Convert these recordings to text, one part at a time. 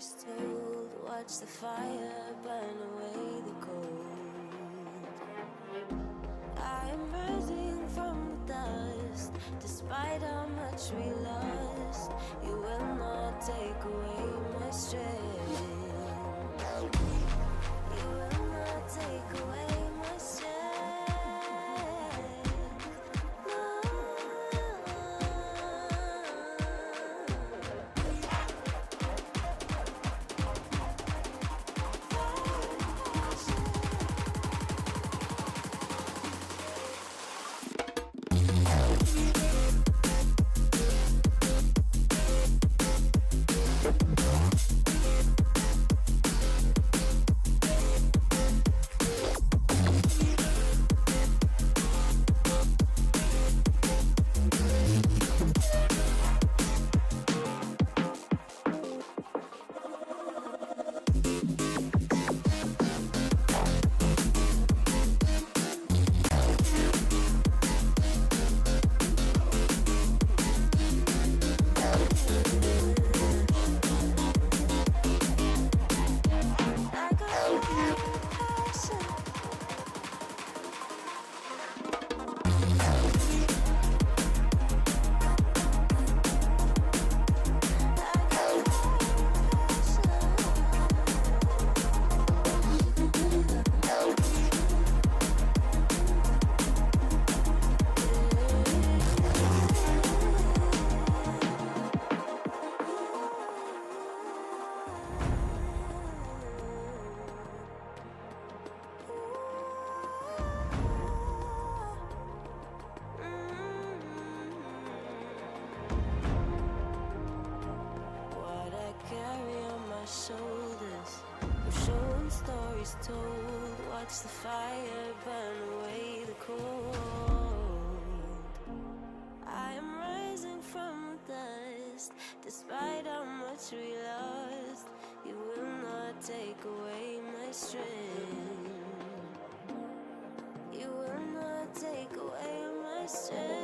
stories told. Watch the fire burn away the cold. I am rising from the dust. Despite how much we lost, you will not take away my strength. You will not take away my strength. Shoulders, we're showing stories told. Watch the fire burn away the cold. I am rising from the dust. Despite how much we lost, you will not take away my strength. You will not take away my strength.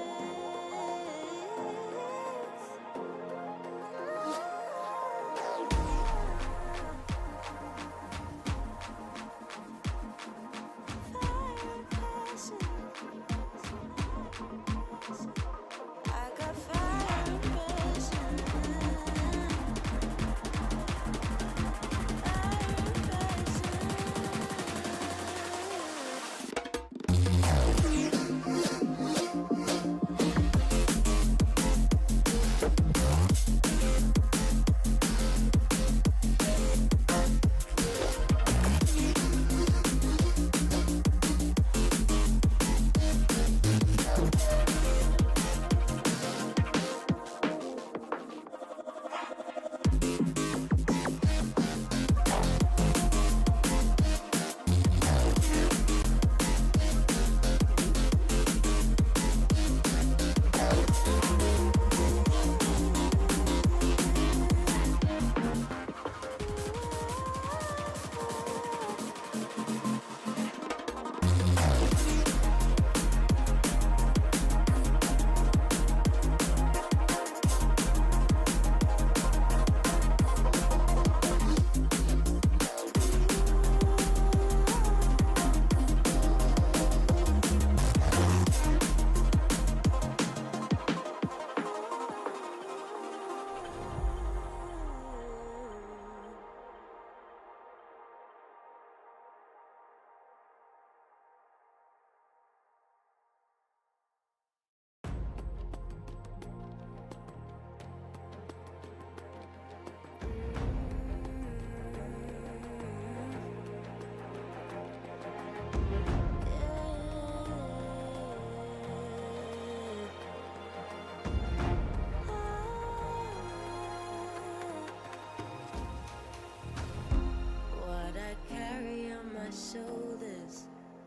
Shoulders,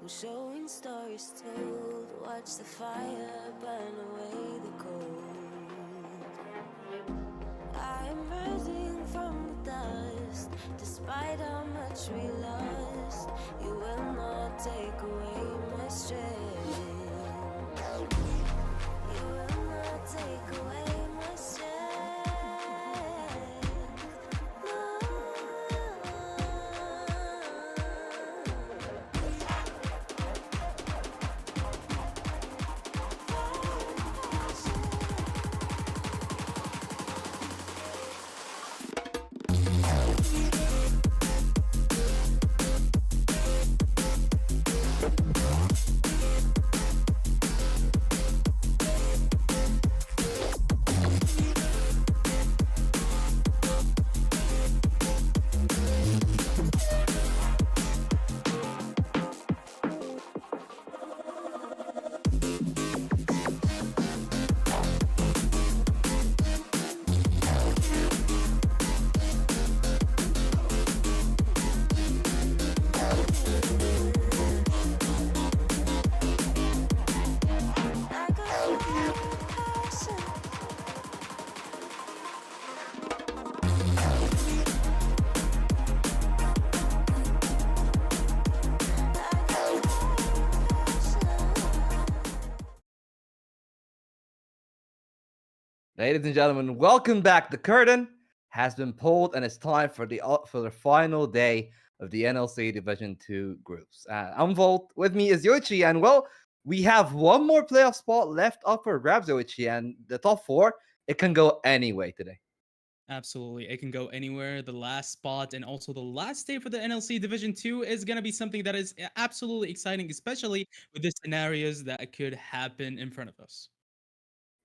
we're showing stories told. Watch the fire burn away the cold. I am rising from the dust. Despite how much we lost, you will not take away my strength. You will not take away my strength. No. Ladies and gentlemen, welcome back. The curtain has been pulled, and it's time for the final day of the NLC Division Two groups. I'm Volt. With me is Yoichi, and well, we have one more playoff spot left up for grabs, Yoichi, and the top four. It can go anyway today. Absolutely. It can go anywhere. The last spot and also the last day for the NLC Division 2 is going to be something that is absolutely exciting, especially with the scenarios that could happen in front of us.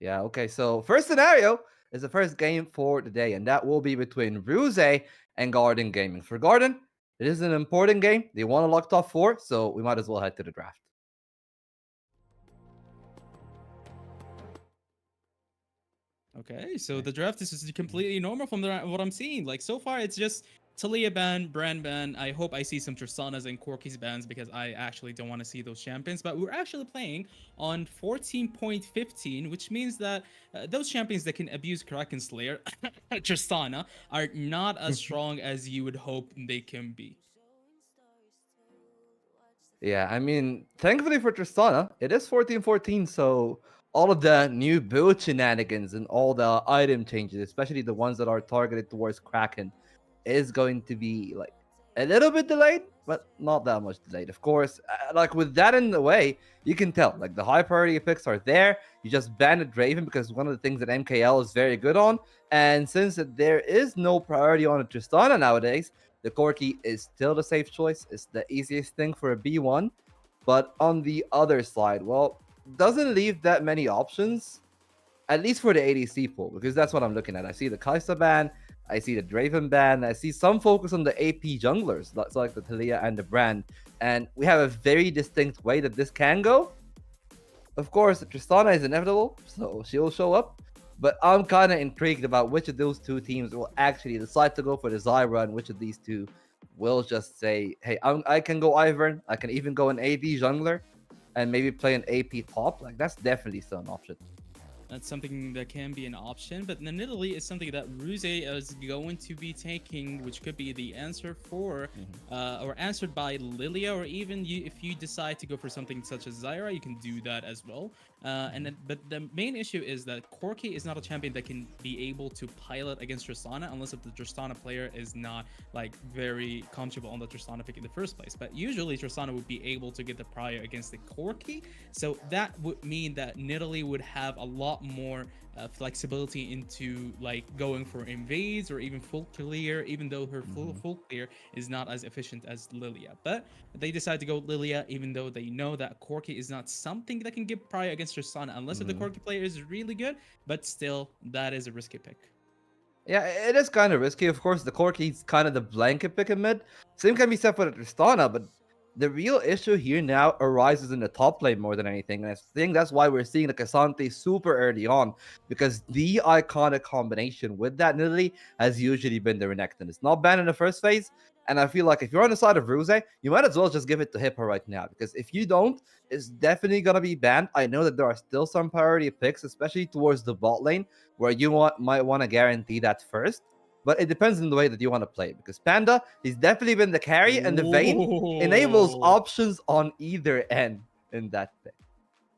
Yeah. Okay. So first scenario is the first game for the day, and that will be between Ruse and Garden Gaming. For Garden, it is an important game. They want to lock top four, so we might as well head to the draft. Okay, so Okay. the draft is Mhm. completely normal from what I'm seeing. Like so far, it's just Talia ban, Brand ban. I hope I see some Tristanas and Corky's bans because I actually don't want to see those champions. But we're actually playing on 14.15, which means that those champions that can abuse Kraken Slayer, Tristana, are not as strong as you would hope they can be. Yeah, I mean, thankfully for Tristana, it is 14-14, so all of the new build shenanigans and all the item changes, especially the ones that are targeted towards Kraken, is going to be like a little bit delayed, but not that much delayed. Of course, like with that in the way, you can tell like the high priority picks are there. You just banned Draven because one of the things that MKL is very good on, and since there is no priority on a Tristana nowadays, the Corki is still the safe choice. It's the easiest thing for a B1. But on the other side, well, doesn't leave that many options, at least for the ADC pool, because that's what I'm looking at. I see the Kaisa ban, I see the Draven ban, I see some focus on the AP junglers, so like the Talia and the Brand. And we have a very distinct way that this can go. Of course, Tristana is inevitable, so she'll show up. But I'm kind of intrigued about which of those two teams will actually decide to go for the Zyra and which of these two will just say, hey, I can go Ivern, I can even go an AD jungler, and maybe play an AP top. Like, that's definitely still an option. That's something that can be an option, but then Italy is something that Ruse is going to be taking, which could be the answer for, Mm-hmm. or answered by Lilia, or even if you decide to go for something such as Zyra, you can do that as well. But the main issue is that Corki is not a champion that can be able to pilot against Tristana unless if the Tristana player is not like very comfortable on the Tristana pick in the first place. But usually Tristana would be able to get the prior against the Corki, so that would mean that Nidalee would have a lot more flexibility into like going for invades or even full clear, even though her Mm-hmm. full clear is not as efficient as Lilia. But they decide to go Lilia, even though they know that Corki is not something that can give prior against Tristana unless if the Mm-hmm. Corki player is really good. But still, that is a risky pick. Yeah, it is kind of risky. Of course, the Corki's kind of the blanket pick in mid. Same can be said for the Tristana, but the real issue here now arises in the top lane more than anything. And I think that's why we're seeing the Cassante super early on, because the iconic combination with that Nidalee has usually been the Renekton. It's not banned in the first phase. And I feel like if you're on the side of Ruse, you might as well just give it to Hippo right now. Because if you don't, it's definitely going to be banned. I know that there are still some priority picks, especially towards the bot lane, where might want to guarantee that first. But it depends on the way that you want to play. Because Panda, he's definitely been the carry, and the Vayne enables Oh. options on either end in that pick.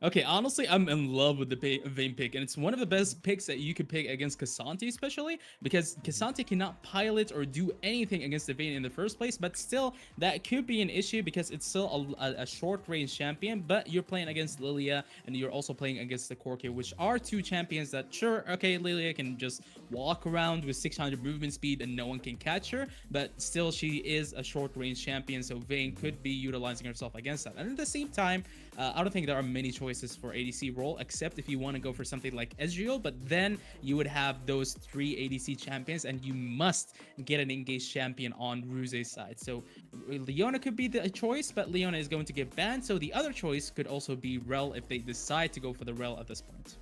Okay, honestly, I'm in love with the Vayne pick, and it's one of the best picks that you could pick against Cassante, especially because Cassante cannot pilot or do anything against the Vayne in the first place. But still, that could be an issue because it's still a short range champion. But you're playing against Lilia, and you're also playing against the Corki, which are two champions that sure, okay, Lilia can just walk around with 600 movement speed and no one can catch her, but still, she is a short range champion, so Vayne could be utilizing herself against that. And at the same time, I don't think there are many choices for ADC role, except if you want to go for something like Ezreal, but then you would have those three ADC champions, and you must get an engaged champion on Ruse's side. So Leona could be the choice, but Leona is going to get banned, so the other choice could also be Rel if they decide to go for the Rel at this point.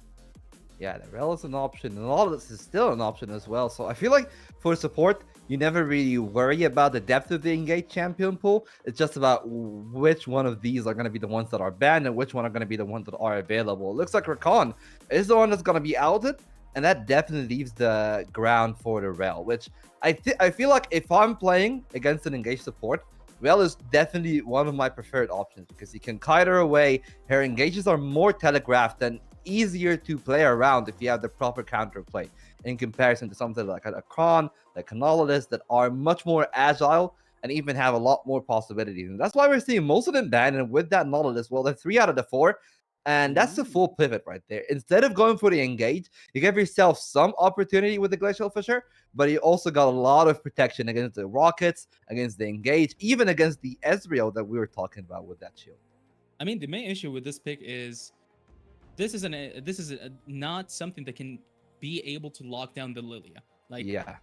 Yeah, the Rel is an option, and all of this is still an option as well. So I feel like for support, you never really worry about the depth of the engaged champion pool. It's just about which one of these are going to be the ones that are banned and which one are going to be the ones that are available. It looks like Rakan is the one that's going to be outed, and that definitely leaves the ground for the Rel, which I feel like if I'm playing against an engaged support, Rel is definitely one of my preferred options because he can kite her away. Her engages are more telegraphed than easier to play around if you have the proper counterplay in comparison to something like a Kron, like a Nautilus that are much more agile and even have a lot more possibilities. And that's why we're seeing most of them banned. And with that Nautilus, well, they're 3 out of the 4. And that's the full pivot right there. Instead of going for the engage, you give yourself some opportunity with the Glacial Fissure, but you also got a lot of protection against the rockets, against the engage, even against the Ezreal that we were talking about with that shield. I mean, the main issue with this pick is this is not something that can be able to lock down the Lilia. Like, Yeah.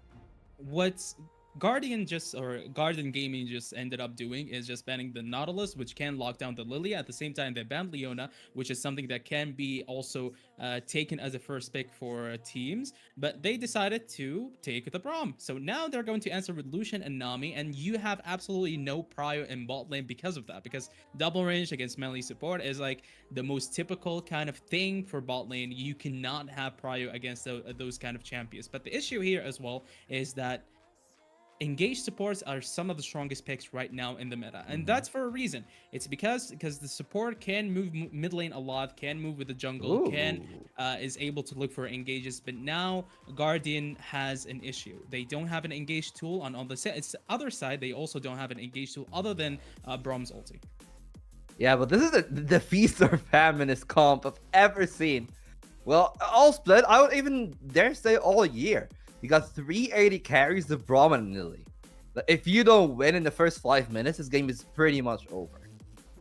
what's Guardian Gaming just ended up doing is just banning the Nautilus, which can lock down the Lilia. At the same time, they banned Leona, which is something that can be also taken as a first pick for teams. But they decided to take the Braum. So now they're going to answer with Lucian and Nami, and you have absolutely no prio in bot lane because of that. Because double range against melee support is like the most typical kind of thing for bot lane. You cannot have prio against those kind of champions. But the issue here as well is that engaged supports are some of the strongest picks right now in the meta, and that's for a reason. It's because the support can move mid lane a lot, can move with the jungle, can is able to look for engages. But now Guardian has an issue. They don't have an engage tool on the other side. They also don't have an engage tool other than Braum's ulti. Yeah, but this is the feast or faminist comp I've ever seen. Well, all split, I would even dare say all year. You got 380 carries of Braum and Lily. If you don't win in the first 5 minutes, this game is pretty much over.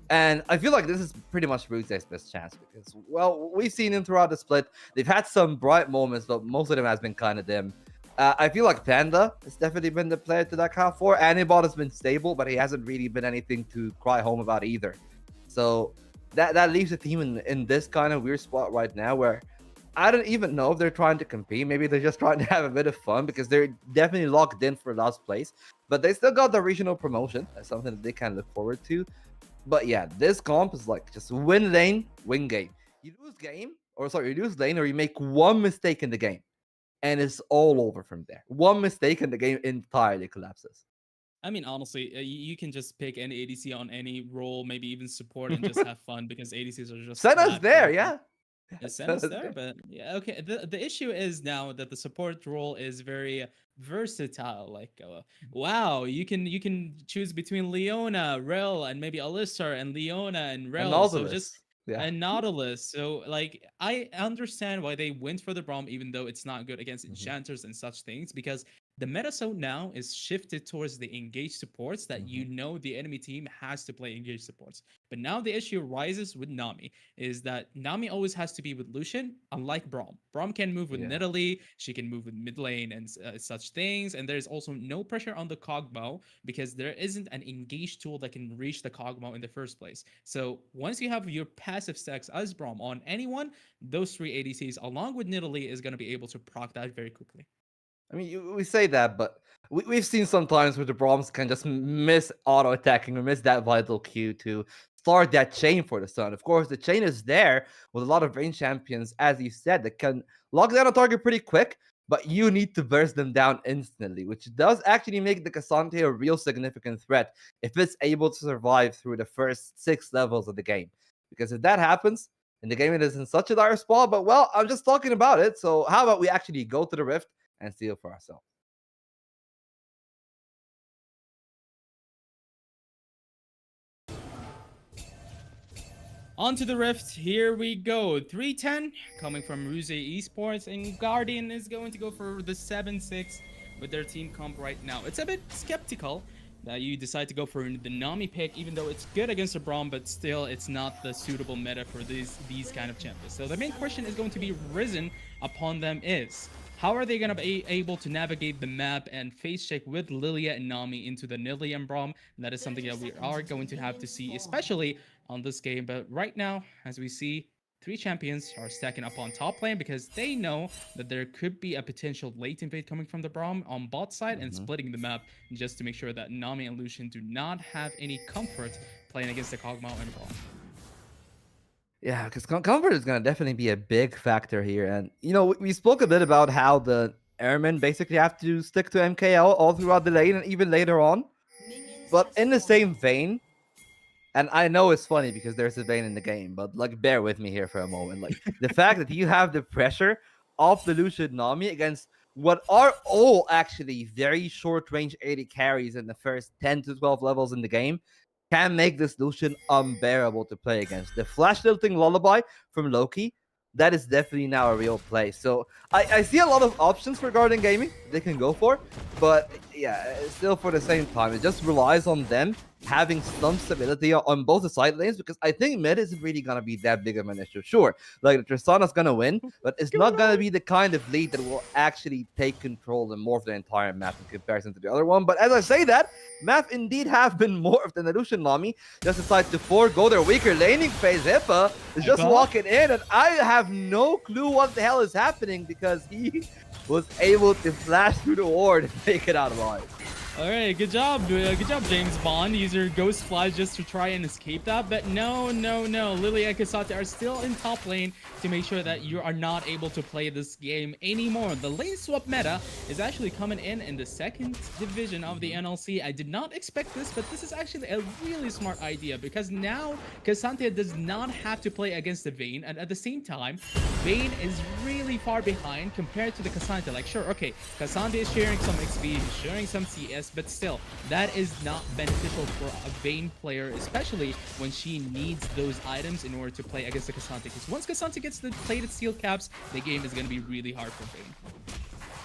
And I feel like this is pretty much Ruse's best chance because, well, we've seen him throughout the split. They've had some bright moments, but most of them has been kind of dim. I feel like Panda has definitely been the player to that count for. Anibot has been stable, but he hasn't really been anything to cry home about either. So that leaves the team in this kind of weird spot right now where I don't even know if they're trying to compete. Maybe they're just trying to have a bit of fun because they're definitely locked in for last place. But they still got the regional promotion. That's something that they can look forward to. But yeah, this comp is like just win lane, win game. You lose lane or you make one mistake in the game. And it's all over from there. One mistake and the game entirely collapses. I mean, honestly, you can just pick any ADC on any role, maybe even support and just have fun because ADCs are just Send us that there, broken. yeah. Send us there, but yeah, okay. The issue is now that the support role is very versatile. Like, wow, you can choose between Leona, Rel, and maybe Alistar, and Leona and Rel. So just and Nautilus. So like, I understand why they went for the Braum, even though it's not good against enchanters and such things, because the meta so now is shifted towards the engaged supports that you know the enemy team has to play engaged supports. But now the issue rises with Nami is that Nami always has to be with Lucian, unlike Braum. Braum can move with Nidalee, she can move with mid lane and such things, and there's also no pressure on the Kog'Maw because there isn't an engaged tool that can reach the Kog'Maw in the first place. So once you have your passive stacks as Braum on anyone, those 3 ADCs along with Nidalee is going to be able to proc that very quickly. I mean, we say that, but we've seen sometimes where the Braums can just miss auto-attacking or miss that vital cue to start that chain for the Sun. Of course, the chain is there with a lot of range champions, as you said, that can lock down a target pretty quick, but you need to burst them down instantly, which does actually make the Cassandra a real significant threat if it's able to survive through the first 6 levels of the game. Because if that happens, and the game is in such a dire spot, but well, I'm just talking about it, so how about we actually go to the Rift and see it for ourselves. On to the Rift, here we go. 310 coming from Ruse Esports, and Guardian is going to go for the 7-6 with their team comp right now. It's a bit skeptical that you decide to go for the Nami pick, even though it's good against a Braum, but still it's not the suitable meta for these kind of champions. So the main question is going to be risen upon them is, how are they going to be able to navigate the map and face check with Lilia and Nami into the Nidalee and Braum? And that is something that we are going to have to see, especially on this game. But right now, as we see, 3 champions are stacking up on top lane because they know that there could be a potential late invade coming from the Braum on bot side and splitting the map just to make sure that Nami and Lucian do not have any comfort playing against the Kog'Maw and Braum. Yeah, because comfort is going to definitely be a big factor here. And, you know, we spoke a bit about how the airmen basically have to stick to MKL all throughout the lane and even later on. But in the same vein, And I know it's funny because there's a Vayne in the game, but like bear with me here for a moment. Like the fact that you have the pressure of the Lucian Nami against what are all actually very short range 80 carries in the first 10 to 12 levels in the game can make this Lucian unbearable to play against. The flash tilting lullaby from Loki, that is definitely now a real play. So I see a lot of options for Guardian Gaming they can go for, but yeah, still for the same time, it just relies on them having some stability on both the side lanes because I think mid isn't really gonna be that big of an issue. Sure, like Tristana's gonna win, but it's not gonna be the kind of lead that will actually take control and more of the entire map in comparison to the other one. But as I say that, map indeed have been more of the Narushan Nami. Just decide to forego their weaker laning phase. Hippa is just walking in, and I have no clue what the hell is happening because he was able to flash through the ward and make it out alive. All right, good job, James Bond. Use your Ghost Flash just to try and escape that, but no. Lily and Kasate are still in top lane to make sure that you are not able to play this game anymore. The lane swap meta is actually coming in the second division of the NLC. I did not expect this, but this is actually a really smart idea because now Kasante does not have to play against the Vayne, and at the same time, Vayne is really far behind compared to the Kasante. Like, sure, okay, Kasante is sharing some XP, he's sharing some CS, but still, that is not beneficial for a Vayne player, especially when she needs those items in order to play against the Kasante. Because once Kasante gets the plated steel caps, the game is going to be really hard for Vayne.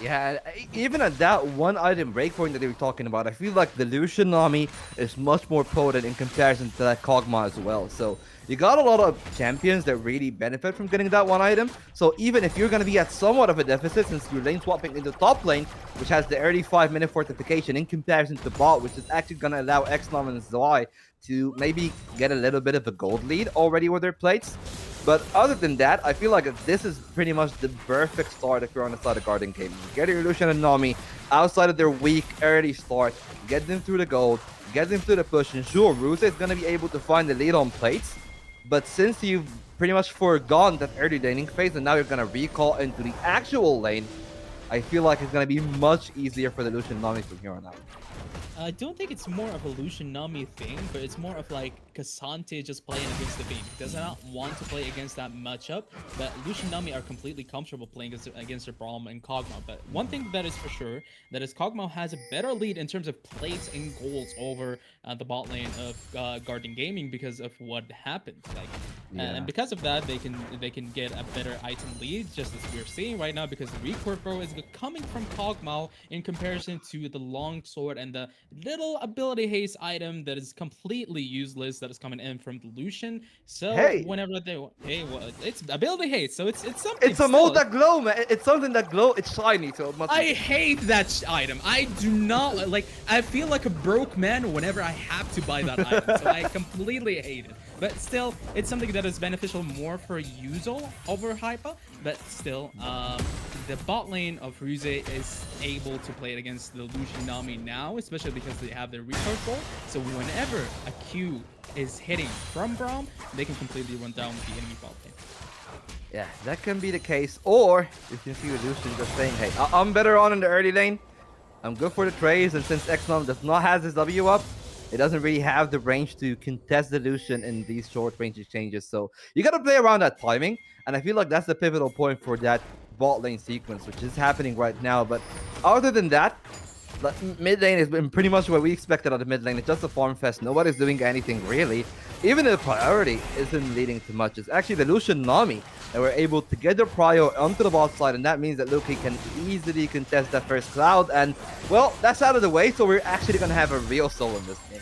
Yeah, even at that one item breakpoint that they were talking about, I feel like the Lucian Nami is much more potent in comparison to that Kog'Maw as well. So you got a lot of champions that really benefit from getting that one item. So even if you're going to be at somewhat of a deficit since you're lane swapping into top lane, which has the early 5-minute fortification in comparison to bot, which is actually going to allow Xnom and Zwei to maybe get a little bit of a gold lead already with their plates. But other than that, I feel like this is pretty much the perfect start if you're on the side of Guardian Gaming. Get your Lucian and Nami outside of their weak early start, get them through the gold, get them through the push, and sure, Ruse is going to be able to find the lead on plates. But since you've pretty much forgone that early laning phase and now you're going to recall into the actual lane, I feel like it's going to be much easier for the Lucian Nami from here on out. I don't think it's more of a Lucian Nami thing, but it's more of like Kasante just playing against the Vayne. Does not want to play against that matchup, but Lucian Nami are completely comfortable playing against the Braum and Kog'Maw. But one thing that is for sure, that is Kog'Maw has a better lead in terms of plates and golds over the bot lane of Guardian Gaming because of what happened. Like, and because of that, they can get a better item lead, just as we're seeing right now, because the recoil throw is coming from Kog'Maw in comparison to the long sword and the little ability haste item that is completely useless that is coming in from the Lucian. So whenever they well, it's ability haste, so it's something. It's a mold that glow, man. It's something that glow. It's shiny, so it must. I hate that item. I do not like. I feel like a broke man whenever I have to buy that item. So I completely hate it. But still, it's something that is beneficial more for Yuzol over Hypa. But still, the bot lane of Ruse is able to play it against the Lucian Nami now, especially because they have their recharge roll. So whenever a Q is hitting from Braum, they can completely run down with the enemy bot lane. Yeah, that can be the case. Or you can see Lucian just saying, hey, I'm better on in the early lane. I'm good for the trades, and since Xnom does not have his W up, it doesn't really have the range to contest the Lucian in these short range exchanges. So you got to play around that timing. And I feel like that's the pivotal point for that bot lane sequence, which is happening right now. But other than that, mid lane has been pretty much what we expected out of mid lane. It's just a farm fest. Nobody's doing anything really. Even the priority isn't leading to much. It's actually the Lucian Nami that were able to get their prio onto the bot side, and that means that Loki can easily contest that first cloud. And well, that's out of the way, so we're actually gonna have a real soul in this game.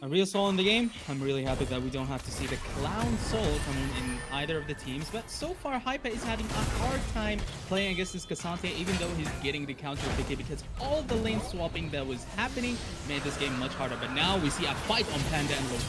A real soul in the game. I'm really happy that we don't have to see the clown soul coming in either of the teams. But so far, Hypa is having a hard time playing against this Kasante, even though he's getting the counter pick because all the lane swapping that was happening made this game much harder. But now we see a fight on Panda and Loki.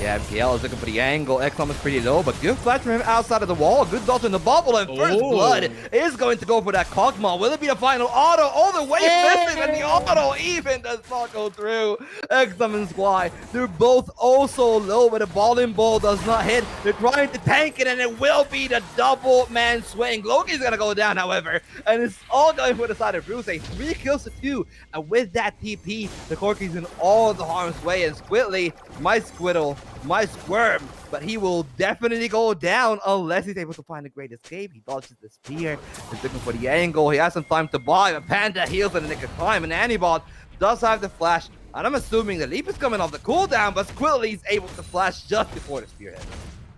Yeah, MKL is looking for the angle. Exxon is pretty low, but good flash from him outside of the wall. Good dodge in the bubble, and First Blood is going to go for that Kog'Maw. Will it be the final auto? All the way missing, and the auto even does not go through. Exxon and Squly, they're both also low, but the ball in ball does not hit. They're trying to tank it, and it will be the double man swing. Loki's gonna go down, however, and it's all going for the side of Bruce. 3 kills to 2, and with that TP, the Corki's in all the harm's way, and Squidly, my Squiddle, my Squirm, but he will definitely go down unless he's able to find a great escape. He dodges the spear, he's looking for the angle, he has some time to buy, but Panda heals in the nick of time, and Anibot does have the flash, and I'm assuming the leap is coming off the cooldown, but Squidly is able to flash just before the spearhead.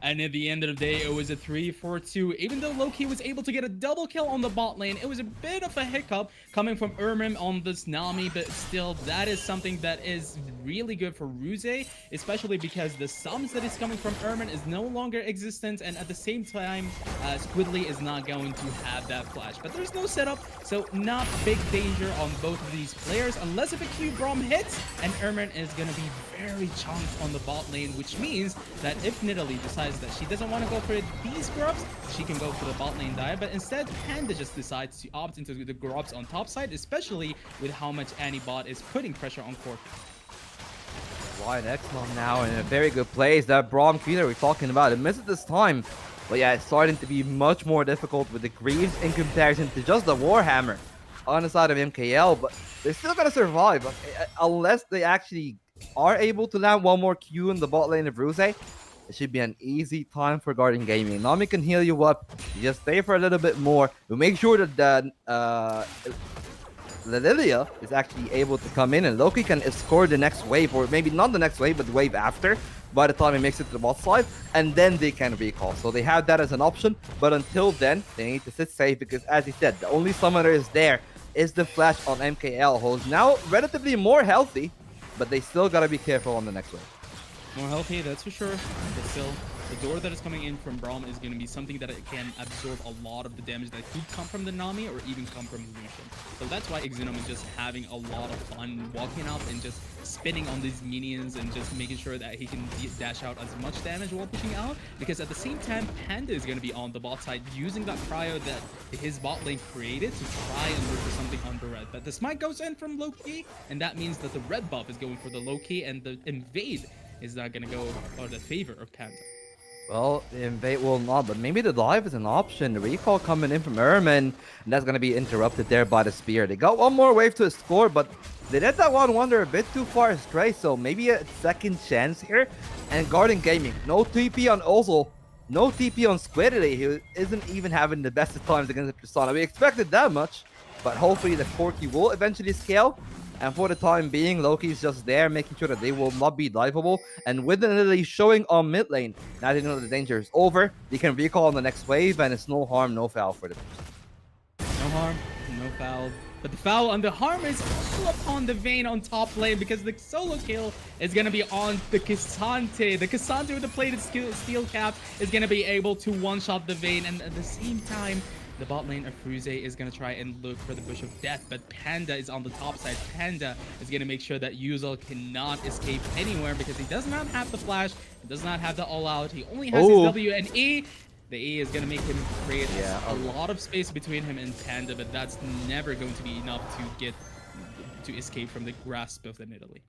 And at the end of the day, it was a 3-4-2. Even though Loki was able to get a double kill on the bot lane, it was a bit of a hiccup coming from Ermim on this Nami, but still, that is something that is really good for Ruse, especially because the sums that is coming from Ermin is no longer existent, and at the same time, Squidly is not going to have that flash. But there's no setup, so not big danger on both of these players, unless if a Q Brom hits, and Ermin is going to be very chunked on the bot lane, which means that if Nidalee decides that she doesn't want to go for these grubs, she can go for the bot lane dive, but instead Panda just decides to opt into the grubs on top side, especially with how much Anibot is putting pressure on Corki. Ryan Exmon now in a very good place. That Braum Q that we're talking about, it misses this time, but yeah, it's starting to be much more difficult with the Greaves in comparison to just the Warhammer on the side of MKL, but they're still gonna survive unless they actually are able to land one more Q in the bot lane of Ruse. It should be an easy time for Guardian Gaming. Nami can heal you up. You just stay for a little bit more. We make sure that Lilia is actually able to come in, and Loki can escort the next wave, or maybe not the next wave, but the wave after, by the time he makes it to the bot side, and then they can recall. So they have that as an option, but until then, they need to sit safe, because as he said, the only summoner is there is the flash on MKL, who's now relatively more healthy, but they still gotta be careful on the next wave. More healthy, that's for sure, but still, the door that is coming in from Braum is going to be something that it can absorb a lot of the damage that could come from the Nami or even come from Lucian. So that's why Xenom is just having a lot of fun walking up and just spinning on these minions and just making sure that he can dash out as much damage while pushing out, because at the same time, Panda is going to be on the bot side using that cryo that his bot lane created to try and look for something on the red. But the smite goes in from Loki, and that means that the red buff is going for the Loki, and the invade is not going to go for the favor of Panda. Well, the invade will not, but maybe the dive is an option. The recall coming in from Ermin, and that's going to be interrupted there by the spear. They got one more wave to score, but they let that one wander a bit too far astray, so maybe a second chance here. And Guardian Gaming, no TP on Ozil, no TP on Squidly, who isn't even having the best of times against the Tristana. We expected that much, but hopefully the Corki will eventually scale. And for the time being, Loki's just there, making sure that they will not be diveable. And with the Nidalee showing on mid lane, now they know the danger is over. They can recall on the next wave, and it's no harm, no foul for them. No harm, no foul. But the foul and the harm is all upon the Vayne on top lane, because the solo kill is going to be on the K'Sante. The K'Sante with the plated steel cap is going to be able to one-shot the Vayne, and at the same time, the bot lane of Ruse is going to try and look for the Bush of Death, but Panda is on the top side. Panda is going to make sure that Yuzal cannot escape anywhere, because he does not have the flash, he does not have the all-out, he only has his W and E. The E is going to make him create a lot of space between him and Panda, but that's never going to be enough to escape from the grasp of the Nidalee.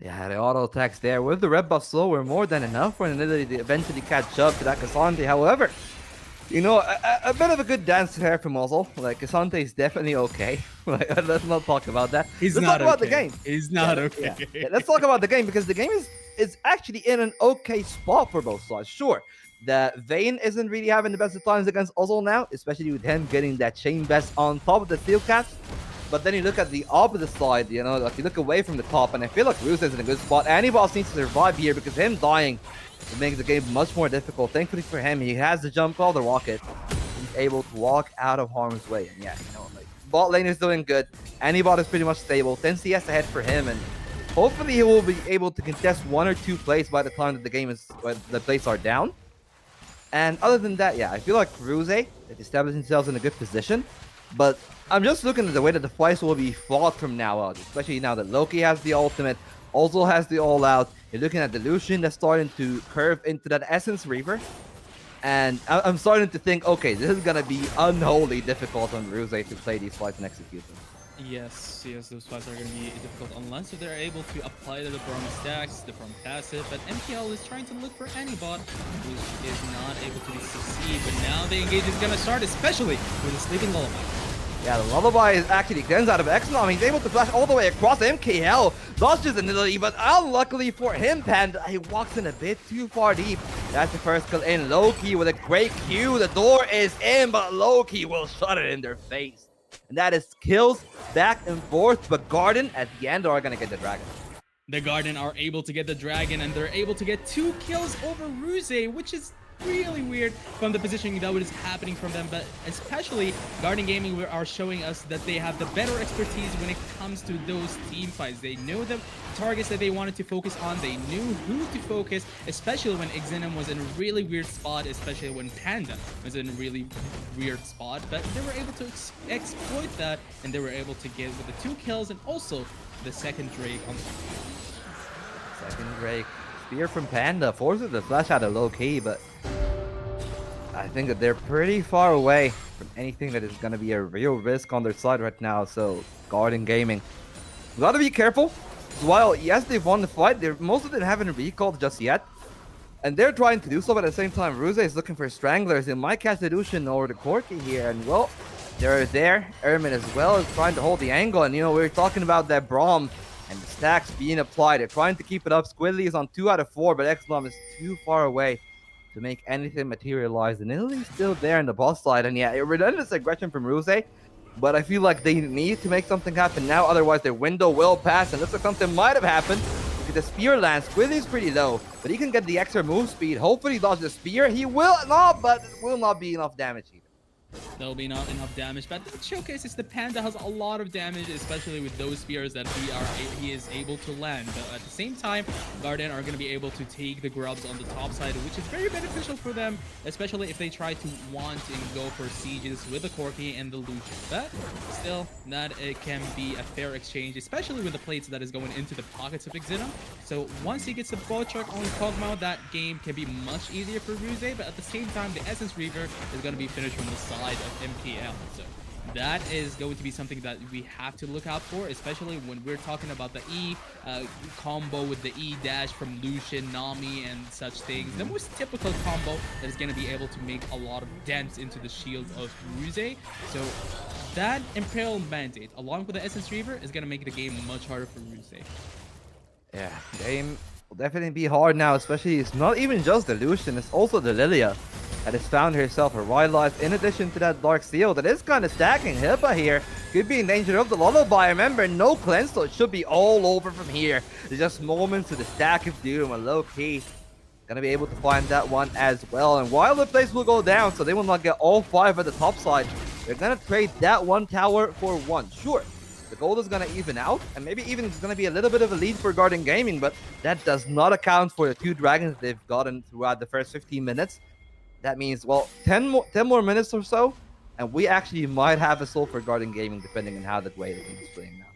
Yeah, the auto attacks there with the red buff slow were more than enough for Nidalee to eventually catch up to that K'Sante. However, you know, a bit of a good dance here from Ozil. Like, K'Sante is definitely okay. Like, let's not talk about that. Let's talk about the game. He's not okay. Yeah, let's talk about the game, because the game is actually in an okay spot for both sides. Sure, the Vayne isn't really having the best of times against Ozil now, especially with him getting that chain vest on top of the steel caps. But then you look at the opposite side, you know, like you look away from the top, and I feel like Ruse is in a good spot. Anibos needs to survive here, because him dying it makes the game much more difficult. Thankfully for him, he has the jump call, the rocket. He's able to walk out of harm's way. And yeah, you know, like, bot lane is doing good. Anibot is pretty much stable. 10 CS ahead for him, and hopefully he will be able to contest 1 or 2 plays by the time that the game is, the plays are down. And other than that, yeah, I feel like Ruse has established themselves in a good position. But I'm just looking at the way that the fights will be fought from now on, especially now that Loki has the ultimate. also has the all out. You're looking at the Lucian that's starting to curve into that Essence Reaver. And I'm starting to think, okay, this is going to be unholy difficult on Ruse to play these fights and execute them. Yes, those fights are going to be difficult unless they're able to apply the Braum stacks, the Braum passive, but MPL is trying to look for any bot who is not able to succeed, but now the engage is going to start, especially with the Sleeping Lullaby. Yeah, the Lullaby is actually cleansed out of Exnom. He's able to flash all the way across MKL. Dodges initially, but unluckily for him, Panda, he walks in a bit too far deep. That's the first kill in. Loki with a great Q. The door is in, but Loki will shut it in their face. And that is kills back and forth, but Garden at the end are going to get the Dragon. The Garden are able to get the Dragon, and they're able to get 2 kills over Ruse, which is really weird from the positioning that was happening from them, but especially Garden Gaming are showing us that they have the better expertise when it comes to those team fights. They know the targets that they wanted to focus on, they knew who to focus, especially when Xenom was in a really weird spot, especially when Panda was in a really weird spot, but they were able to exploit that, and they were able to get with the 2 kills and also the second Drake on top. Second Drake. Spear from Panda forces the flash out of low-key, but I think that they're pretty far away from anything that is going to be a real risk on their side right now. So, Garden Gaming, gotta be careful. While, yes, they've won the fight, most of them haven't recalled just yet. And they're trying to do so, but at the same time, Ruse is looking for Stranglers. They might catch the Lucian or the Corki here, and well, they're there. Ermin as well is trying to hold the angle, and we were talking about that Braum and the stacks being applied. They're trying to keep it up. Squidly is on 2 out of 4, but Exlom is too far away to make anything materialize. And Italy's still there in the boss side. And yeah, a relentless aggression from Ruse, but I feel like they need to make something happen now. Otherwise, their window will pass. And looks like something might have happened. Look at the spear lands. Squidly's pretty low, but he can get the extra move speed. Hopefully, he dodges the spear. He will not, but it will not be enough damage either. There'll be not enough damage, but that showcases the Panda has a lot of damage, especially with those spears that he is able to land. But at the same time, Garden are going to be able to take the grubs on the top side, which is very beneficial for them, especially if they try to want and go for sieges with the Corki and the Lucian. But still, that it can be a fair exchange, especially with the plates that is going into the pockets of Xenom. So once he gets the Bowchuck on Kog'Maw, that game can be much easier for Ruse, but at the same time, the Essence Reaver is going to be finished from the side of MPL. So that is going to be something that we have to look out for, especially when we're talking about the E combo with the E dash from Lucian, Nami, and such things. The most typical combo that is going to be able to make a lot of dents into the shield of Ruse. So that Imperial Mandate, along with the Essence Reaver, is going to make the game much harder for Ruse. Yeah, game will definitely be hard now, especially it's not even just the Lucian, it's also the Lilia that has found herself a Wild Life in addition to that Dark Seal that is kind of stacking. Hippa here could be in danger of the Lullaby. Remember, no cleanse, so it should be all over from here. There's just moments to the stack of doom, and low-key gonna be able to find that one as well. And while the place will go down, so they will not get all 5 at the top side, they're gonna trade that 1 tower for 1. Sure, the gold is gonna even out, and maybe even it's gonna be a little bit of a lead for Garden Gaming, but that does not account for the 2 dragons they've gotten throughout the first 15 minutes. That means, well, 10 more minutes or so, and we actually might have a soul for Garden Gaming, depending on how that way the game is playing now.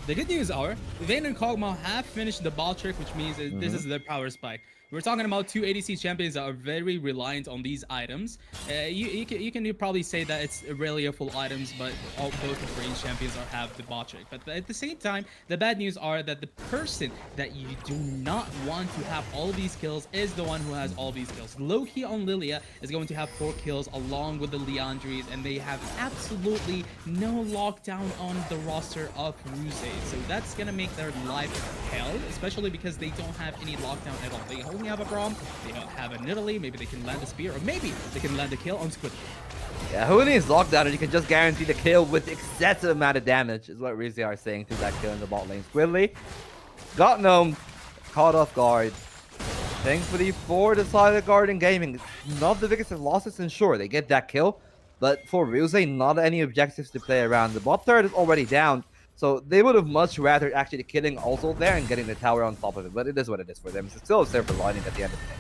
The good news are, Vayne and Kog'Maw have finished the ball trick, which means that this is their power spike. We're talking about 2 ADC champions that are very reliant on these items. You can probably say that it's really full items, but both the range champions have the bot trick. But at the same time, the bad news are that the person that you do not want to have all these kills is the one who has all these kills. Loki on Lilia is going to have 4 kills along with the Leandries, and they have absolutely no lockdown on the roster of Ruse. So that's gonna make their life hell, especially because they don't have any lockdown at all. They only have a Braum, they don't have an Italy, maybe they can land a spear, or maybe they can land a kill on Squid. Yeah, who needs lockdown and you can just guarantee the kill with excessive amount of damage, is what Rizzi are saying to that kill in the bot lane. Squidly got gnomed, caught off guard. Thankfully for the side of Garden Gaming, it's not the biggest of losses, and sure, they get that kill, but for Rizzi, not any objectives to play around. The bot turret is already down, so they would have much rather actually killing also there and getting the tower on top of it, but it is what it is for them. It's still a silver lining at the end of the day.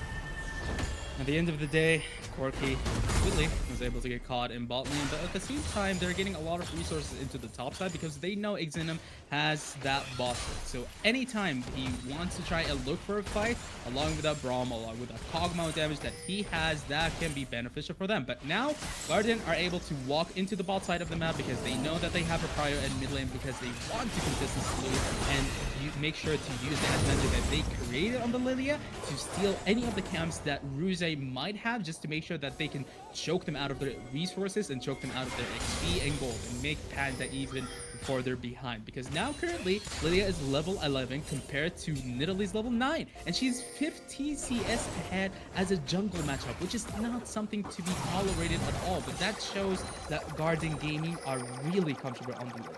At the end of the day, Corky Woodley was able to get caught in bot lane, but at the same time, they're getting a lot of resources into the top side because they know Ixenum has that boss fight. So anytime he wants to try and look for a fight, along with that Braum, along with that Cogmount damage that he has, that can be beneficial for them. But now, Guardian are able to walk into the bot side of the map because they know that they have a prior and mid lane because they want to consistently and you make sure to use the advantage that they created on the Lilia to steal any of the camps that Ruse might have, just to make sure that they can choke them out of their resources and choke them out of their XP and gold and make Panda even further behind. Because now currently Lilia is level 11 compared to Nidalee's level 9, and she's 50 CS ahead as a jungle matchup, which is not something to be tolerated at all. But that shows that Guardian Gaming are really comfortable on the Lilia.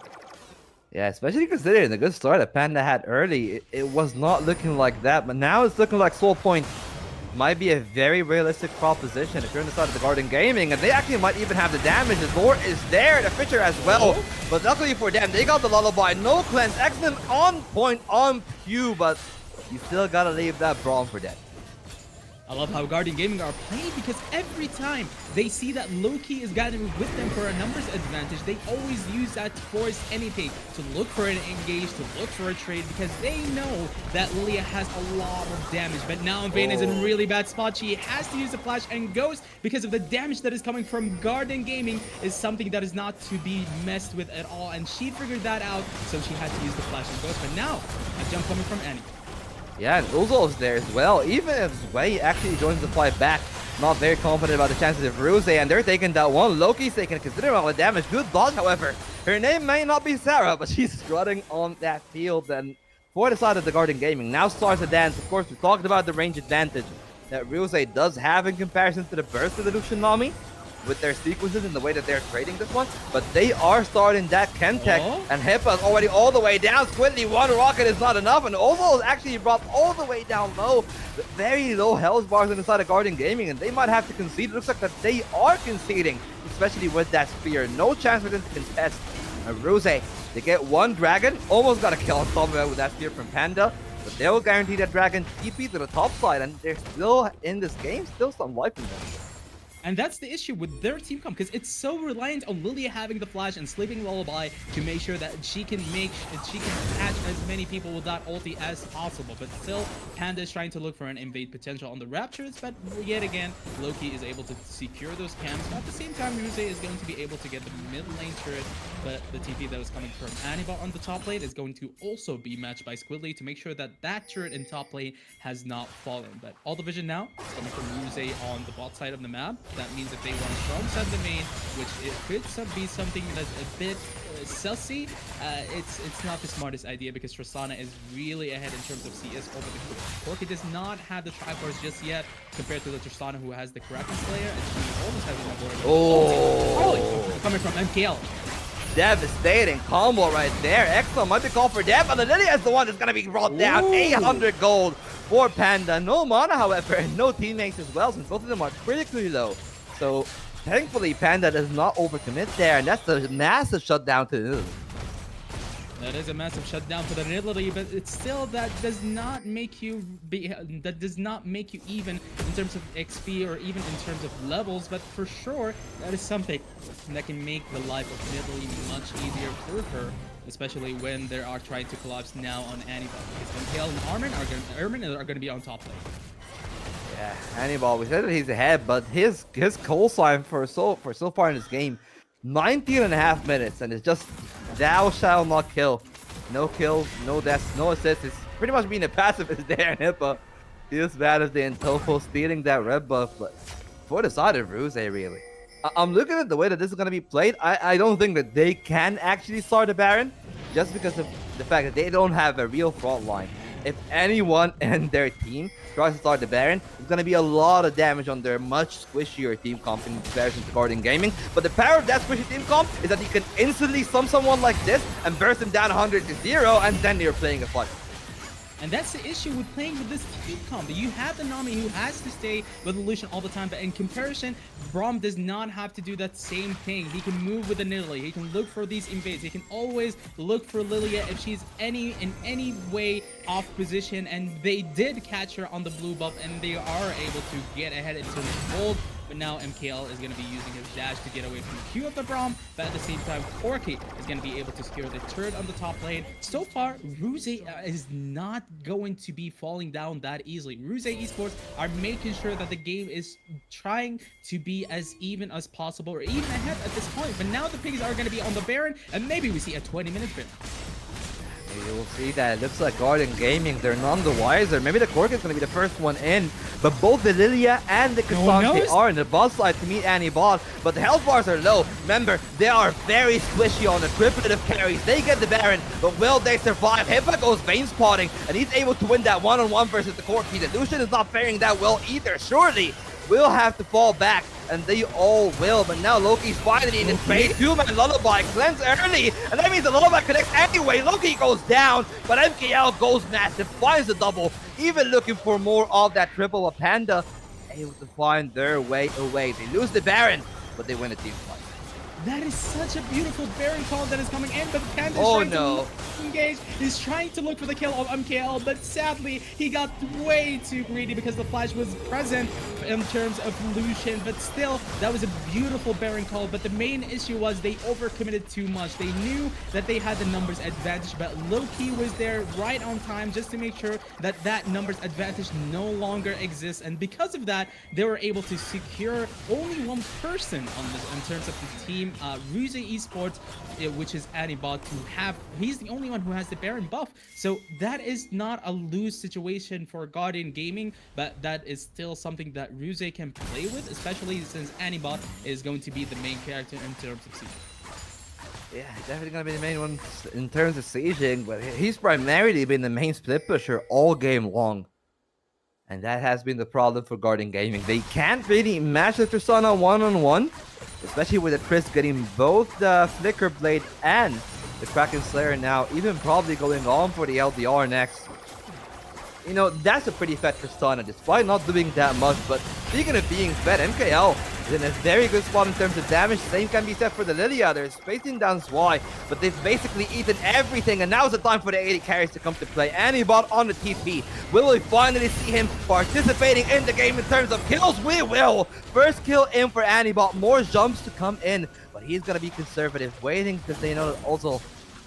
Yeah, especially considering the good start that Panda had early. It was not looking like that, but now it's looking like Soul Point might be a very realistic proposition if you're on the side of the Guardian Gaming, and they actually might even have the damage. The lore is there, the Fisher as well, but luckily for them, they got the Lullaby, no cleanse, excellent on point, on Pew, but you still gotta leave that Braum for dead. I love how Guardian Gaming are playing because every time they see that Loki is gathering with them for a numbers advantage, they always use that to force anything, to look for an engage, to look for a trade, because they know that Lilia has a lot of damage. But now Vayne is in a really bad spot. She has to use the flash, and Ghost, because of the damage that is coming from Guardian Gaming, is something that is not to be messed with at all. And she figured that out, so she had to use the flash and Ghost. But now, a jump coming from Annie. Yeah, and Uzol's there as well. Even if Zway actually joins the fight back, not very confident about the chances of Ruse, and they're taking that one. Loki's taking a considerable amount of damage. Good dodge, however. Her name may not be Sarah, but she's strutting on that field. And for the side of the Guardian Gaming, now starts the dance. Of course, we talked about the range advantage that Ruse does have in comparison to the burst of the Lucian Nami with their sequences and the way that they're trading this one, but they are starting that Kentech, and Hippa's already all the way down. Squidly, one rocket is not enough, and Ovo is actually brought all the way down low. Very low health bars on the side of Guardian Gaming, and they might have to concede. It looks like that they are conceding, especially with that spear. No chance for them to contest. And Ruse, they get one dragon, almost got a kill on top of it with that spear from Panda, but they will guarantee that dragon TP to the top side, and they're still in this game, still some life in them. And that's the issue with their team comp, because it's so reliant on Lilia having the flash and sleeping Lullaby to make sure that she can catch as many people with that ulti as possible. But still, Panda is trying to look for an invade potential on the Raptures, but yet again, Loki is able to secure those camps. But at the same time, Ruse is going to be able to get the mid lane turret, but the TP that was coming from Anibal on the top lane is going to also be matched by Squidly to make sure that that turret in top lane has not fallen. But all the vision now is coming from Ruse on the bot side of the map. That means that they want to strong set the main, which it could be something that's a bit sussy. It's not the smartest idea because Tristana is really ahead in terms of CS over the Corki. Corki does not have the Triforce just yet compared to the Tristana who has the Kraken Slayer, and she almost has an avoidance. Oh, coming from MKL. Devastating combo right there. Excellent, might be called for death, and the Lilia is the one that's gonna be brought down. 800 gold for Panda. No mana, however, and no teammates as well, since both of them are critically low. So thankfully, Panda does not overcommit there, and that's a massive shutdown to Nidalee. That is a massive shutdown for the Nidalee, but it's still that does not make you even in terms of XP or even in terms of levels. But for sure, that is something that can make the life of Nidalee much easier for her, especially when they are trying to collapse now on Anibal, because MKL and Armin are going to be on top lane. Yeah, Anibal, we said that he's ahead, but his call sign for so far in this game, 19.5 minutes, and it's just thou shall not kill. No kills, no deaths, no assists. It's pretty much being a pacifist there, and Hippa feels bad as the Intofo stealing that red buff, but for the side of Ruse, really. I'm looking at the way that this is going to be played. I don't think that they can actually start a Baron, just because of the fact that they don't have a real front line. If anyone in their team tries to start the Baron, it's going to be a lot of damage on their much squishier team comp in comparison to Guardian Gaming. But the power of that squishy team comp is that you can instantly sum someone like this and burst them down 100 to 0, and then you're playing a fight. And that's the issue with playing with this team comp. You have the Nami who has to stay with Lucian all the time, but in comparison, Braum does not have to do that same thing. He can move with the Nidalee. He can look for these invades. He can always look for Lilia if she's in any way off position. And they did catch her on the blue buff, and they are able to get ahead into the gold. but now MKL is going to be using his dash to get away from the Q of the Braum, but at the same time, Corki is going to be able to secure the turret on the top lane. So far, Ruse is not going to be falling down that easily. Ruse Esports are making sure that the game is trying to be as even as possible, or even ahead at this point, but now the pigs are going to be on the Baron, and maybe we see a 20-minute Baron. You will see that it looks like Guardian Gaming, they're none the wiser. Maybe the Cork is going to be the first one in, but both the Lilia and the Cassandre are in the bot side to meet Annie bot, but the health bars are low. Remember, they are very squishy on the triplet carries. They get the Baron, but will they survive? Hippa goes vein spotting, and he's able to win that one-on-one versus the Cork. The Lucian is not faring that well either. Surely will have to fall back, and they all will. But now Loki's finally in his trade. Two-man Lullaby cleanse early, and that means the Lullaby connects anyway. Loki goes down, but MKL goes massive, finds the double, even looking for more of that triple. But Panda able to find their way away. They lose the Baron, but they win a team fight. That is such a beautiful Baron call that is coming in, but Panda is trying to engage. He's trying to look for the kill of MKL, but sadly, he got way too greedy because the flash was present in terms of Lucian, but still, that was a beautiful Baron call, but the main issue was they overcommitted too much. They knew that they had the numbers advantage, but Loki was there right on time just to make sure that that numbers advantage no longer exists, and because of that, they were able to secure only one person on this in terms of the team. Ruse Esports, which is Anibot, he's the only one who has the Baron buff, so that is not a lose situation for Guardian Gaming, but that is still something that Ruse can play with, especially since Anibot is going to be the main character in terms of siege. Yeah, definitely gonna be the main one in terms of sieging, but he's primarily been the main split pusher all game long. And that has been the problem for Guardian Gaming. They can't really match the Tristana one-on-one, especially with the Chris getting both the Flicker Blade and the Kraken Slayer now, even probably going on for the LDR next. You know, that's a pretty fed Tristana, despite not doing that much, but speaking of being fed, MKL is in a very good spot in terms of damage. Same can be said for the Lilia. They're spacing down Zwei, but they've basically eaten everything, and now's the time for the 80 carries to come to play. Anibot on the TP. Will we finally see him participating in the game in terms of kills? We will! First kill in for Anibot. More jumps to come in, but he's gonna be conservative, waiting because they know that also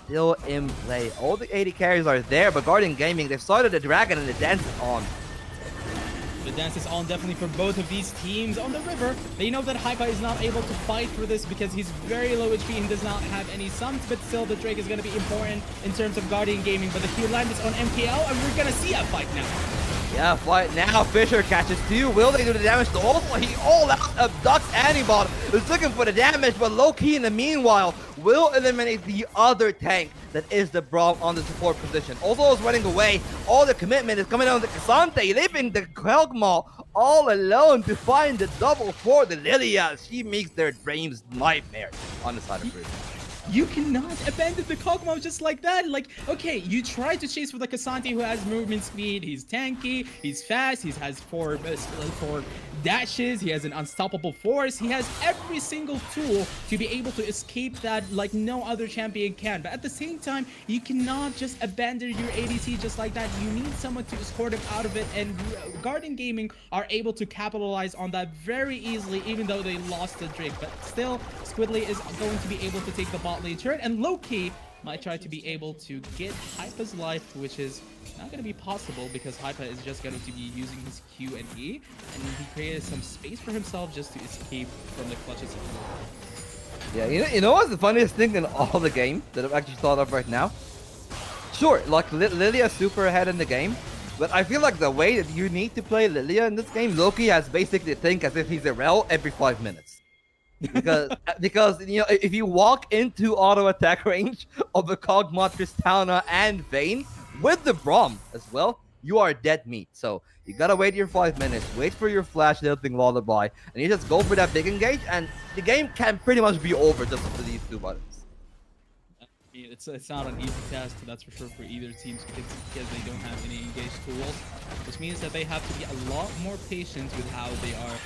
still in play. All the 80 carries are there, but Guardian Gaming, they've started the Dragon and the dance is on. The dance is on definitely for both of these teams on the river. They know that Hypa is not able to fight for this because he's very low HP and does not have any summons, but still the Drake is going to be important in terms of Guardian Gaming. But the Q land is on MKL, and we're going to see a fight now. Yeah, fight now. Fisher catches two. Will they do the damage to also? He all out abducts Anibot. Is looking for the damage, but low-key in the meanwhile will eliminate the other tank that is the Braum on the support position. Also is running away. All the commitment is coming on the Cassandre, leaving the Kelgmaw all alone to find the double for the Lilia. She makes their dreams nightmare on the side of Bruce. You cannot abandon the Kog'Maw just like that. Like, okay, you try to chase for the Cassandre who has movement speed. He's tanky, he's fast, he has four dashes, he has an unstoppable force. He has every single tool to be able to escape that like no other champion can. But at the same time, you cannot just abandon your ADC just like that. You need someone to escort him out of it, and Guardian Gaming are able to capitalize on that very easily, even though they lost the Drake. But still, Squidly is going to be able to take the bot lane turret, and Loki might try to be able to get Hypa's life, which is not going to be possible because Hypa is just going to be using his Q and E, and he created some space for himself just to escape from the clutches of the Yeah, you know what's the funniest thing in all the game that I've actually thought of right now? Sure, like Lilia's super ahead in the game, but I feel like the way that you need to play Lilia in this game, Loki has basically to think as if he's a rel every 5 minutes. because you know, if you walk into auto attack range of the Kog'Maw, Tristana, and Vayne with the Braum as well, you are dead meat. So you gotta wait your 5 minutes, wait for your flash lilting lullaby, and you just go for that big engage, and the game can pretty much be over just for these two buttons. It's not an easy task, that's for sure, for either team because they don't have any engaged tools. which means that they have to be a lot more patient with how they are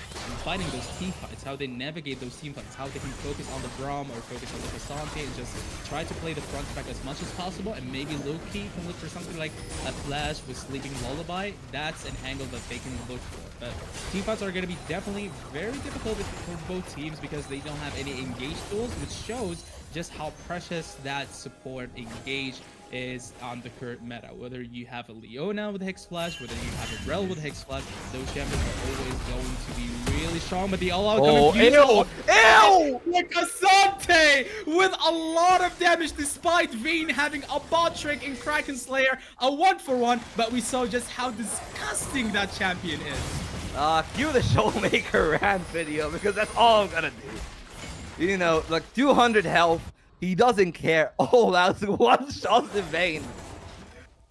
fighting those team fights, how they navigate those team fights, how they can focus on the Braum or focus on the Cassante and just try to play the front back as much as possible, and maybe low-key can look for something like a flash with Sleeping Lullaby. That's an angle that they can look for. But team fights are going to be definitely very difficult for both teams because they don't have any engage tools, which shows just how precious that support engage is on the current meta. Whether you have a Leona with Hex Flash, whether you have a Rel with Hex Flash, those champions are always going to be really strong. But the all-out Oh, ew! the Cassante with a lot of damage despite Vayne having a bot trick in Kraken Slayer, a 1-for-1, but we saw just how disgusting that champion is. Cue the Showmaker rant video because that's all I'm gonna do. You know, like 200 health, he doesn't care. All out to one shot in Vayne.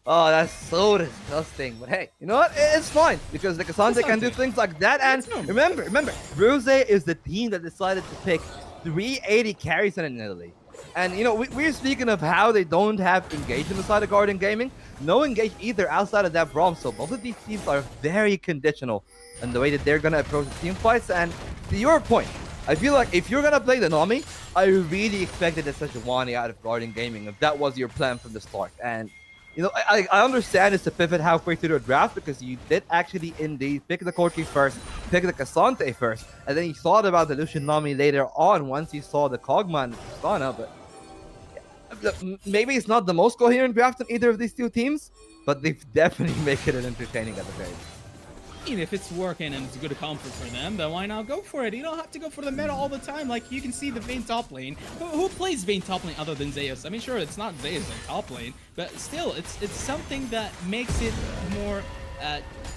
Oh, that's so disgusting. But hey, you know what? It's fine because the Cassante can do things like that. And remember, Ruse is the team that decided to pick 380 carries in Italy. And you know, we're speaking of how they don't have engagement inside of Garden Gaming. No engage either outside of that Braum. So both of these teams are very conditional in the way that they're gonna approach the team fights. And to your point, I feel like if you're gonna play the Nami, I really expected a Sejuani out of Garden Gaming if that was your plan from the start. And you know, I understand it's a pivot halfway through the draft because you did actually indeed pick the Corki first, pick the Cassante first, and then you thought about the Lucian Nami later on once you saw the Kog'Maw and Tristana. But maybe it's not the most coherent draft in either of these two teams, but they've definitely made it entertaining at the very least. If it's working and it's good comfort for them, then why not go for it? You don't have to go for the meta all the time. Like, you can see the Vayne top lane. Who plays Vayne top lane other than Zeus? I mean, sure, it's not Zeus on top lane, but still, it's something that makes it more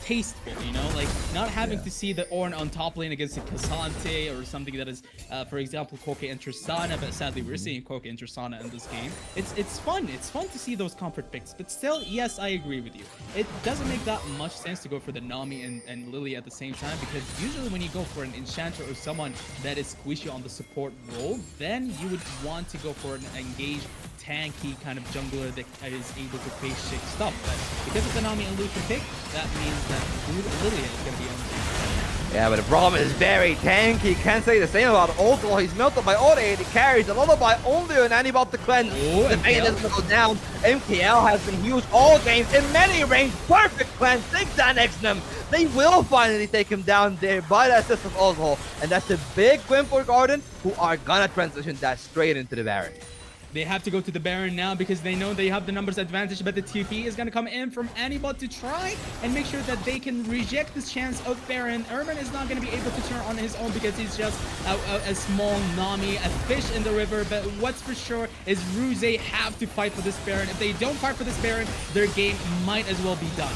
tasteful, you know, like not having to see the Ornn on top lane against a Cassante or something that is, for example, Koke and Tristana, but sadly we're seeing Koke and Tristana in this game. It's fun to see those comfort picks, but still, yes, I agree with you. It doesn't make that much sense to go for the Nami and Lily at the same time, because usually when you go for an Enchanter or someone that is squishy on the support role, then you would want to go for an engaged tanky kind of jungler that is able to face shit stuff. But because of the Nami and Lucian pick, that means that Lilia is going to be on the team. Yeah, but the Braum is very tanky. Can't say the same about Ultra. He's melted by all 80 carries. The Lullaby only an anti-bot to cleanse. Oh, the Vayne doesn't go down. MKL has been huge all games in many range. Perfect cleanse. 6 next to them. They will finally take him down there by the assist of Ozhol. And that's a big win for Garden, who are gonna transition that straight into the Baron. They have to go to the Baron now because they know they have the numbers advantage, but the TP is going to come in from Anibot to try and make sure that they can reject this chance of Baron. Ermin is not going to be able to turn on his own because he's just a small Nami, a fish in the river, but what's for sure is Ruse have to fight for this Baron. If they don't fight for this Baron, their game might as well be done.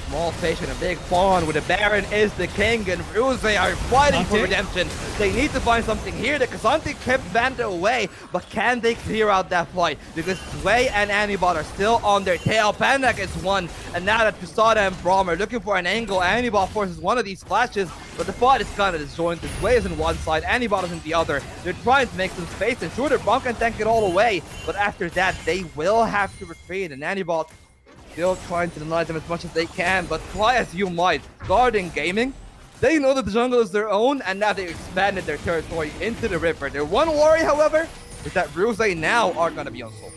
Small fish and a big pond where the Baron is the king and Ruse are fighting for redemption. They need to find something here. The Cassante kept Vanta away, but can they clear out that fight? Because Sway and Anibot are still on their tail. Panda gets one, and now that Tristana and Braum are looking for an angle, Anibot forces one of these flashes, but the fight is kind of disjointed. Sway is on one side, Anibot is on the other. They're trying to make some space, and sure, the Braum can tank it all away, but after that, they will have to retreat, and Anibot still trying to deny them as much as they can, but try as you might. Garden Gaming, they know that the jungle is their own, and now they've expanded their territory into the river. Their one worry, however, is that Ruse now are going to be on solo.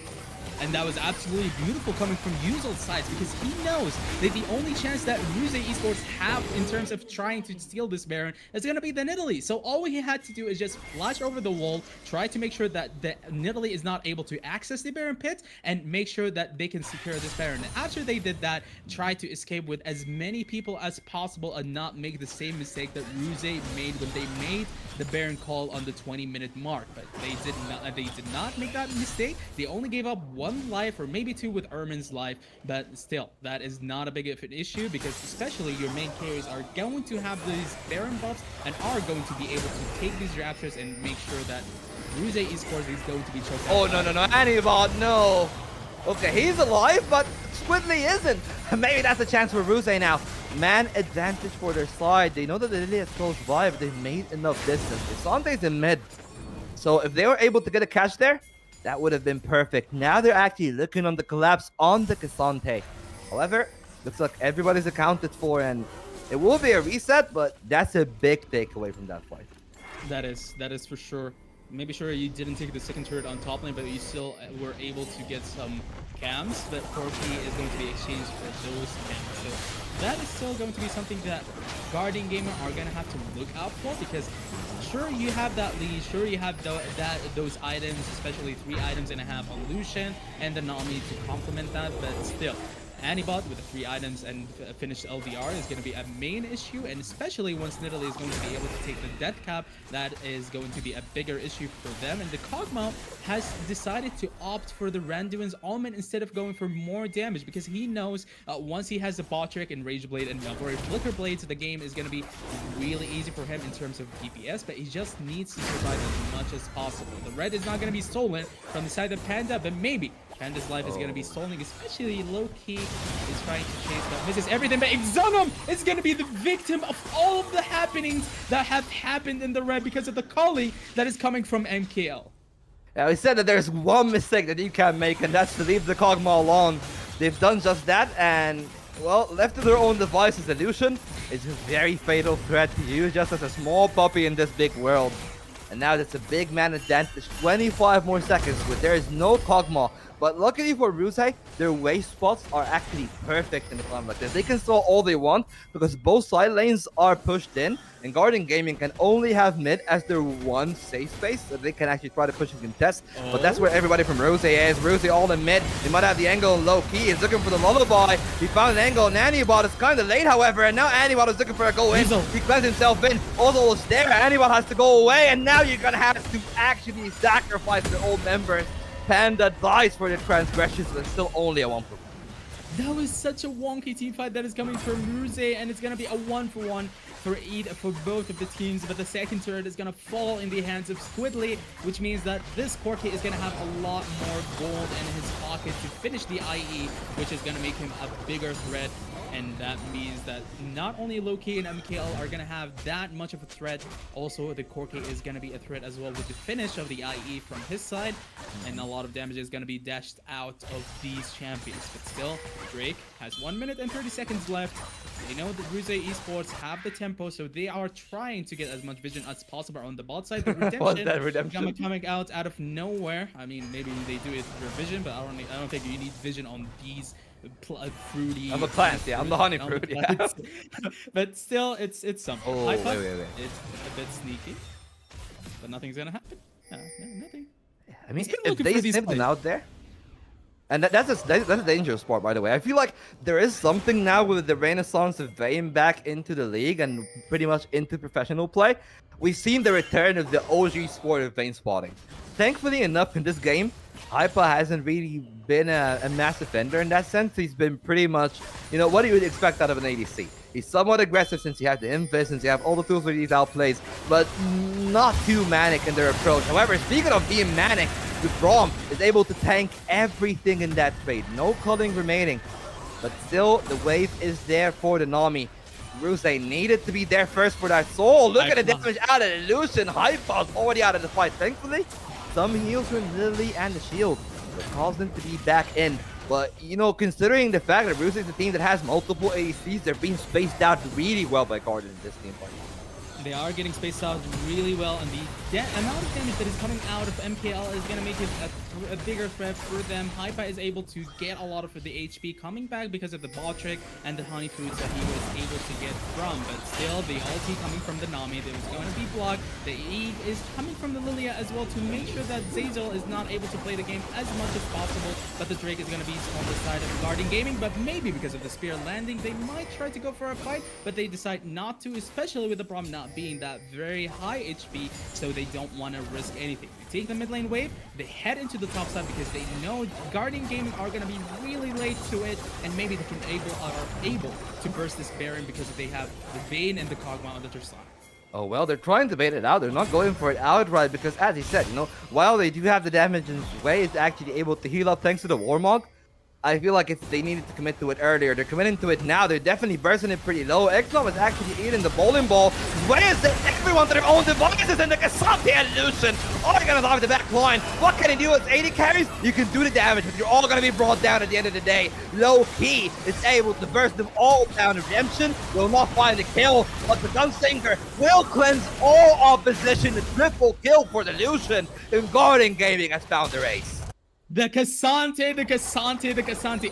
And that was absolutely beautiful coming from Yuzol's sides because he knows that the only chance that Ruse Esports have in terms of trying to steal this Baron is going to be the Nidalee. So all he had to do is just flash over the wall, try to make sure that the Nidalee is not able to access the Baron pit, and make sure that they can secure this Baron. And after they did that, try to escape with as many people as possible and not make the same mistake that Ruse made when they made the Baron call on the 20-minute mark. But they did not make that mistake. They only gave up one life or maybe two with Ermin's life, but still, that is not a big of an issue because especially your main carries are going to have these Baron buffs and are going to be able to take these raptors and make sure that Ruse Esports is going to be choked out. Oh, no, Anibot, no. Okay, he's alive, but Squidly isn't. Maybe that's a chance for Ruse now. Man advantage for their side. They know that the Lily is close by, but they've made enough distance. Casante's in mid. So if they were able to get a catch there, that would have been perfect. Now they're actually looking on the collapse on the Cassante. However, Looks like everybody's accounted for, and it will be a reset, but that's a big takeaway from that fight. That is for sure. Maybe sure you didn't take the second turret on top lane, but you still were able to get some cams. But Corki is going to be exchanged for those cams. So that is still going to be something that Guardian Gamer are going to have to look out for, because sure you have that lead, sure you have those items, especially 3 items and a half on Lucian and the Nami to complement that, but still. Anibot with the 3 items and finished LDR is going to be a main issue, and especially once Nidalee is going to be able to take the death cap, that is going to be a bigger issue for them. And the Kog'Maw has decided to opt for the Randuin's Almond instead of going for more damage, because he knows once he has the Bot Trick and Rage Blade and Valkyrie Flicker Blades, the game is going to be really easy for him in terms of DPS, but he just needs to survive as much as possible. The red is not going to be stolen from the side of Panda, but maybe Panda's life is going to be stolen, especially low-key is trying to chase that misses everything, but Exunum is going to be the victim of all of the happenings that have happened in the red because of the calling that is coming from MKL. Yeah, we said that there's one mistake that you can make, and that's to leave the Kog'Maw alone. They've done just that, and, well, left to their own devices, Illusion is a very fatal threat to you, just as a small puppy in this big world. And now that's a big man advantage, 25 more seconds, but there is no Kog'Maw. But luckily for Ruse, their wave spots are actually perfect in a climb like this. They can stall all they want because both side lanes are pushed in, and Guardian Gaming can only have mid as their one safe space, so they can actually try to push and contest. But that's where everybody from Ruse is. Ruse all in mid. He might have the angle low key. He's looking for the lullaby. He found an angle, and Anibot is kind of late, however, and now Anibot is looking for a go in. He cleansed himself in. Ozil is there. Anibot has to go away, and now you're gonna have to actually sacrifice the old members. Panda dies for the transgressions, but still only a 1-for-1. That was such a wonky team fight that is coming from Ruse, and it's gonna be a 1-for-1 for both of the teams. But the second turret is gonna fall in the hands of Squidly, which means that this Corki is gonna have a lot more gold in his pocket to finish the IE, which is gonna make him a bigger threat. And that means that not only Loki and MKL are going to have that much of a threat, also the Corki is going to be a threat as well with the finish of the IE from his side. And a lot of damage is going to be dashed out of these champions. But still, Drake has 1 minute and 30 seconds left. They know that Ruse Esports have the tempo, so they are trying to get as much vision as possible on the bot side. The redemption coming out of nowhere. I mean, maybe they do it for vision, but I don't think you need vision on these fruity. I'm a plant, yeah. I'm the honey fruit, yeah. But still, it's something. Oh, wait. It's a bit sneaky, but nothing's gonna happen. Nothing. I mean, if they snipped him out there, and that's a dangerous part, by the way. I feel like there is something now with the renaissance of Vayne back into the league and pretty much into professional play. We've seen the return of the OG sport of Vayne spotting. Thankfully enough, in this game, Hypa hasn't really been a massive defender in that sense. He's been pretty much, you know, what you would expect out of an ADC. He's somewhat aggressive since he has the invis, since he have all the tools for these outplays, but not too manic in their approach. However, speaking of being manic, the Braum is able to tank everything in that trade. No culling remaining, but still the wave is there for the Nami. Ruse needed to be there first for that soul. Look at the damage out of Illusion. Hypa's already out of the fight. Thankfully, some heals from Lily and the shield that caused them to be back in. But, you know, considering the fact that Ruse is a team that has multiple ADCs, they're being spaced out really well by Guardian in this team fight. They are getting spaced out really well, and the amount of damage that is coming out of MKL is going to make it a bigger threat for them. Hypa is able to get a lot of the HP coming back because of the ball trick and the honey fruits that he was able to get from. But still, the ulti coming from the Nami that was going to be blocked. The E is coming from the Lilia as well to make sure that Zeyzal is not able to play the game as much as possible. But the Drake is going to be on the side of Guardian Gaming, but maybe because of the spear landing, they might try to go for a fight, but they decide not to, especially with the Braum not being that very high HP, so they don't want to risk anything. They take the mid lane wave, they head into the top side because they know Guardian Gaming are going to be really late to it, and maybe they are able to burst this Baron because they have the Vayne and the Kog'Maw on the other side. Oh, well, they're trying to bait it out. They're not going for it outright because, as he said, you know, while they do have the damage in his way, is actually able to heal up thanks to the Warmog. I feel like if they needed to commit to it earlier, they're committing to it now. They're definitely bursting it pretty low. Exxon is actually eating the bowling ball. Where's everyone to their own devices? And the Kasante and Lucian are going to drive the back line. What can he do with 80 carries? You can do the damage, but you're all going to be brought down at the end of the day. Low key is able to burst them all down. Redemption will not find the kill, but the Gunslinger will cleanse all opposition. The triple kill for the Lucian. And Garden Gaming has found the race. The Kasante,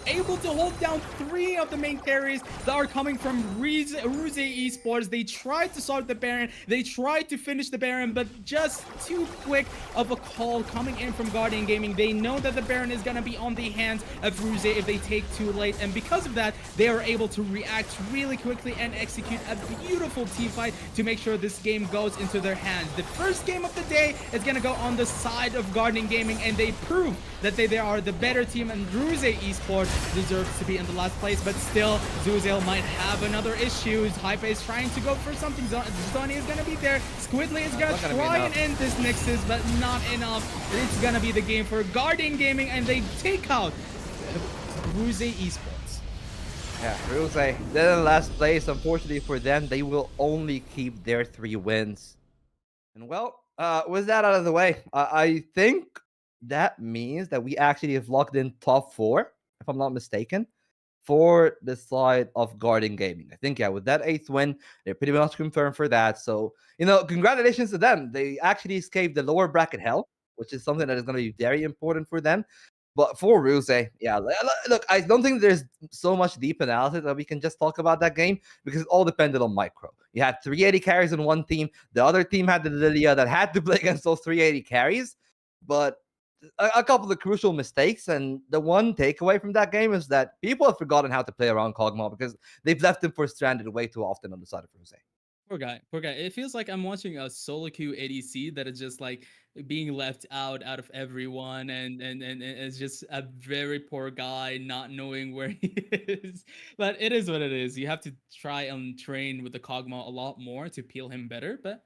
able to hold down 3 of the main carries that are coming from Ruze Esports. They tried to start the Baron, they tried to finish the Baron, but just too quick of a call coming in from Guardian Gaming. They know that the Baron is going to be on the hands of Ruze if they take too late, and because of that, they are able to react really quickly and execute a beautiful team fight to make sure this game goes into their hands. The first game of the day is going to go on the side of Guardian Gaming, and they prove that they are the better team, and Ruze Esports deserves to be in the last place, but still, Zuzel might have another issue. Hype is trying to go for something. Zonny is going to be there. Squidly is going to try and end this Nexus, but not enough. It's going to be the game for Guardian Gaming, and they take out Ruze Esports. Yeah, Ruze, they're in last place. Unfortunately for them, they will only keep their 3 wins. And well, with that out of the way, I think that means that we actually have locked in top 4, if I'm not mistaken, for the side of Guardian Gaming. I think, yeah, with that 8th win, they're pretty much confirmed for that. So, congratulations to them. They actually escaped the lower bracket hell, which is something that is going to be very important for them. But for Ruze, yeah, look, I don't think there's so much deep analysis that we can just talk about that game because it all depended on micro. You had 380 carries in one team. The other team had the Lilia that had to play against those 380 carries. But a couple of crucial mistakes, and the one takeaway from that game is that people have forgotten how to play around Kog'Maw because they've left him for stranded way too often on the side of Ruze. Poor guy. It feels like I'm watching a solo queue ADC that is just like being left out of everyone, and it's just a very poor guy not knowing where he is. But it is what it is. You have to try and train with the Kog'Maw a lot more to peel him better, but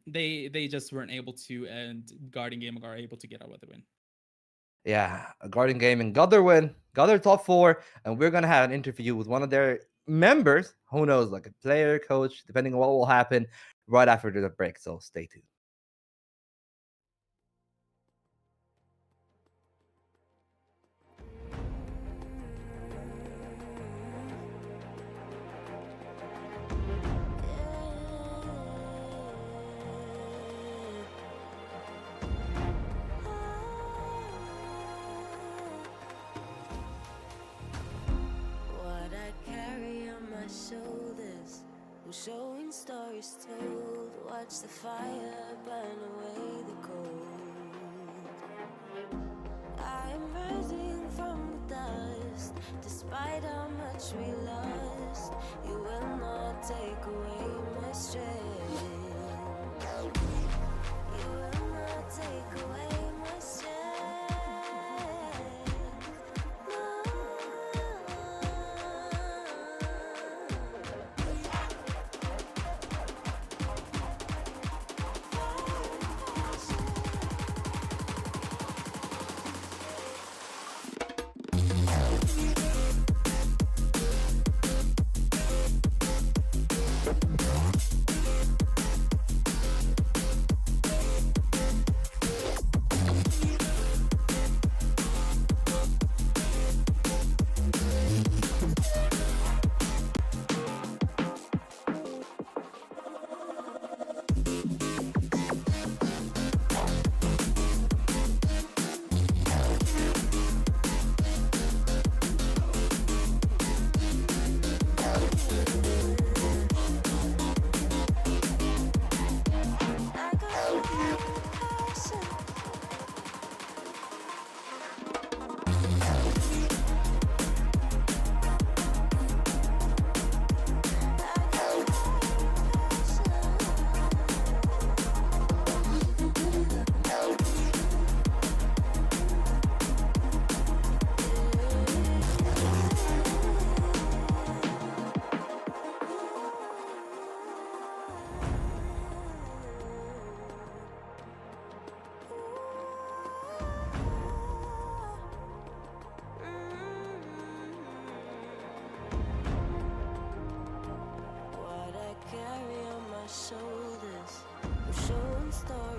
they just weren't able to, and Guardian Gaming are able to get out with the win. Yeah, Guardian Gaming got their win, got their top 4, and we're gonna have an interview with one of their members. Who knows, like a player, coach, depending on what will happen right after the break. So stay tuned. Showing stories told, watch the fire burn away the cold. I am rising from the dust, despite how much we lost. You will not take away my strength. You will not take away my strength.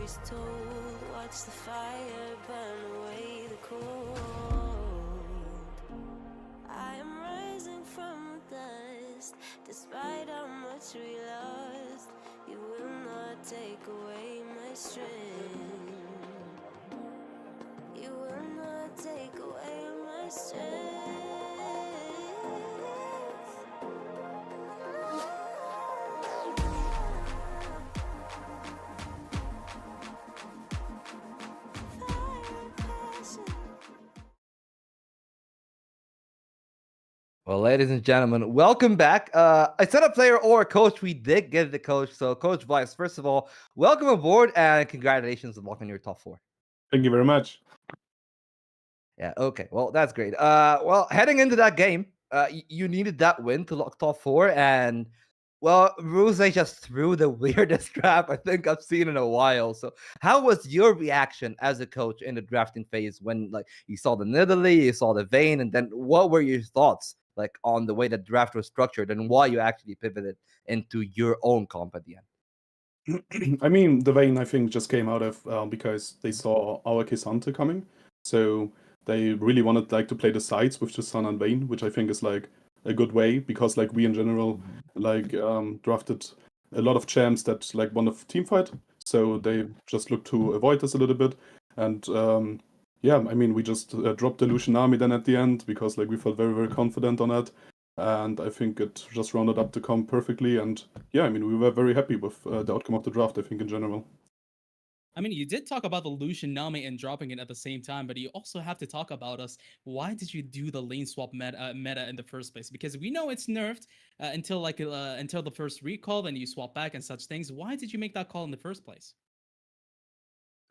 stories told. Watch the fire burn away the cold. I am rising from the dust, despite how much we lost. You will not take away my strength. You will not take away my strength. Well, ladies and gentlemen, welcome back. I said a player or a coach. We did get the coach. So, Coach Vice, first of all, welcome aboard and congratulations on locking your top 4. Thank you very much. Yeah, okay. Well, that's great. Well, heading into that game, you needed that win to lock top 4. And, well, Ruse just threw the weirdest draft I think I've seen in a while. So, how was your reaction as a coach in the drafting phase when, like, you saw the Nidalee, you saw the Vayne, and then what were your thoughts? Like on the way the draft was structured and why you actually pivoted into your own comp at the end. I mean, the Vayne, I think, just came out of because they saw our Kisante coming. So they really wanted like to play the sides with just Sun and Vayne, which I think is like a good way because like we in general like drafted a lot of champs that like won a team fight. So they just looked to avoid this a little bit. And yeah, I mean, we just dropped the Lucian army then at the end because like we felt very, very confident on it. And I think it just rounded up the comp perfectly. And yeah, I mean, we were very happy with the outcome of the draft, I think, in general. I mean, you did talk about the Lucian Nami and dropping it at the same time, but you also have to talk about us. Why did you do the lane swap meta in the first place? Because we know it's nerfed until the first recall, then you swap back and such things. Why did you make that call in the first place?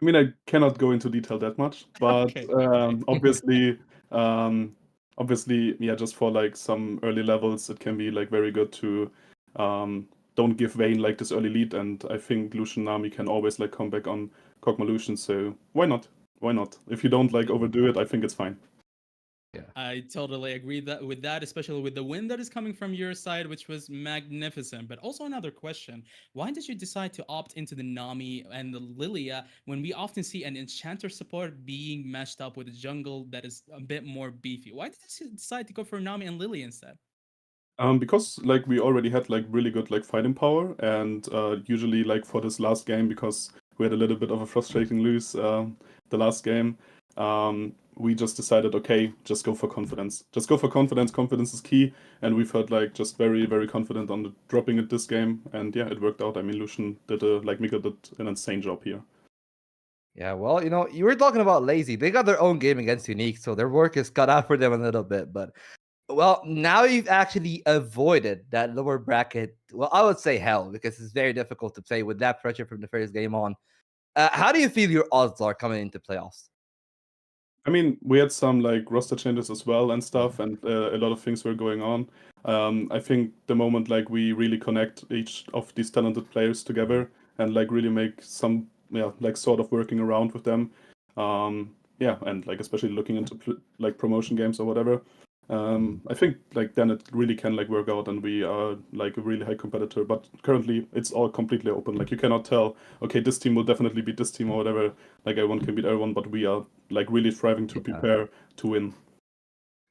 I mean, I cannot go into detail that much, but Okay. obviously, yeah, just for like some early levels, it can be like very good to don't give Vayne like this early lead, and I think Lucian Nami can always like come back on Kog'Maw Lucian, so why not? Why not? If you don't like overdo it, I think it's fine. Yeah, I totally agree with that, especially with the win that is coming from your side, which was magnificent. But also another question: why did you decide to opt into the Nami and the Lilia when we often see an Enchanter support being meshed up with a jungle that is a bit more beefy? Why did you decide to go for Nami and Lily instead? Because like we already had like really good like fighting power, and usually like for this last game, because we had a little bit of a frustrating lose the last game, we just decided, okay, just go for confidence. Just go for confidence. Confidence is key, and we felt like just very, very confident on dropping it this game, and yeah, it worked out. I mean, Lucian did like Mika did an insane job here. Yeah, well, you were talking about lazy. They got their own game against Unique, so their work is cut out for them a little bit. But well, now you've actually avoided that lower bracket. Well, I would say hell because it's very difficult to play with that pressure from the first game on. How do you feel your odds are coming into playoffs? I mean, we had some like roster changes as well and stuff, and a lot of things were going on. I think the moment like we really connect each of these talented players together and like really make some like sort of working around with them, yeah, and like especially looking into like promotion games or whatever. I think like then it really can like work out, and we are like a really high competitor. But currently, it's all completely open. Like you cannot tell, okay, this team will definitely beat this team or whatever. Like everyone can beat everyone, but we are like really striving to prepare to win.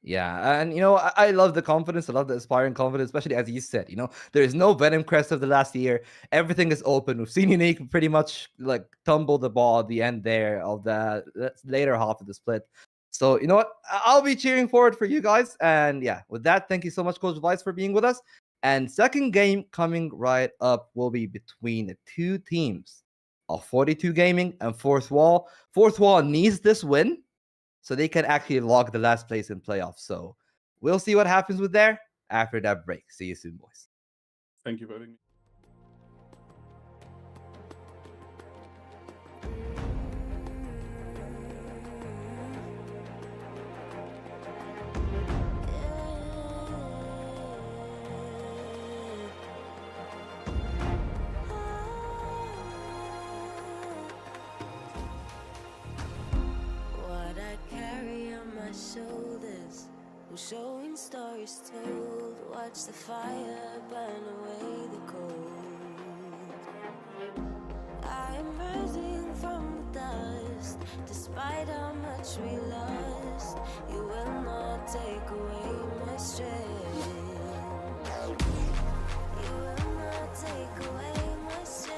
Yeah, and I love the confidence. I love the aspiring confidence, especially as you said. There is no Venom crest of the last year. Everything is open. We've seen Unique pretty much like tumble the ball at the end there of the later half of the split. So you know what? I'll be cheering for it for you guys. And yeah, with that, thank you so much, Coach Vice, for being with us. And second game coming right up will be between the two teams of 42 Gaming and Fourth Wall. Fourth Wall needs this win so they can actually log the last place in playoffs. So we'll see what happens with there after that break. See you soon, boys. Thank you for having me. What I carry on my shoulders, showing stories told. Watch the fire burn away the cold. I am rising from the dust. Despite how much we lost, you will not take away my strength. You will not take away my strength.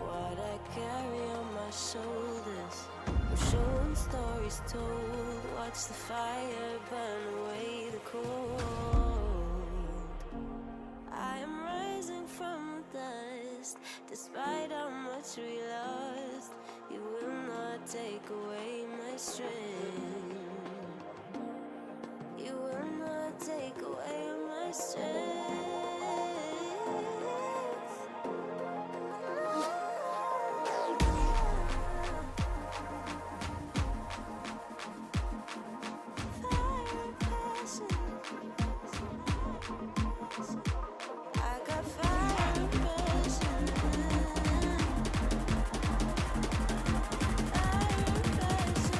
What I carry on my shoulders, I'm showing stories told. Watch the fire burn away the cold. I am rising from the dust. Despite how much we lost, you will not take away my strength. You will not take away my strength. Fire passion. I got fire passion. Fire passion.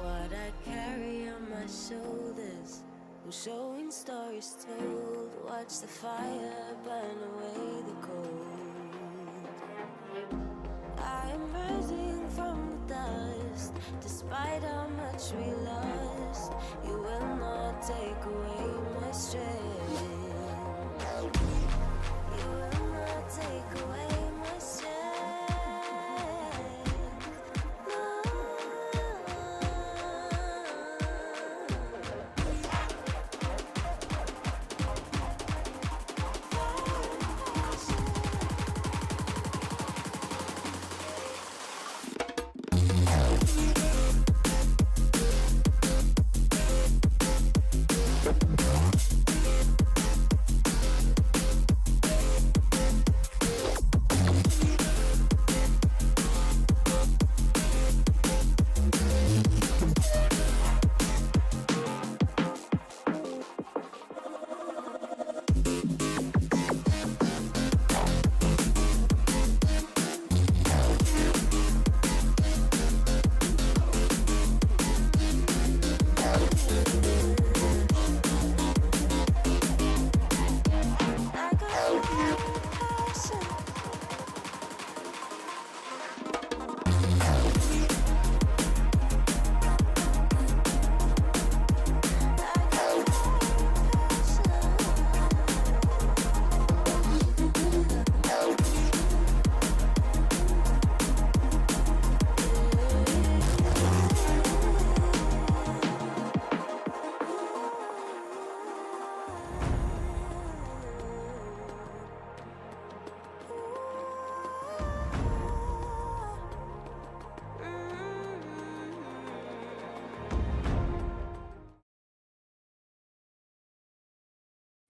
What I carry on my shoulders, I'm showing stories told. Watch the fire burn away the cold. I am rising from the dust. Despite how much we lost, you will not take away my strength. You will not take away my strength. No.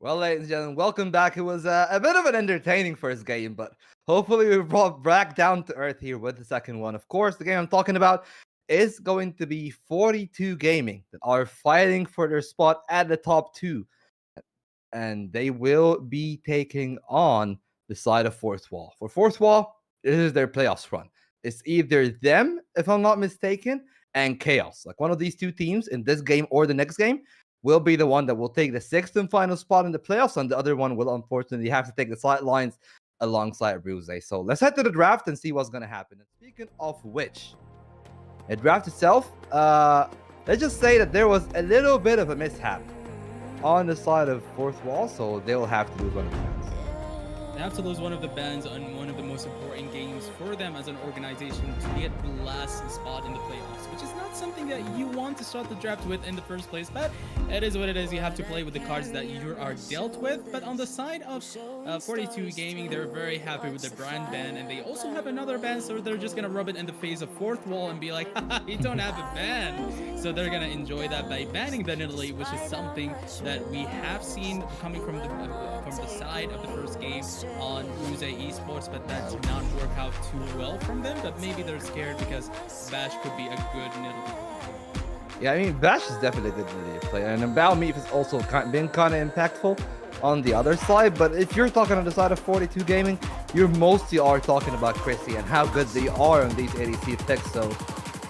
Well, ladies and gentlemen, welcome back. It was a bit of an entertaining first game, but hopefully we brought back down to earth here with the second one. Of course, the game I'm talking about is going to be 42 Gaming that are fighting for their spot at the top two, and they will be taking on the side of Fourth Wall. For Fourth Wall, this is their playoffs run. It's either them, if I'm not mistaken, and Chaos. Like one of these two teams in this game or the next game will be the one that will take the sixth and final spot in the playoffs, and the other one will unfortunately have to take the sidelines alongside Bruze. So let's head to the draft and see what's going to happen. And speaking of which, the draft itself, let's just say that there was a little bit of a mishap on the side of Fourth Wall, so they'll have to lose one of the bans. They have to lose one of the bans on one of the most important games for them as an organization to get the last spot in the playoffs, which is not something that you want to start the draft with in the first place, but it is what it is. You have to play with the cards that you are dealt with. But on the side of 42 Gaming, they're very happy with the brand ban, and they also have another ban, so they're just gonna rub it in the face of Fourth Wall and be like, haha, you don't have a ban. So they're gonna enjoy that by banning the NLC, which is something that we have seen coming from the side of the first game on Bruze Esports, but that did not work out too well from them. But maybe they're scared because Bash could be a good NLC. Yeah, I mean, Bash is definitely a good melee player, and Baomeef has also been kind of impactful on the other side. But if you're talking on the side of 42 Gaming, you mostly are talking about Chrissy and how good they are on these ADC picks. So,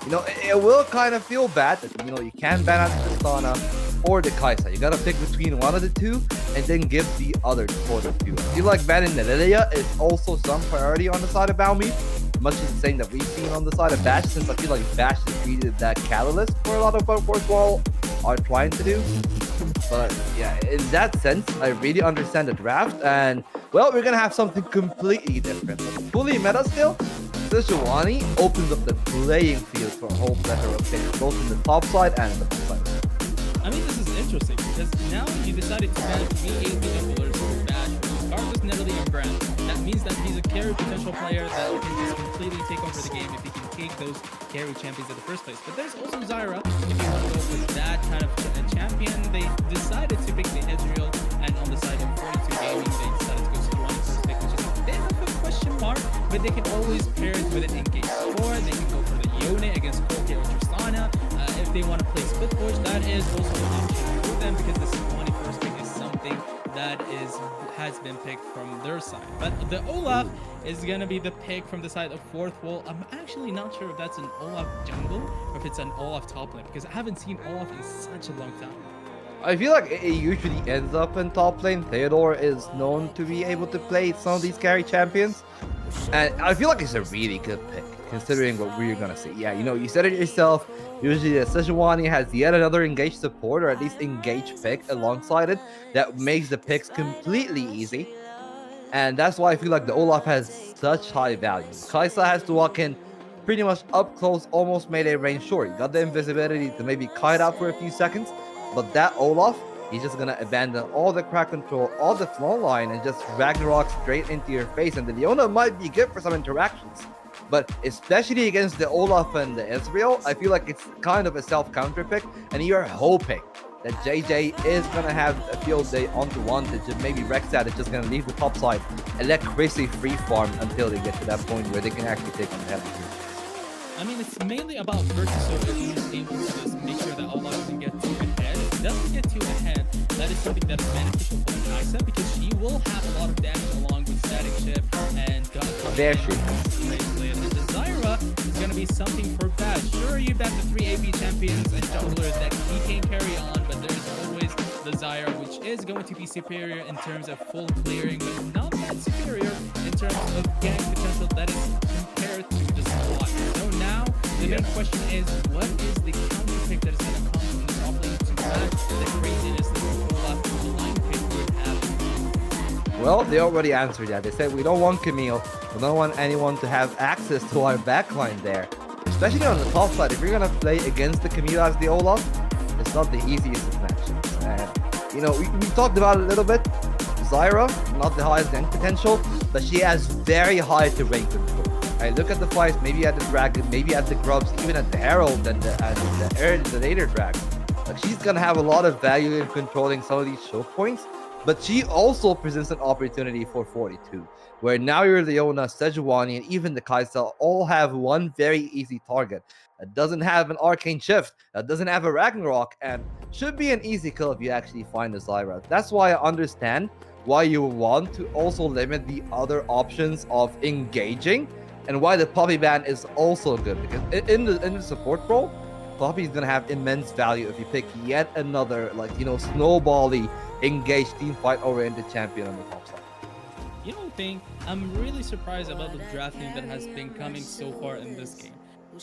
you know, it will kind of feel bad that, you know, you can ban out the Tristana or the Kaisa. You gotta pick between one of the two and then give the other for the two. I feel like banning the Lilia is also some priority on the side of Baomeef, much as the same that we've seen on the side of Bash, since I feel like Bash is treated that catalyst for a lot of what Fourth Wall are trying to do. But yeah, in that sense, I really understand the draft, and well, we're gonna have something completely different. Fully meta still, Sejuani opens up the playing field for a whole plethora of players, both in the top side and in the bottom side. I mean, this is interesting because now you decided to ban 3 AD doublers for Bash, regardless Natalie and Brand. That means that he's a carry potential player that can just completely take over the game if he can take those carry champions in the first place. But there's also Zyra, if you want to go with that kind of champion. They decided to pick the Ezreal, and on the side of 42 Gaming, they decided to go Sejuani first pick, which is a bit of a question mark, but they can always pair it with an engage 4. They can go for the Yone against Koke or Tristana. If they want to play split push, that is also an option for them because the Sejuani first pick is something that has been picked from their side. But the Olaf is going to be the pick from the side of Fourth Wall. I'm actually not sure if that's an Olaf jungle or if it's an Olaf top lane, because I haven't seen Olaf in such a long time. I feel like it usually ends up in top lane. Theodore is known to be able to play some of these carry champions, and I feel like it's a really good pick considering what we're gonna see. Yeah, you know, you said it yourself. Usually the Sejuani has yet another engaged support, or at least engaged pick alongside it, that makes the picks completely easy. And that's why I feel like the Olaf has such high value. Kaisa has to walk in pretty much up close, almost melee range. Sure, you got the invisibility to maybe kite out for a few seconds, but that Olaf, he's just gonna abandon all the crack control, all the flow line, and just Ragnarok straight into your face. And the Leona might be good for some interactions, but especially against the Olaf and the Ezreal, I feel like it's kind of a self-counter pick, and you're hoping that JJ is gonna have a field day onto Wantage, and maybe Rexat is just gonna leave the top side and let Chrissy free farm until they get to that point where they can actually take on the head. I mean, it's mainly about Virtus, so if he's able to just make sure that Olaf doesn't get too ahead. If he doesn't get too ahead, that is something that is beneficial for Kaisa, because she will have a lot of damage along with Static Shift and God. There she And the Zyra is going to be something for Bash. Sure, you bet the 3 AP champions and junglers that he can carry on, but there's always the Zyra, which is going to be superior in terms of full clearing, but not that superior in terms of gank potential that is compared to the squad. So now, the main question is, what is the counter pick that is going to come from the top lane to match the craziness that Olaf the line pick would have? Well, they already answered that. They said we don't want Camille, we don't want anyone to have access to our backline there. Especially on the top side, if you're gonna play against the Camille as the Olaf, it's not the easiest of matchups. And you know, we talked about it a little bit. Zyra, not the highest gank potential, but she has very high terrain control. I look at the fights, maybe at the Dragon, maybe at the Grubs, even at the Herald and the later Dragon. Like, she's gonna have a lot of value in controlling some of these choke points. But she also presents an opportunity for 42, where now your Leona, Sejuani, and even the Kaisa all have one very easy target that doesn't have an arcane shift, that doesn't have a Ragnarok, and should be an easy kill if you actually find a Zyra. That's why I understand why you want to also limit the other options of engaging, and why the Poppy ban is also good, because in the support role, Poppy is gonna have immense value if you pick yet another snowbally engaged team fight oriented champion on the top side. You don't think? I'm really surprised about the drafting that has been coming so far in this game.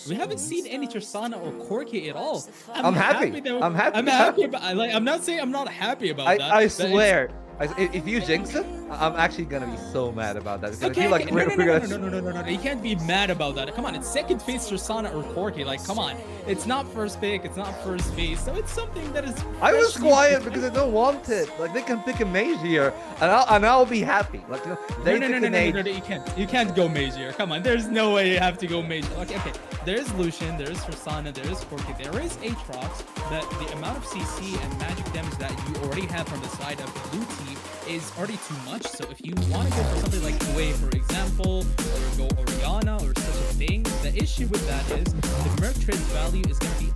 We haven't seen any Tristana or Corki at all. I'm happy. Though. I'm happy. I'm happy, but I'm not saying I'm not happy about that. I but swear, if you jinx it, I'm actually gonna be so mad about that, because Okay, I feel like okay. we're gonna. No. You can't be mad about that. Come on, it's second phase Tristana or Corki. Like, come on. It's not first pick. It's not first phase. So it's something that is. I was freshly quiet presented. because I don't want it. Like, they can pick a mage here, and I'll be happy. Like, they No, pick an age. you can't. You can't go mage here. Come on, there's no way you have to go mage. Okay. There is Lucian, there is Tristana, there is Corki, there is Aatrox, but the amount of CC and magic damage that you already have from the side of the blue team is already too much. So if you want to go for something like Wei, for example, or go Oriana or such a thing, the issue with that is the Merc trade value is going to be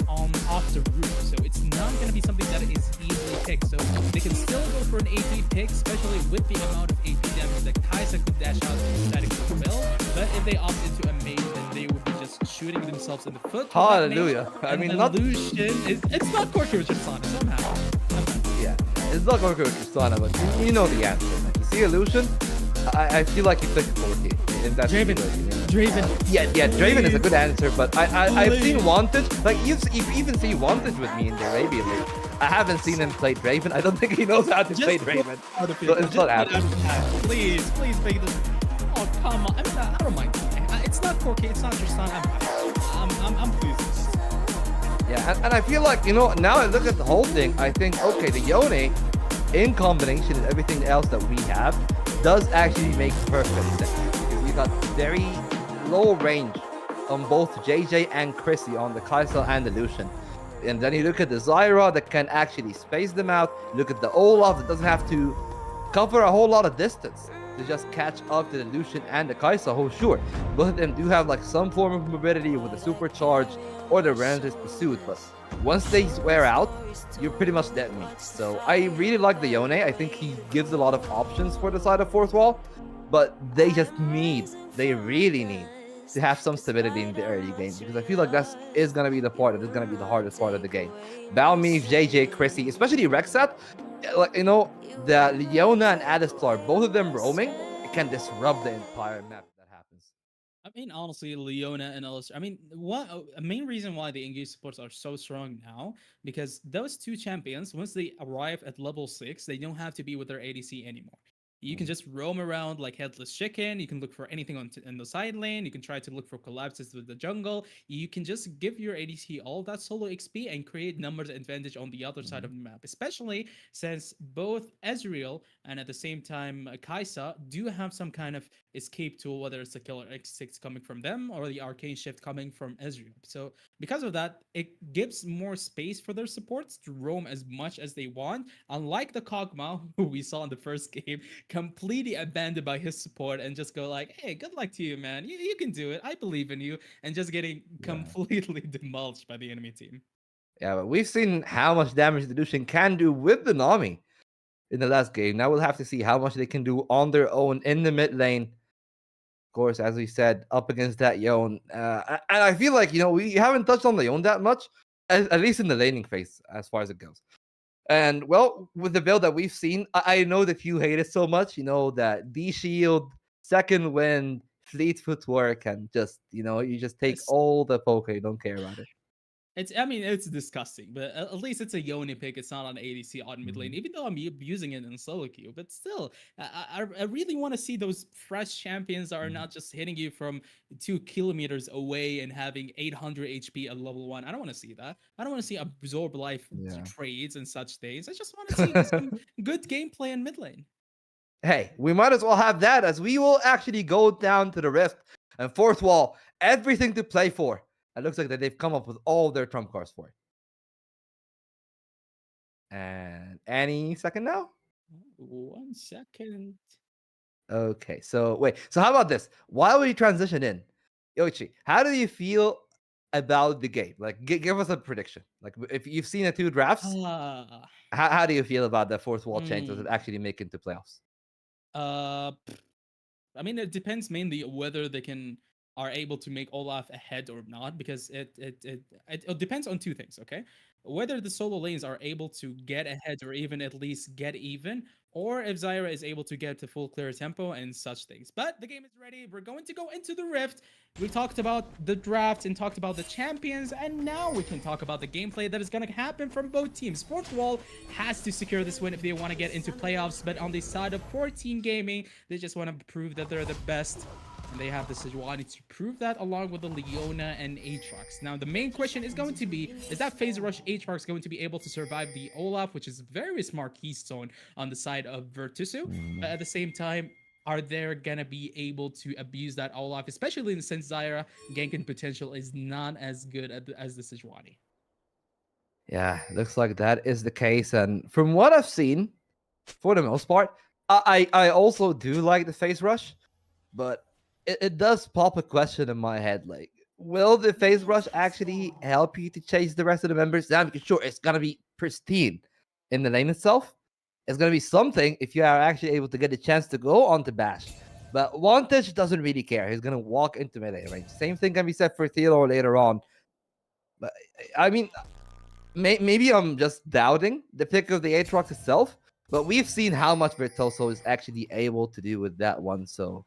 off the roof. So it's not going to be something that is easily picked. So they can still go for an AP pick, especially with the amount of AP damage that Kaisa could dash out to static will. But if they opt into a mage, then they would be just shooting themselves in the foot. with that mage. Hallelujah. I And mean, the not. Lucian it's not Corki with Tristana, somehow. Yeah, it's not going to go Tristana, but you know the answer. Man. You see Illusion? I feel like you pick Corki. If that's Draven. situation, you know. Draven. Yeah, Draven is a Please. good answer, but I've seen Please. Wanted. Like, you even see Wanted with me in the Arabian League. I haven't seen him play Draven. I don't think he knows how to play Draven. Out of So it's Just not get out happening. of hand. Please make this. Oh, come on. I don't mind. It's not Corki. It's not Tristana. I'm pleased with this. Yeah, and I feel like, now I look at the whole thing, I think, okay, the Yone, in combination with everything else that we have, does actually make perfect sense. Because we got very low range on both JJ and Chrissy on the Kaisa and the Lucian. And then you look at the Zyra that can actually space them out. Look at the Olaf that doesn't have to cover a whole lot of distance to just catch up to the Lucian and the Kaisa. Oh, sure, both of them do have like some form of mobility with the supercharge or the Relentless Pursuit, but once they wear out, you're pretty much dead meat. So I really like the Yone. I think he gives a lot of options for the side of fourth wall, but they really need to have some stability in the early game, because I feel like that is going to be the part that is going to be the hardest part of the game. Balmy, JJ, Chrissy, especially Rexat, like, the Leona and Alistar, both of them roaming, it can disrupt the entire map if that happens. I mean, honestly, Leona and Alistair. I mean, a main reason why the engaged supports are so strong now, because those two champions, once they arrive at level 6, they don't have to be with their ADC anymore. You can just roam around like headless chicken. You can look for anything in the side lane. You can try to look for collapses with the jungle. You can just give your ADC all that solo XP and create numbers advantage on the other side of the map. Especially since both Ezreal and at the same time Kaisa do have some kind of escape tool, whether it's the Killer X6 coming from them or the Arcane Shift coming from Ezreal. So because of that, it gives more space for their supports to roam as much as they want. Unlike the Kog'Maw, who we saw in the first game, completely abandoned by his support and just go like, hey, good luck to you, man. You can do it. I believe in you. And just getting completely demolished by the enemy team. Yeah, but we've seen how much damage the Lucian can do with the Nami in the last game. Now we'll have to see how much they can do on their own in the mid lane. Of course, as we said, up against that Yone. And I feel like, we haven't touched on the Yone that much, at least in the laning phase, as far as it goes. And, well, with the build that we've seen, I know that you hate it so much, that D-Shield, Second Wind, Fleet Footwork, and just, you just take It's- all the poke, you don't care about it. It's disgusting, but at least it's a Yone pick. It's not an ADC on mid lane, even though I'm using it in solo queue. But still, I really want to see those fresh champions that are not just hitting you from 2 kilometers away and having 800 HP at level 1. I don't want to see that. I don't want to see absorb life Yeah. trades and such things. I just want to see some good gameplay in mid lane. Hey, we might as well have that, as we will actually go down to the Rift and fourth wall, everything to play for. It looks like that they've come up with all their trump cards for it. And any second now? 1 second. Okay, so wait. So how about this? While we transition in, Yoichi, how do you feel about the game? Like, give us a prediction. Like, if you've seen the two drafts, Ah, how do you feel about the fourth wall change? Does it hmm. actually make it to playoffs? Uh, I mean, it depends mainly whether they are able to make Olaf ahead or not, because it depends on two things. Okay, whether the solo lanes are able to get ahead or even at least get even, or if Zyra is able to get to full clear tempo and such things. But the game is ready. We're going to go into the Rift. We talked about the draft and talked about the champions, and now we can talk about the gameplay that is going to happen from both teams. Fourth Wall has to secure this win if they want to get into playoffs, but on the side of 14 Gaming, they just want to prove that they're the best. And they have the Sejuani to prove that, along with the Leona and Aatrox. Now, the main question is going to be, is that Phase Rush Aatrox going to be able to survive the Olaf, which is very smart keystone on the side of Virtusu? But at the same time, are they gonna be able to abuse that Olaf, especially since Zyra ganking potential is not as good as the Sejuani? Yeah, looks like that is the case. And from what I've seen, for the most part, I also do like the phase rush, but it does pop a question in my head like, will the phase rush actually help you to chase the rest of the members down? Because sure, it's gonna be pristine in the lane itself. It's gonna be something if you are actually able to get a chance to go onto Bash. But Wantage doesn't really care. He's gonna walk into melee range. Same thing can be said for Theodore later on. But I mean, maybe I'm just doubting the pick of the Aatrox itself, but we've seen how much Virtuoso is actually able to do with that one. So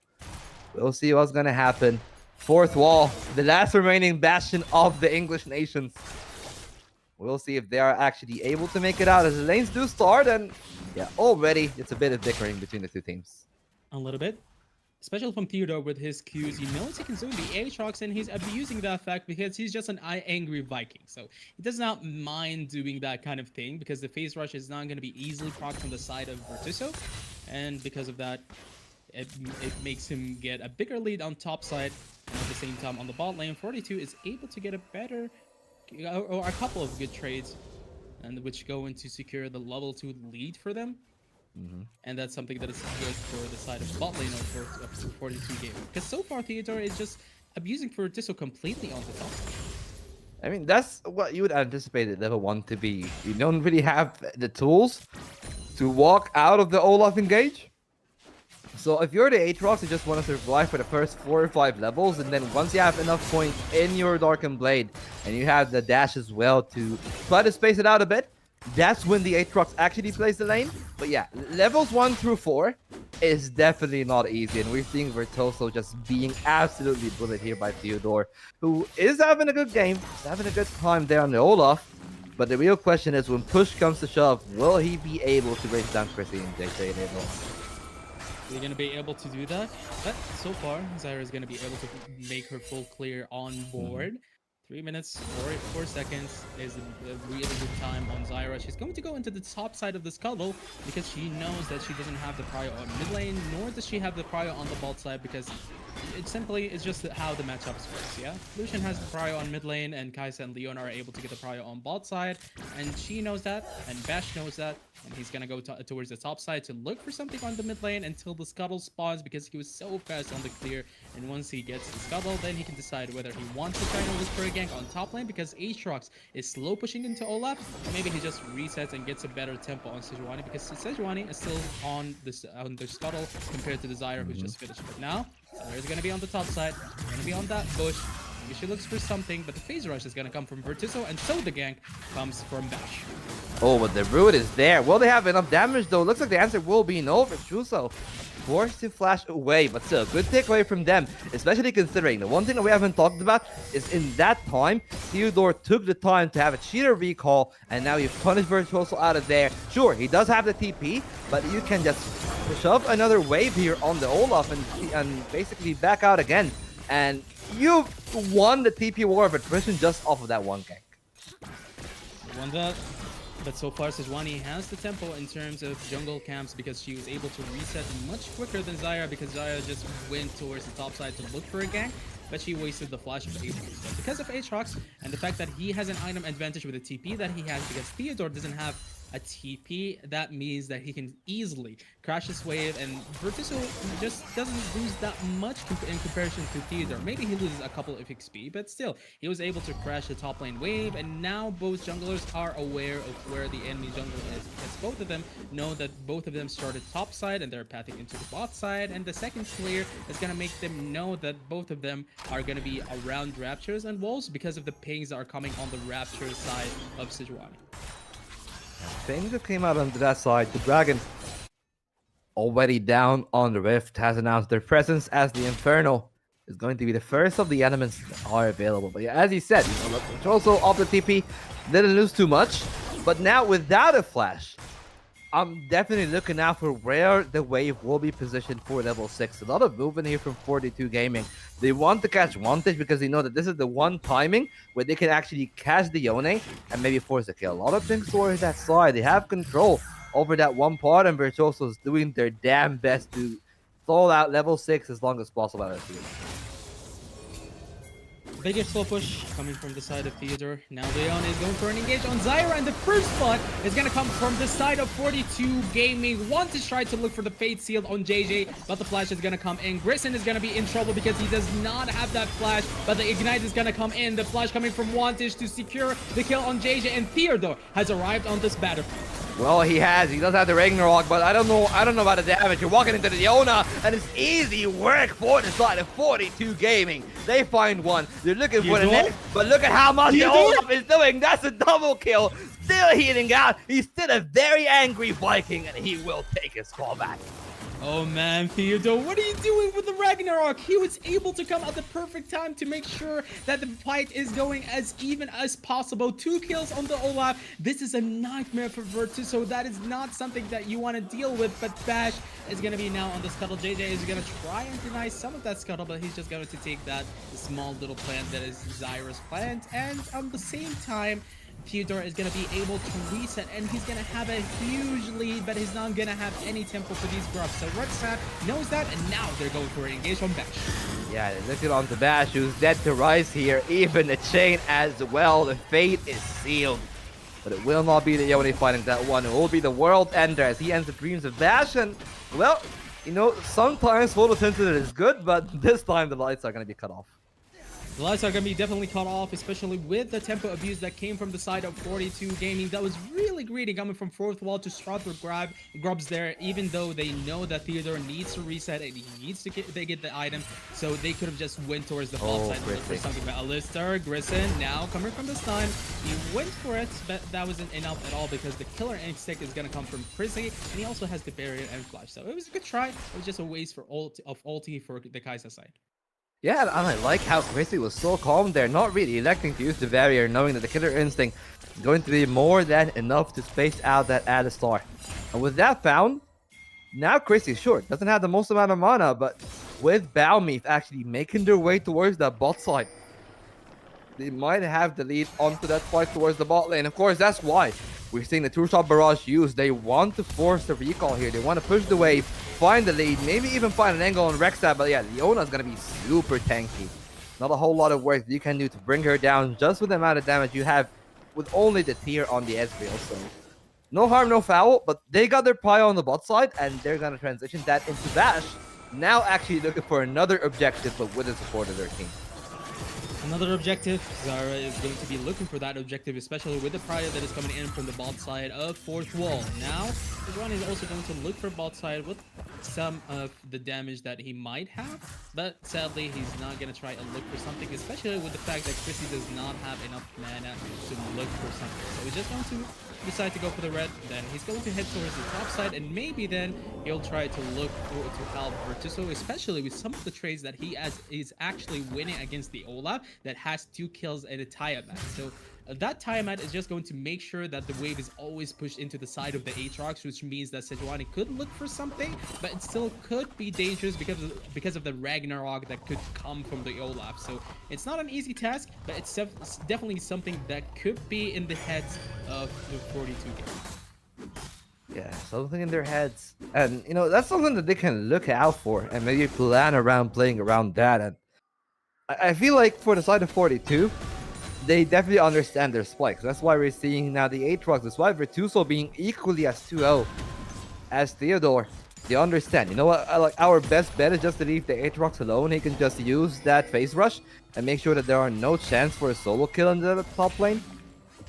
we'll see what's gonna happen. Fourth wall, the last remaining bastion of the English nations. We'll see if they are actually able to make it out as the lanes do start, and yeah, already it's a bit of bickering between the two teams. A little bit. Especially from Theodore with his Qs. He knows he can zoom the Aatrox, and he's abusing that fact because he's just an angry Viking. So he does not mind doing that kind of thing because the phase rush is not going to be easily procced from the side of Virtuso. And because of that, it makes him get a bigger lead on top side. And at the same time, on the bot lane, 42 is able to get a better or a couple of good trades, and which go in to secure the level 2 lead for them. And that's something that is good for the side of bot lane or for 42 game. Because so far, Theodore is just abusing Fortisso completely on the top. I mean, that's what you would anticipate at level 1 to be. You don't really have the tools to walk out of the Olaf engage. So if you're the Aatrox, you just want to survive for the first 4 or 5 levels, and then once you have enough points in your Darkened Blade, and you have the dash as well to try to space it out a bit, that's when the Aatrox actually plays the lane. But yeah, levels 1 through 4 is definitely not easy, and we're seeing Virtuoso just being absolutely bullied here by Theodore, who is having a good game, is having a good time there on the Olaf. But the real question is, when push comes to shove, will he be able to raise down Chrissy and JJ and Abel? They're going to be able to do that. But so far, Zyra is going to be able to make her full clear on board. 3 minutes, 4 seconds is a really good time on Zyra. She's going to go into the top side of the scuttle because she knows that she doesn't have the prio on mid lane, nor does she have the prio on the bot side, because it's just how the matchups works, yeah? Lucian has the prio on mid lane, and Kaisa and Leon are able to get the prio on bot side, and she knows that, and Bash knows that, and he's gonna go towards the top side to look for something on the mid lane until the scuttle spawns, because he was so fast on the clear, and once he gets the scuttle, then he can decide whether he wants to try to look for a gank on top lane, because Aatrox is slow pushing into Olaf, or maybe he just resets and gets a better tempo on Sejuani, because Sejuani is still on the scuttle compared to the Zyra who's just finished. But now, Zyra is gonna be on the top side, gonna be on that bush. Maybe she looks for something, but the phase rush is gonna come from Virtuso, and so the gank comes from Bash. Oh, but the root is there. Will they have enough damage though? Looks like the answer will be no. Virtuoso forced to flash away, but still, good takeaway from them, especially considering the one thing that we haven't talked about is in that time, Theodore took the time to have a cheater recall, and now you've punished Virtuoso out of there. Sure, he does have the TP, but you can just shove another wave here on the Olaf and basically back out again. And you've won the TP war of attrition just off of that one gank. Won that. But so far, Sejuani has the tempo in terms of jungle camps because she was able to reset much quicker than Zyra, because Zyra just went towards the top side to look for a gank, but she wasted the flash of Aatrox. But because of Aatrox and the fact that he has an item advantage with the TP that he has, because Theodore doesn't have a TP, that means that he can easily crash this wave, and Virtuoso just doesn't lose that much in comparison to Theodore. Maybe he loses a couple of XP, but still, he was able to crash the top lane wave, and now both junglers are aware of where the enemy jungler is, because both of them know that both of them started top side and they're pathing into the bot side, and the second clear is going to make them know that both of them are going to be around Raptures and Wolves because of the pings that are coming on the Rapture side of Sejuani. Things that came out onto that side, the Dragon already down on the Rift has announced their presence as the Inferno is going to be the first of the elements that are available. But yeah, as he said, also off the TP, didn't lose too much. But now without a flash, I'm definitely looking out for where the wave will be positioned for level 6. A lot of movement here from 42 Gaming. They want to catch Vantage because they know that this is the one timing where they can actually catch the Yone and maybe force a kill. A lot of things towards that side. They have control over that one part, and Virtuoso is doing their damn best to stall out level 6 as long as possible out of the field. Biggest slow push coming from the side of Theodore. Now Leon is going for an engage on Zyra, and the first blood is going to come from the side of 42 Gaming. Want to try to look for the Fate Seal on JJ, but the flash is going to come in. Grissom is going to be in trouble because he does not have that flash, but the Ignite is going to come in. The flash coming from Wantage to secure the kill on JJ, and Theodore has arrived on this battlefield. Well, he has. He does have the Ragnarok, but I don't know about the damage. You're walking into the Leona, and it's easy work for the side of 42 Gaming. They find one. They're looking for the next, but look at how much the Olaf is doing. That's a double kill. Still healing out. He's still a very angry Viking, and he will take his call back. Oh man, Theodore, what are you doing with the Ragnarok? He was able to come at the perfect time to make sure that the fight is going as even as possible. 2 kills on the Olaf. This is a nightmare for Virtus, so that is not something that you want to deal with, but Bash is going to be now on the scuttle. JJ is going to try and deny some of that scuttle, but he's just going to take that small little plant that is Zyra's plant, and at the same time, Theodore is going to be able to reset, and he's going to have a huge lead, but he's not going to have any tempo for these grubs. So Rexap knows that, and now they're going for an engage on Bash. Yeah, they look it on to Bash, who's dead to Rise here. Even the chain as well. The fate is sealed. But it will not be the Yone fighting that one. It will be the World Ender as he ends the dreams of Bash. And, well, you know, sometimes photosynthesis is good, but this time the lights are going to be cut off. The lights are going to be definitely cut off, especially with the tempo abuse that came from the side of 42 Gaming. That was really greedy coming from fourth wall to start with grubs there, even though they know that Theodore needs to reset and he needs to get the item. So they could have just went towards the bot side for something. But Alistar, Grissom, now coming from the stun, he went for it, but that wasn't enough at all because the killer instinct is going to come from Chrissy, and he also has the barrier and flash. So it was a good try. It was just a waste for ulti for the Kai'Sa side. Yeah, and I like how Chrissy was so calm there, not really electing to use the barrier, knowing that the killer instinct is going to be more than enough to space out that Alistar. And with that found, now Chrissy, sure, doesn't have the most amount of mana, but with Balmeath actually making their way towards that bot side, they might have the lead onto that fight towards the bot lane. Of course, that's why we're seeing the two-shot barrage used. They want to force the recall here. They want to push the wave, find the lead, maybe even find an angle on Rexab. But yeah, Leona's going to be super tanky. Not a whole lot of work you can do to bring her down just with the amount of damage you have with only the tier on the Ezreal. So no harm, no foul, but they got their pie on the bot side, and they're going to transition that into Bash. Now actually looking for another objective, but with the support of their team. Another objective. Zyra is going to be looking for that objective, especially with the Prior that is coming in from the bot side of fourth wall. Now, Sejuani is also going to look for bot side with some of the damage that he might have, but sadly, he's not going to try and look for something, especially with the fact that Chrissy does not have enough mana to look for something. So he's just going to decide to go for the red, then he's going to head towards the top side, and maybe then he'll try to look to help Virtuoso, especially with some of the trades that he is actually winning against the Olaf that has 2 kills and a Tiamat. So that Tiamat is just going to make sure that the wave is always pushed into the side of the Aatrox, which means that Sejuani could look for something, but it still could be dangerous because of the Ragnarok that could come from the Olaf. So it's not an easy task, but it's definitely something that could be in the heads of the 42 games. Yeah, something in their heads. And, you know, that's something that they can look out for and maybe plan around playing around that. And I feel like for the side of 42, they definitely understand their spikes. That's why we're seeing now the Aatrox, despite Virtuoso being equally as 2-0 as Theodore. They understand. You know what? Like our best bet is just to leave the Aatrox alone. He can just use that phase rush and make sure that there are no chance for a solo kill in the top lane.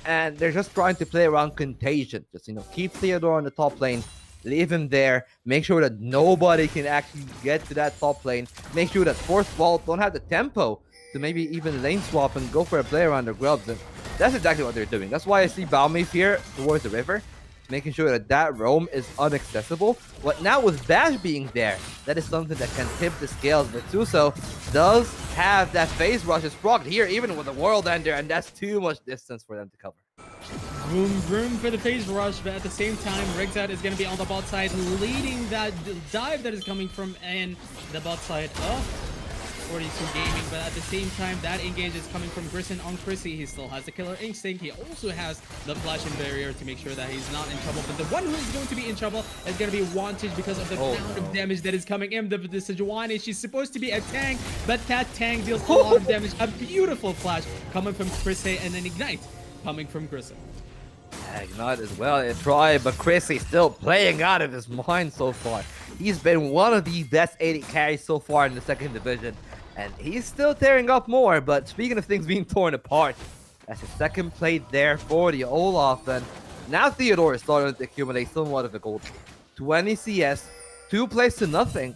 And they're just trying to play around contagion. Just, keep Theodore on the top lane, leave him there, make sure that nobody can actually get to that top lane, make sure that fourth wall don't have the tempo to maybe even lane swap and go for a play around their grubs. And that's exactly what they're doing. That's why I see Balmace here towards the river, making sure that that roam is inaccessible. But now with Bash being there, that is something that can tip the scales. But Suso does have that phase rush is procced here, even with the World Ender, and that's too much distance for them to cover. Room for the phase rush, but at the same time, Rexat is going to be on the bot side, leading that dive that is coming from and the bot side of 42 Gaming. But at the same time, that engage is coming from Grissom on Chrissy. He still has the killer instinct. He also has the flash and barrier to make sure that he's not in trouble. But the one who is going to be in trouble is going to be Wantage because of the amount of damage that is coming in. The Sejuani, she's supposed to be a tank, but that tank deals a lot of damage. A beautiful flash coming from Chrissy, and then Ignite coming from Grissom. Ignite as well, they try, but Chrissy still playing out of his mind so far. He's been one of the best AD carries so far in the second division, and he's still tearing up more. But speaking of things being torn apart, that's the second plate there for the Olaf, and now Theodore is starting to accumulate somewhat of a gold. 20 CS, 2 plays to nothing,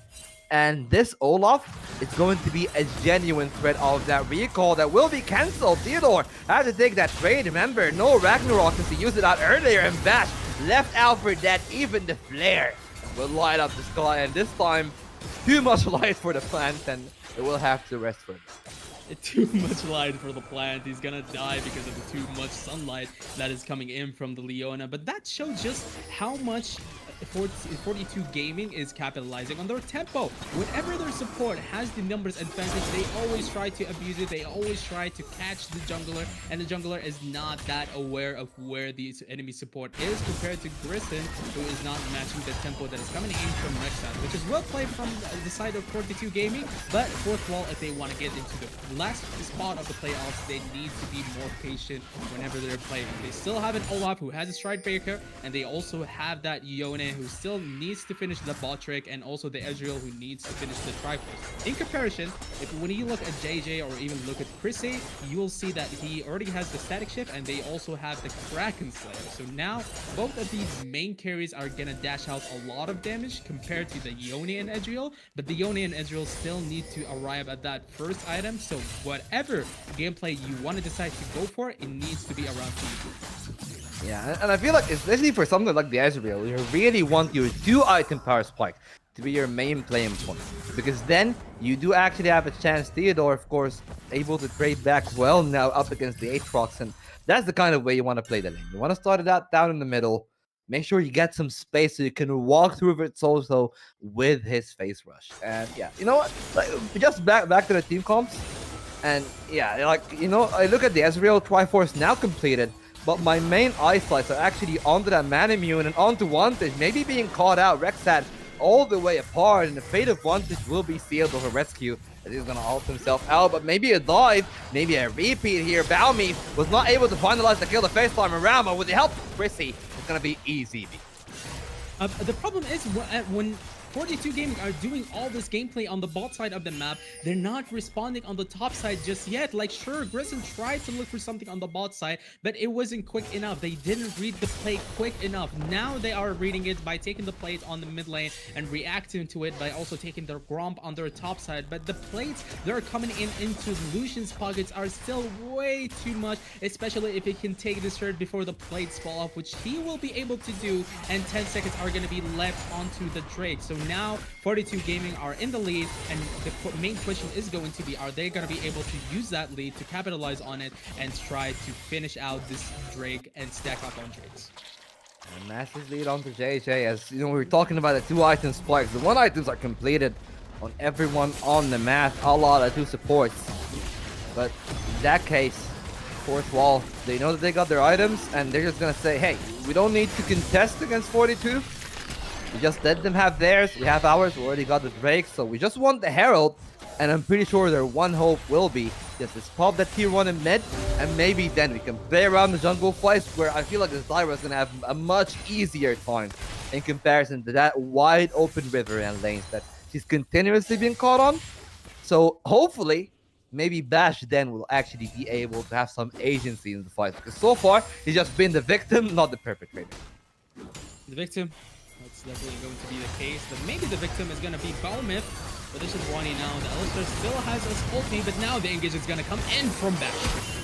and this Olaf is going to be a genuine threat of that recall that will be cancelled. Theodore had to take that trade. Remember, no Ragnarok since he used it out earlier, and Bash left out for that. Even the flare will light up the sky, and this time, too much light for the plant, and it will have to rest for him. Too much light for the plant. He's gonna die because of the too much sunlight that is coming in from the Leona. But that shows just how much 42 Gaming is capitalizing on their tempo. Whenever their support has the numbers advantage, they always try to abuse it. They always try to catch the jungler, and the jungler is not that aware of where the enemy support is compared to Grissom, who is not matching the tempo that is coming in from Rexat, which is well played from the side of 42 Gaming. But fourth wall, if they want to get into the last spot of the playoffs, they need to be more patient whenever they're playing. They still have an Olaf who has a stride breaker, and they also have that Yone who still needs to finish the bot trick, and also the Ezreal who needs to finish the Triforce. In comparison, when you look at JJ or even look at Chrissy, you will see that he already has the static shift, and they also have the Kraken Slayer. So now both of these main carries are gonna dash out a lot of damage compared to the Yone and Ezreal, but the Yone and Ezreal still need to arrive at that first item. So whatever gameplay you want to decide to go for, it needs to be around 2. Yeah, and I feel like, especially for something like the Ezreal, you really want your 2-item power spike to be your main playing point. Because then, you do actually have a chance. Theodore, of course, able to trade back well now up against the Aatrox, and that's the kind of way you want to play the lane. You want to start it out down in the middle, make sure you get some space so you can walk through Virtuoso with his face rush. And yeah, you know what? Like, just back to the team comps. And yeah, like, I look at the Ezreal Triforce now completed, but my main eyesights are actually onto that Manimune and onto Wantage, maybe being caught out. Rexat all the way apart, and the fate of Wantage will be sealed over rescue, as he's gonna ult himself out. But maybe a dive, maybe a repeat here. Balmy was not able to finalize the kill the first time around, but with the help of Chrissy, it's gonna be easy. The problem is when 42 Gaming are doing all this gameplay on the bot side of the map, they're not responding on the top side just yet. Like, sure, Grissom tried to look for something on the bot side, but it wasn't quick enough. They didn't read the play quick enough. Now they are reading it by taking the plate on the mid lane and reacting to it by also taking their Gromp on their top side. But the plates that are coming in into Lucian's pockets are still way too much, especially if he can take this turret before the plates fall off, which he will be able to do, and 10 seconds are going to be left onto the Drake. So now 42 Gaming are in the lead, and the main question is going to be, are they going to be able to use that lead to capitalize on it and try to finish out this Drake and stack up on Drakes? A massive lead onto JJ, as we were talking about the 2-item spikes. The 1-items are completed on everyone on the map, a lot of 2 supports. But in that case, fourth wall, they know that they got their items, and they're just gonna say, hey, we don't need to contest against 42. We just let them have theirs, we have ours, we already got the Drake, so we just want the Herald, and I'm pretty sure their one hope will be Just pop that tier 1 in mid, and maybe then we can play around the jungle fights where I feel like the Zyra is going to have a much easier time in comparison to that wide open river and lanes that she's continuously being caught on. So hopefully, maybe Bash then will actually be able to have some agency in the fight, because so far he's just been the victim, not the perpetrator. The victim, that's definitely going to be the case. But maybe the victim is going to be Balmith. But this is Ronnie now. The Alistar still has his ulti, but now the engage is going to come in from Bash.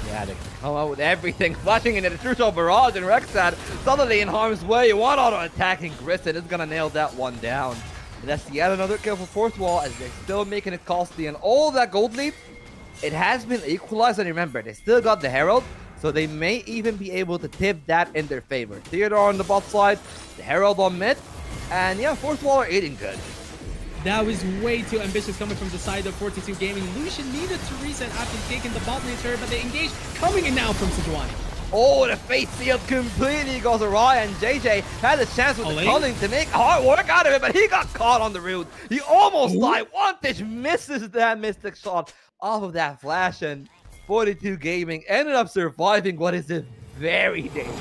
Yeah, they come out with everything, flashing into the True Shot Barrage, and Rexad suddenly in harm's way. One auto attacking Grissom is going to nail that one down. And that's yet another kill for Fourth Wall, as they're still making it costly. And all that gold lead, it has been equalized. And remember, they still got the Herald, so they may even be able to tip that in their favor. Theodore on the bot side, the Herald on mid, and yeah, Fourth Wall are eating good. That was way too ambitious coming from the side of 42 Gaming. Lucian needed to reset after taking the bot lane turret, but they engaged coming in now from Sejuani. Oh, the fate sealed completely goes awry, and JJ had a chance with the culling to make hard work out of it, but he got caught on the root. He almost died. Vantage misses that mystic shot off of that flash, and 42 Gaming ended up surviving what is a very dangerous.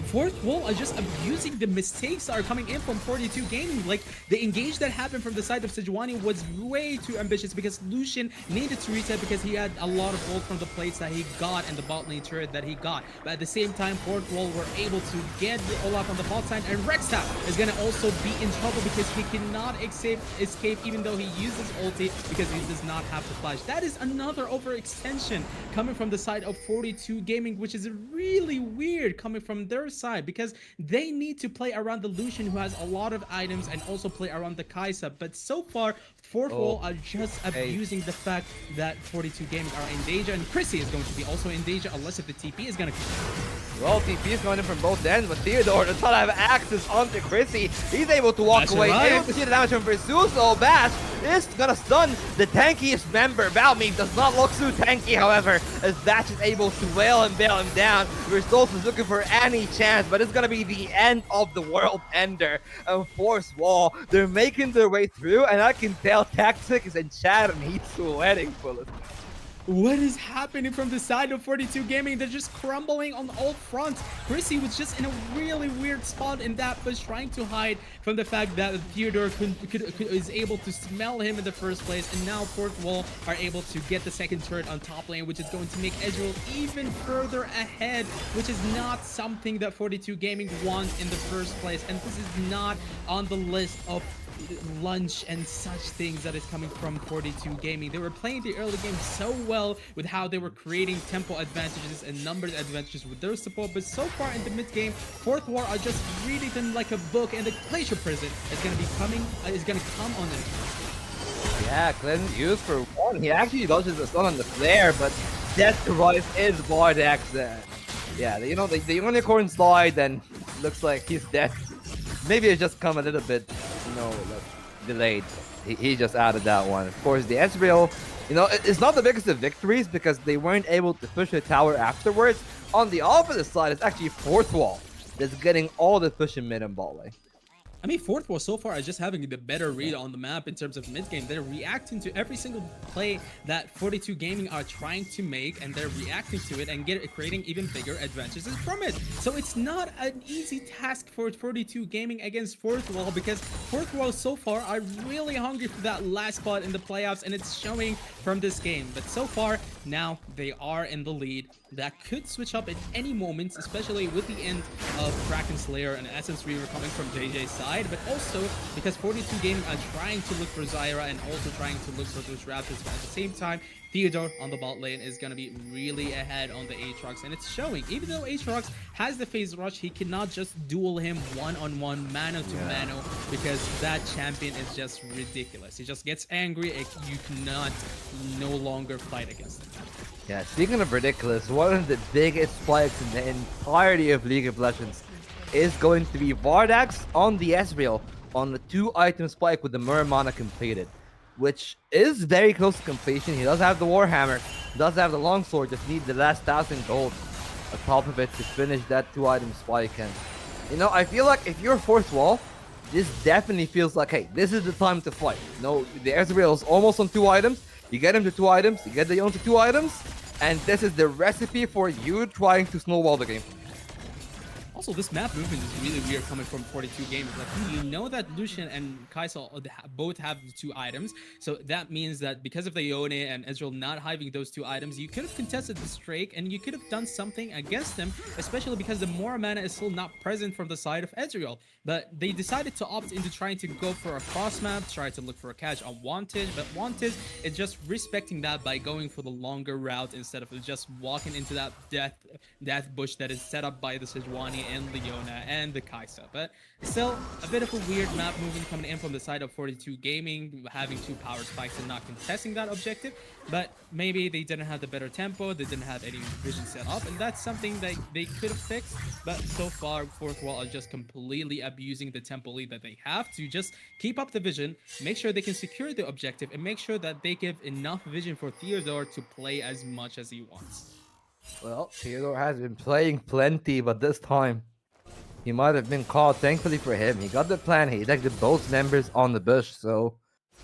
Fourth Wall are just abusing the mistakes that are coming in from 42 Gaming. Like, the engage that happened from the side of Sejuani was way too ambitious because Lucian needed to reset because he had a lot of gold from the plates that he got and the bot lane turret that he got. But at the same time, Fourth Wall were able to get the Olaf on the bot side, and Rexta is going to also be in trouble because he cannot escape even though he uses ulti because he does not have the flash. That is another overextension coming from the side of 42 Gaming, which is really weird coming from their side because they need to play around the Lucian who has a lot of items and also play around the Kaisa. But so far, Fourth Wall are just abusing the fact that 42 Gaming are in danger, and Chrissy is going to be also in danger unless if the TP is going to come. Well, TP is going in from both ends, but Theodore does not have access onto Chrissy. He's able to walk away, able to see the damage from Pursuit, so Bash is gonna stun the tankiest member. Balmith does not look too tanky, however, as Bash is able to wail and bail him down. Restolz is looking for any chance, but it's gonna be the end of the world ender. And Fourth Wall, they're making their way through, and I can tell Tactic is in chat and he's sweating bullets. What is happening from the side of 42 Gaming? They're just crumbling on all fronts. Chrissy was just in a really weird spot in that push, trying to hide from the fact that Theodore is able to smell him in the first place. And now Fourth Wall are able to get the second turret on top lane, which is going to make Ezreal even further ahead, which is not something that 42 Gaming wants in the first place. And this is not on the list of lunch and such things that is coming from 42 Gaming. They were playing the early game so well with how they were creating tempo advantages and numbers advantages with their support, but so far in the mid game, Fourth War are just reading them like a book, and the Glacier Prison is going to be coming, is going to come on them. Yeah, Clinton used for one. He actually dodges the stun on the flare, but Death to Rise is Bardax. Yeah, you know, the unicorn slide, then looks like he's dead. Maybe it's just come a little bit, you know, delayed. He just added that one. Of course, the Ezreal, you know, it's not the biggest of victories because they weren't able to push the tower afterwards. On the opposite side, it's actually Fourth Wall that's getting all the push in mid and bot lane. I mean, Fourth Wall so far is just having the better read on the map in terms of mid-game. They're reacting to every single play that 42 Gaming are trying to make, and they're reacting to it and creating even bigger advantages from it. So it's not an easy task for 42 Gaming against Fourth Wall, because Fourth Wall so far are really hungry for that last spot in the playoffs, and it's showing from this game. But so far, now they are in the lead. That could switch up at any moment, especially with the end of Kraken Slayer and Essence Reaver coming from JJ's side, but also because 42 Gaming are trying to look for Zyra and also trying to look for those Raptors, but at the same time, Theodore on the bot lane is going to be really ahead on the Aatrox, and it's showing. Even though Aatrox has the phase rush, he cannot just duel him one-on-one, mano-to-mano, because that champion is just ridiculous. He just gets angry, and you cannot no longer fight against him. Yeah, speaking of ridiculous, one of the biggest spikes in the entirety of League of Legends is going to be Bardax on the Ezreal on the 2-item spike with the Muramana completed, which is very close to completion. He does have the Warhammer, does have the Longsword, just needs the last 1,000 gold on top of it to finish that 2-item spike. And, you know, I feel like if you're Fourth Wall, this definitely feels like, hey, this is the time to fight. You know, the Ezreal is almost on 2 items. You get him to 2 items, you get the Yone to 2 items, and this is the recipe for you trying to snowball the game. Also, this map movement is really weird coming from 42 gamers. Like, you know that Lucian and Kaisel both have the 2 items, so that means that because of the Yone and Ezreal not having those 2 items, you could have contested the Drake and you could have done something against them, especially because the Mora mana is still not present from the side of Ezreal. But they decided to opt into trying to go for a cross map, try to look for a catch on Wanted, but Wanted is just respecting that by going for the longer route instead of just walking into that death bush that is set up by the Sejuani and the Yona and the Kaisa. But still, a bit of a weird map movement coming in from the side of 42 Gaming, having 2 power spikes and not contesting that objective. But maybe they didn't have the better tempo, they didn't have any vision set up, and that's something that they could have fixed. But so far, Fourth Wall are just completely abusing the tempo lead that they have to just keep up the vision, make sure they can secure the objective, and make sure that they give enough vision for Theodore to play as much as he wants. Well, Theodore has been playing plenty, but this time he might have been caught. Thankfully for him, he got the plan. He elected both members on the bush, so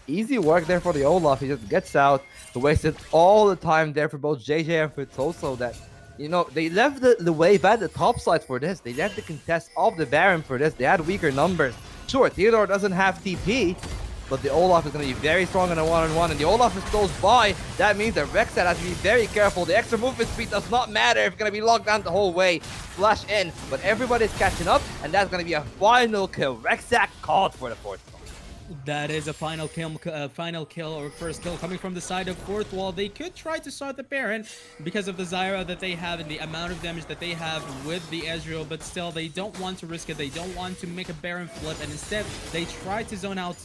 easy work there for the Olaf. He just gets out. He wasted all the time there for both JJ and for Toso. That, you know, they left the wave at the top side for this. They left the contest of the Baron for this. They had weaker numbers. Sure, Theodore doesn't have TP, but the Olaf is going to be very strong in a one-on-one, and the Olaf is close by. That means that Rek'Sai has to be very careful. The extra movement speed does not matter if it's going to be locked down the whole way. Flash in, but everybody's catching up, and that's going to be a final kill. Rek'Sai called for the 4th. That is a final kill or first kill coming from the side of Fourth Wall. They could try to start the Baron because of the Zyra that they have and the amount of damage that they have with the Ezreal, but still they don't want to risk it. They don't want to make a Baron flip, and instead they try to zone out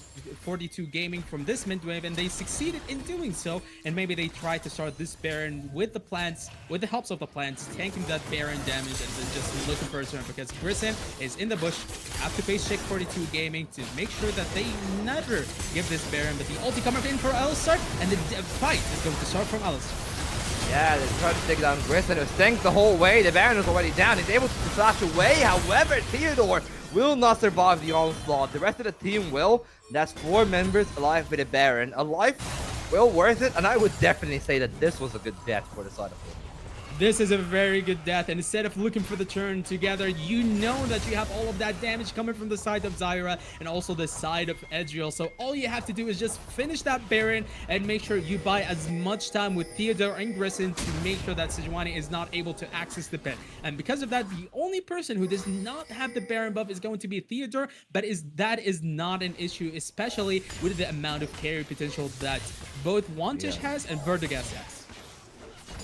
42 Gaming from this mid wave, and they succeeded in doing so. And maybe they try to start this Baron with the plants, with the helps of the plants, tanking that Baron damage and then just looking for a turn, because Grissom is in the bush, have to face check 42 Gaming to make sure that they never give this Baron. But the ulti coming in for Alistar, and the fight is going to start from Alistar. Yeah, they tried to take down Grissom. It was tanked the whole way. The Baron was already down. He's able to flash away. However, Theodore will not survive the onslaught. The rest of the team will. That's 4 members alive with a Baron. A life well worth it, and I would definitely say that this was a good death for the side of it. This is a very good death, and instead of looking for the turn together, you know that you have all of that damage coming from the side of Zyra and also the side of Ezreal. So all you have to do is just finish that Baron and make sure you buy as much time with Theodore and Grissom to make sure that Sejuani is not able to access the pit. And because of that, the only person who does not have the Baron buff is going to be Theodore, but that is not an issue, especially with the amount of carry potential that both Wantish has and Vertigas has.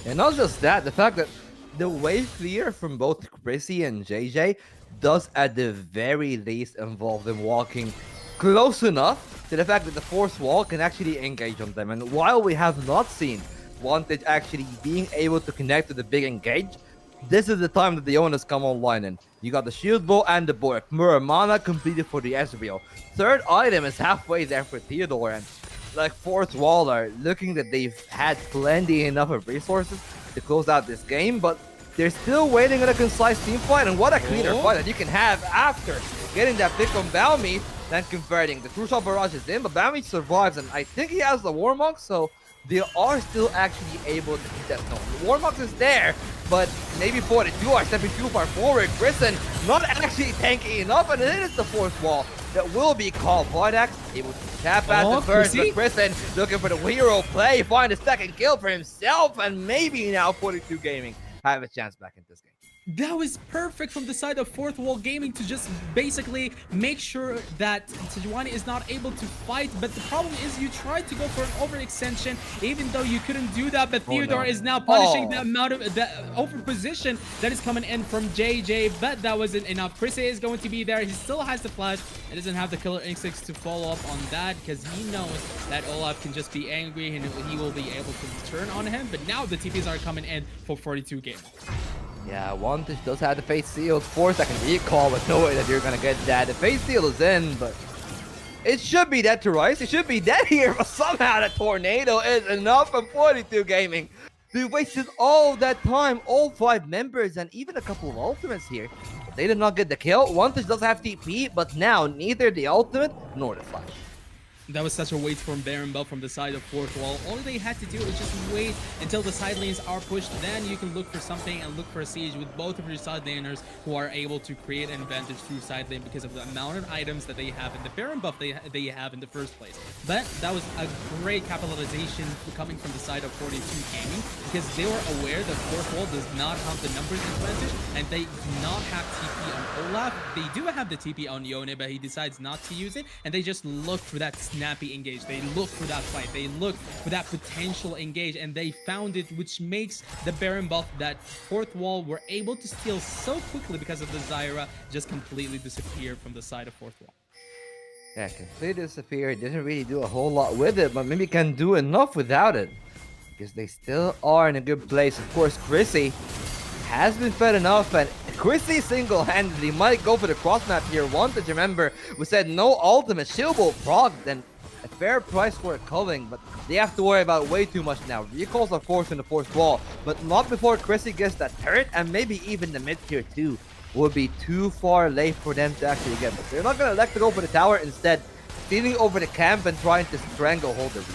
And not just that, the fact that the wave clear from both Chrissy and JJ does at the very least involve them walking close enough to the fact that the 4th wall can actually engage on them. And while we have not seen Wanted actually being able to connect to the big engage, this is the time that the owners come online. And you got the shield bow and the Bork. Muramana completed for the Ezreal. 3rd item is halfway there for Theodore, and like 4th wall are looking that they've had plenty enough of resources to close out this game, but they're still waiting on a concise team fight. And what a cleaner fight that you can have after getting that pick on Balmy, then converting. The crucial barrage is in, but Balmy survives, and I think he has the Warmog, so they are still actually able to keep that zone. The Warmog is there, but maybe 42 are stepping too far forward. Grissom not actually tanking enough, and it is the 4th wall that will be called. Voidax able to tap at the first, but Grissom looking for the hero play, find a 2nd kill for himself, and maybe now 42 Gaming have a chance back in this game. That was perfect from the side of Fourth Wall Gaming to just basically make sure that Sejuani is not able to fight. But the problem is you tried to go for an overextension, even though you couldn't do that. But Theodore is now punishing the amount of the over position that is coming in from JJ. But that wasn't enough. Chris is going to be there. He still has the flash. He doesn't have the killer instincts to follow up on that because he knows that Olaf can just be angry and he will be able to turn on him. But now the TPs are coming in for 42 Gaming. Yeah, Wantish does have the face sealed. 4-second recall, but no way that you're gonna get that. The face seal is in, but it should be dead to Rice. It should be dead here, but somehow the tornado is enough for 42 Gaming. They wasted all of that time, all 5 members, and even a couple of ultimates here. But they did not get the kill. Wantish does have TP, but now neither the ultimate nor the flash. That was such a wait from Baron Buff from the side of fourth wall. All they had to do was just wait until the side lanes are pushed. Then you can look for something and look for a siege with both of your side laners who are able to create an advantage through side lane because of the amount of items that they have and the Baron Buff they have in the first place. But that was a great capitalization coming from the side of 42 Gaming because they were aware that fourth wall does not have the numbers advantage and they do not have TP on Olaf. They do have the TP on Yone, but he decides not to use it, and they just look for that snappy engage. They look for that fight. They look for that potential engage, and they found it, which makes the Baron buff that fourth wall were able to steal so quickly because of the Zyra just completely disappear from the side of fourth wall. Yeah, completely disappear. It didn't really do a whole lot with it, but maybe can do enough without it. Because they still are in a good place. Of course, Chrissy has been fed enough, and Chrissy single-handedly might go for the cross map here. Wanted, remember, we said no ultimate shield bolt progged, and a fair price for it coming, but they have to worry about way too much now. Recalls, of course, in the fourth wall, but not before Chrissy gets that turret, and maybe even the mid tier too. Would be too far late for them to actually get, but they're not going to elect to go for the tower, instead stealing over the camp and trying to stranglehold the Reach.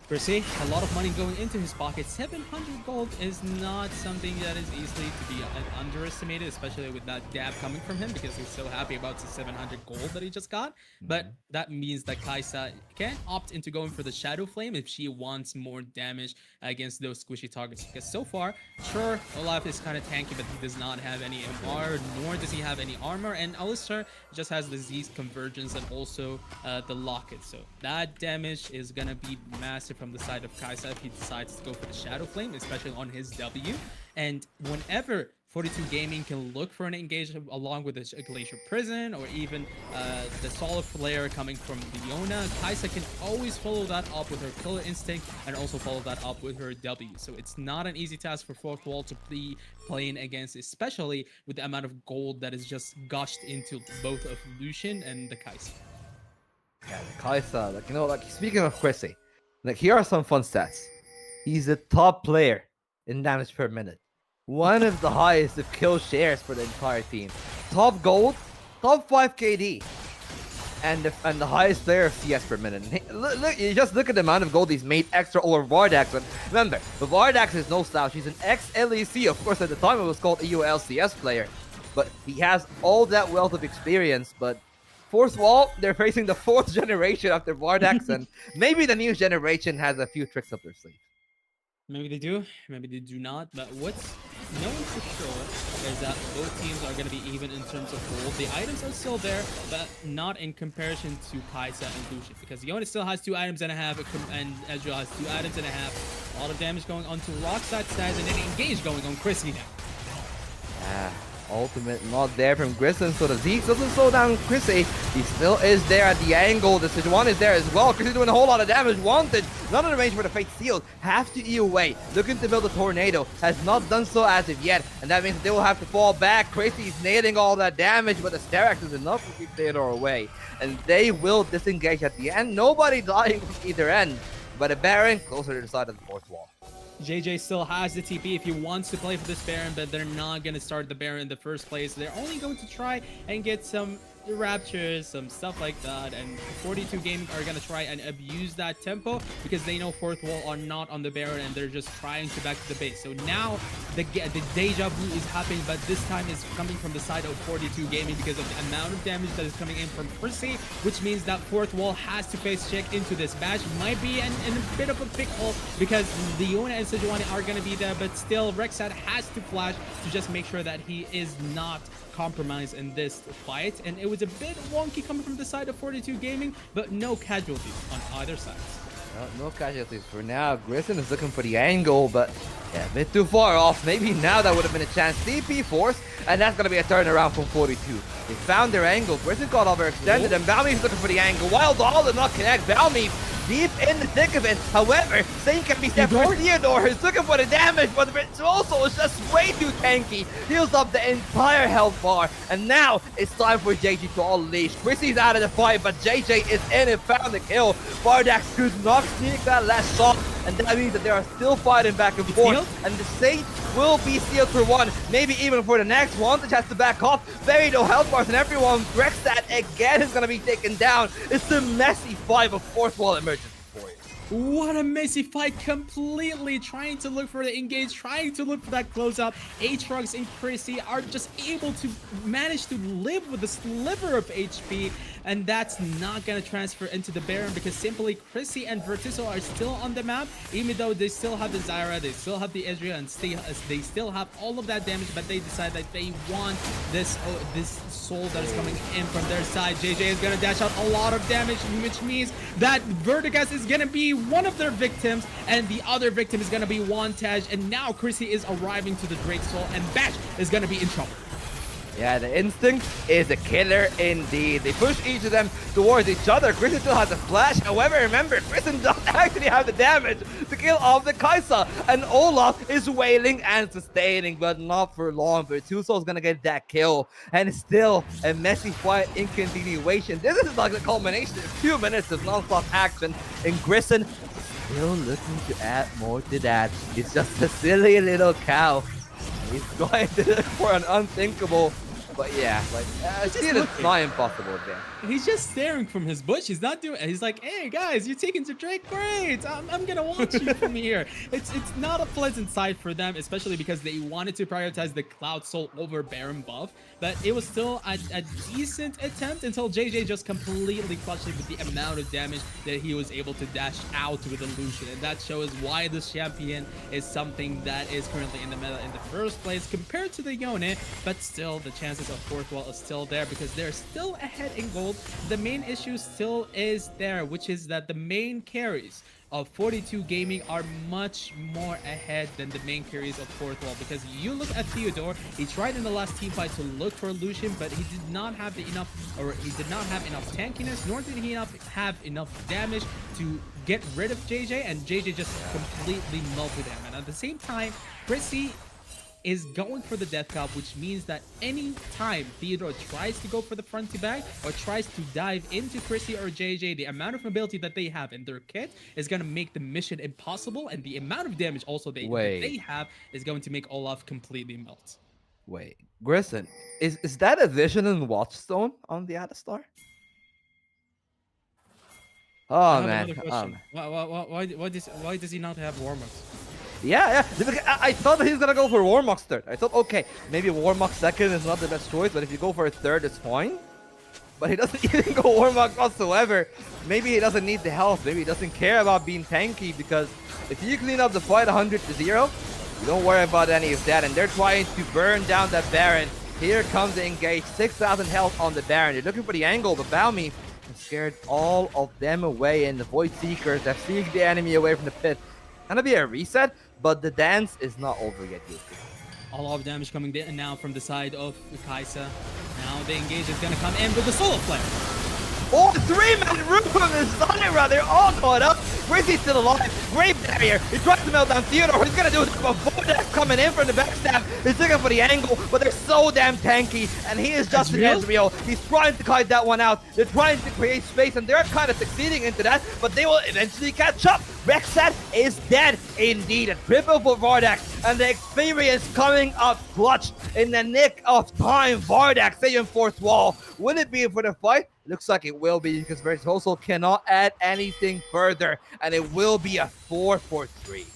Chrissy, a lot of money going into his pocket. 700 gold is not something that is easily to be underestimated, especially with that dab coming from him because he's so happy about the 700 gold that he just got. But that means that Kai'Sa can opt into going for the Shadow Flame if she wants more damage against those squishy targets. Because so far, sure, Olaf is kind of tanky, but he does not have any MR, nor does he have any armor. And Alistar just has the Z's Convergence and also the Locket. So that damage is going to be massive from the side of Kai'Sa if he decides to go for the Shadow Flame, especially on his W. And whenever 42 Gaming can look for an engagement along with the Glacier Prison or even the Solid Flare coming from Leona, Kai'Sa can always follow that up with her Killer Instinct and also follow that up with her W. So it's not an easy task for fourth wall to be playing against, especially with the amount of gold that is just gushed into both of Lucian and the Kai'Sa. Yeah, the Kai'Sa, like, you know, like, speaking of Chrissy, like, here are some fun stats. He's the top player in damage per minute. One of the highest of kill shares for the entire team. Top gold, top 5 KD, and the highest player of CS per minute. Look, you just look at the amount of gold he's made extra over Vardax. And remember, Vardax is no slouch. He's an ex-LEC. Of course, at the time it was called EU LCS player. But he has all that wealth of experience, but fourth wall, they're facing the 4th generation after Vardax, and maybe the new generation has a few tricks up their sleeve. Maybe they do, maybe they do not, but what's known for sure is that both teams are going to be even in terms of gold. The items are still there, but not in comparison to Kai'Sa and Lucian, because Yone still has 2 items and a half, and Ezreal has 2 items and a half. A lot of damage going on to Rockside sides, and then Engage going on Chrissy now. Ultimate not there from Grissom, so the Zeke doesn't slow down Chrissy. He still is there at the angle. The Sejuani is there as well. Chrissy doing a whole lot of damage. Wanted, not in the range for the Fate Sealed. Have to E away. Looking to build a tornado. Has not done so as of yet. And that means they will have to fall back. Chrissy's nailing all that damage, but the Sterak's is enough to keep Theodore away. And they will disengage at the end. Nobody dying from either end. But a Baron closer to the side of the fourth wall. JJ still has the TP if he wants to play for this Baron, but they're not going to start the Baron in the first place. They're only going to try and get some Raptures, some stuff like that, and 42 Gaming are going to try and abuse that tempo because they know fourth wall are not on the Baron and they're just trying to back to the base. So now the deja vu is happening, but this time is coming from the side of 42 Gaming because of the amount of damage that is coming in from Chrissy, which means that fourth wall has to face check into this match. Might be in a bit of a pickle because Leona and Sejuani are going to be there, but still Rek'Sai has to flash to just make sure that he is not compromised in this fight. And it was a bit wonky coming from the side of 42 Gaming, but no casualties on either side. No casualties for now. Grissom is looking for the angle, but yeah, a bit too far off. Maybe now that would have been a chance. DP force, and that's going to be a turnaround from 42. They found their angle. Grissom got overextended, and Balmy's looking for the angle. Wild All did not connect. Balmy deep in the thick of it. However, Saint can be set for Theodore. He's looking for the damage, but it's also just way too tanky. Heals up the entire health bar, and now it's time for JJ to unleash. Chrissy's out of the fight, but JJ is in and found the kill. Vardax could not sneak that last shot. and that means that they are still fighting back and forth. sealed? And the Sage will be sealed for one, maybe even for the next one. Vantage has to back off. Very no health bars and everyone. Rexat again is gonna be taken down. It's a messy fight of fourth wall emergency for you. What a messy fight, completely trying to look for the engage, trying to look for that closeout. Aatrox and Chrissy are just able to manage to live with a sliver of HP, and that's not gonna transfer into the Baron because simply Chrissy and Vertiso are still on the map, even though they still have the Zyra, they still have the Ezreal, and they still have all of that damage, but they decide that they want this soul that is coming in from their side. JJ is gonna dash out a lot of damage, which means that Vertigas is gonna be one of their victims, and the other victim is gonna be Wantage, and now Chrissy is arriving to the Drake Soul, and Bash is gonna be in trouble. Yeah, the instinct is a killer indeed. They push each of them towards each other. Kristen still has a flash. However, remember, Kristen doesn't actually have the damage to kill off the Kai'Sa. And Olaf is wailing and sustaining, but not for long. Vertuso is going to get that kill. And it's still a messy fight in continuation. This is like the culmination of 2 minutes of non-stop action. And Grissom still looking to add more to that. It's just a silly little cow. He's going to look for an unthinkable, but yeah, like it's not impossible again. He's just staring from his bush. He's not doing. He's like, "Hey guys, you taking to Drake? Great! I'm gonna watch you from here." It's not a pleasant sight for them, especially because they wanted to prioritize the Cloud Soul over Baron buff. But it was still a decent attempt until JJ just completely clutched it with the amount of damage that he was able to dash out with the Lucian, and that shows why this champion is something that is currently in the meta in the first place compared to the Yone. But still, the chances of fourth wall is still there because they're still ahead in gold. The main issue still is there, which is that the main carries of 42 Gaming are much more ahead than the main carries of fourth wall, because you look at Theodore, he tried in the last team fight to look for Lucian, but he did not have enough tankiness, nor did he have enough damage to get rid of JJ, and JJ just completely melted him. And at the same time, Chrissy is going for the death cap, which means that any time Theodore tries to go for the front to back or tries to dive into Chrissy or JJ, the amount of mobility that they have in their kit is going to make the mission impossible, and the amount of damage also that they have is going to make Olaf completely melt. Wait, Grissom, is that a Vision and Watchstone on the Alistar? Oh man, Why does he not have Warmux? Yeah. I thought that he was gonna go for Warmox third. I thought, okay, maybe Warmox second is not the best choice, but if you go for a third, it's fine. But he doesn't even go Warmox whatsoever. Maybe he doesn't need the health. Maybe he doesn't care about being tanky, because if you clean up the fight 100-0, you don't worry about any of that. And they're trying to burn down that Baron. Here comes the engage. 6,000 health on the Baron. They're looking for the angle, but Balmy has scared all of them away. And the Void Seekers have seeked the enemy away from the pit. Gonna be a reset, but the dance is not over yet. All of damage coming in now from the side of Kai'Sa. Now the engage is gonna come in with the Solar Flare. Oh, 3-man room from the Zyra. They're all caught up. Rizzy's still alive. Great barrier. He tries to melt down Theodore. What he's gonna do is Vortex coming in from the backstab. He's looking for the angle, but they're so damn tanky, and he is just an Ezreal. He's trying to kite that one out. They're trying to create space, and they're kind of succeeding into that, but they will eventually catch up. Rexat is dead indeed. A triple for Vortex, and the experience coming up clutch in the nick of time. Vortex saying fourth wall. Will it be for the fight? Looks like it will be, because Vertoso cannot add anything further, and it will be a 4-4-3.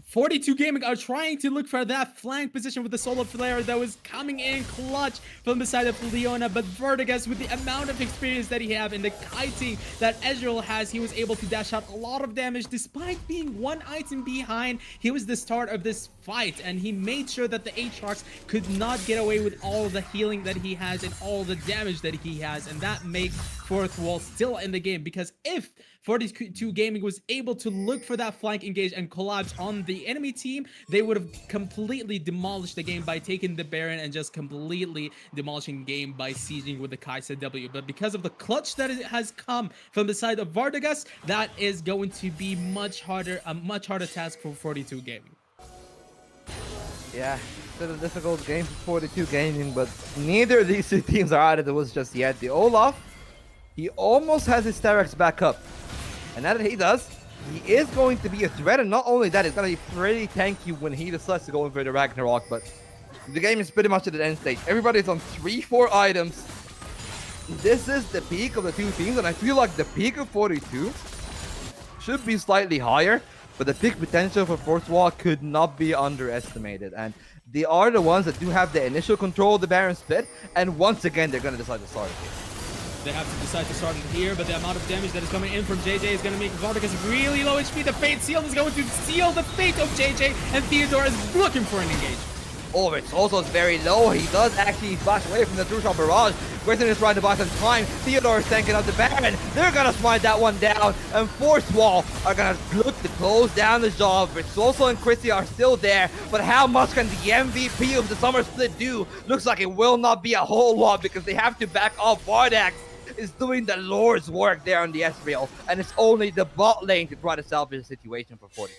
42 Gaming are trying to look for that flank position with the Solar Flare that was coming in clutch from the side of Leona, but Vertigas, with the amount of experience that he have and the kiting that Ezreal has, he was able to dash out a lot of damage despite being one item behind. He was the start of this fight, and he made sure that the Aatrox could not get away with all the healing that he has and all the damage that he has, and that makes fourth wall still in the game, because if 42 Gaming was able to look for that flank engage and collapse on the enemy team, they would have completely demolished the game by taking the Baron and just completely demolishing the game by sieging with the Kai'Sa W. But because of the clutch that it has come from the side of Vardagas, that is going to be a much harder task for 42 Gaming. Yeah, it's a difficult game for 42 Gaming, but neither of these two teams are out of the woods just yet. The Olaf, he almost has his Sterex back up. And now that he does, he is going to be a threat, and not only that, it's going to be pretty tanky when he decides to go in for the Ragnarok, but the game is pretty much at the end stage. Everybody's on 3-4 items. This is the peak of the two teams, and I feel like the peak of 42 should be slightly higher, but the peak potential for Fourth Wall could not be underestimated. And they are the ones that do have the initial control of the Baron split, and once again, they're going to decide to start it here. They have to decide to start it here, but the amount of damage that is coming in from JJ is going to make Vargas really low HP. The Fate Seal is going to seal the fate of JJ, and Theodore is looking for an engage. Oh, it's also very low. He does actually flash away from the True-Shot Barrage. Grissom is trying to buy some time. Theodore is tanking up the Baron. They're going to smite that one down. And Fourth Wall are going to look to close down the job. Ritzoso and Chrissy are still there. But how much can the MVP of the Summer Split do? Looks like it will not be a whole lot because they have to back off. Bardax is doing the Lord's work there on the Ezreal. And it's only the bot lane to try to salvage the situation for 42.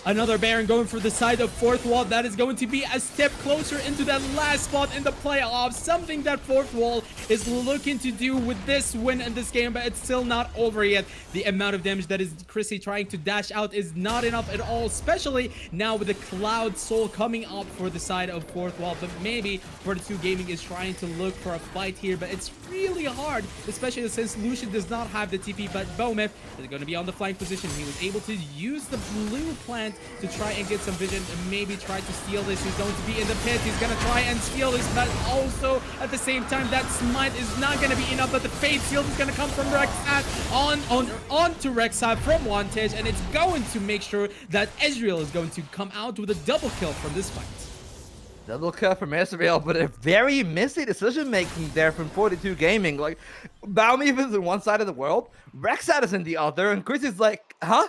Another Baron going for the side of Fourth Wall. That is going to be a step closer into that last spot in the playoffs. Something that Fourth Wall is looking to do with this win in this game, but it's still not over yet. The amount of damage that is Chrissy trying to dash out is not enough at all, especially now with the Cloud Soul coming up for the side of Fourth Wall. But maybe 42 Gaming is trying to look for a fight here, but it's really hard, especially since Lucian does not have the TP, but Bomef is going to be on the flank position. He was able to use the blue plant to try and get some vision and maybe try to steal this. He's going to be in the pit. He's going to try and steal this, but also at the same time, that smite is not going to be enough. But the Fate Seal is going to come from Rexhat onto Rexhat from Wantage, and it's going to make sure that Ezreal is going to come out with a double kill from this fight. Double kill from Ezreal, but a very messy decision making there from 42 Gaming. Like, Baumi is in one side of the world, Rexhat is in the other, and Chris is like, huh?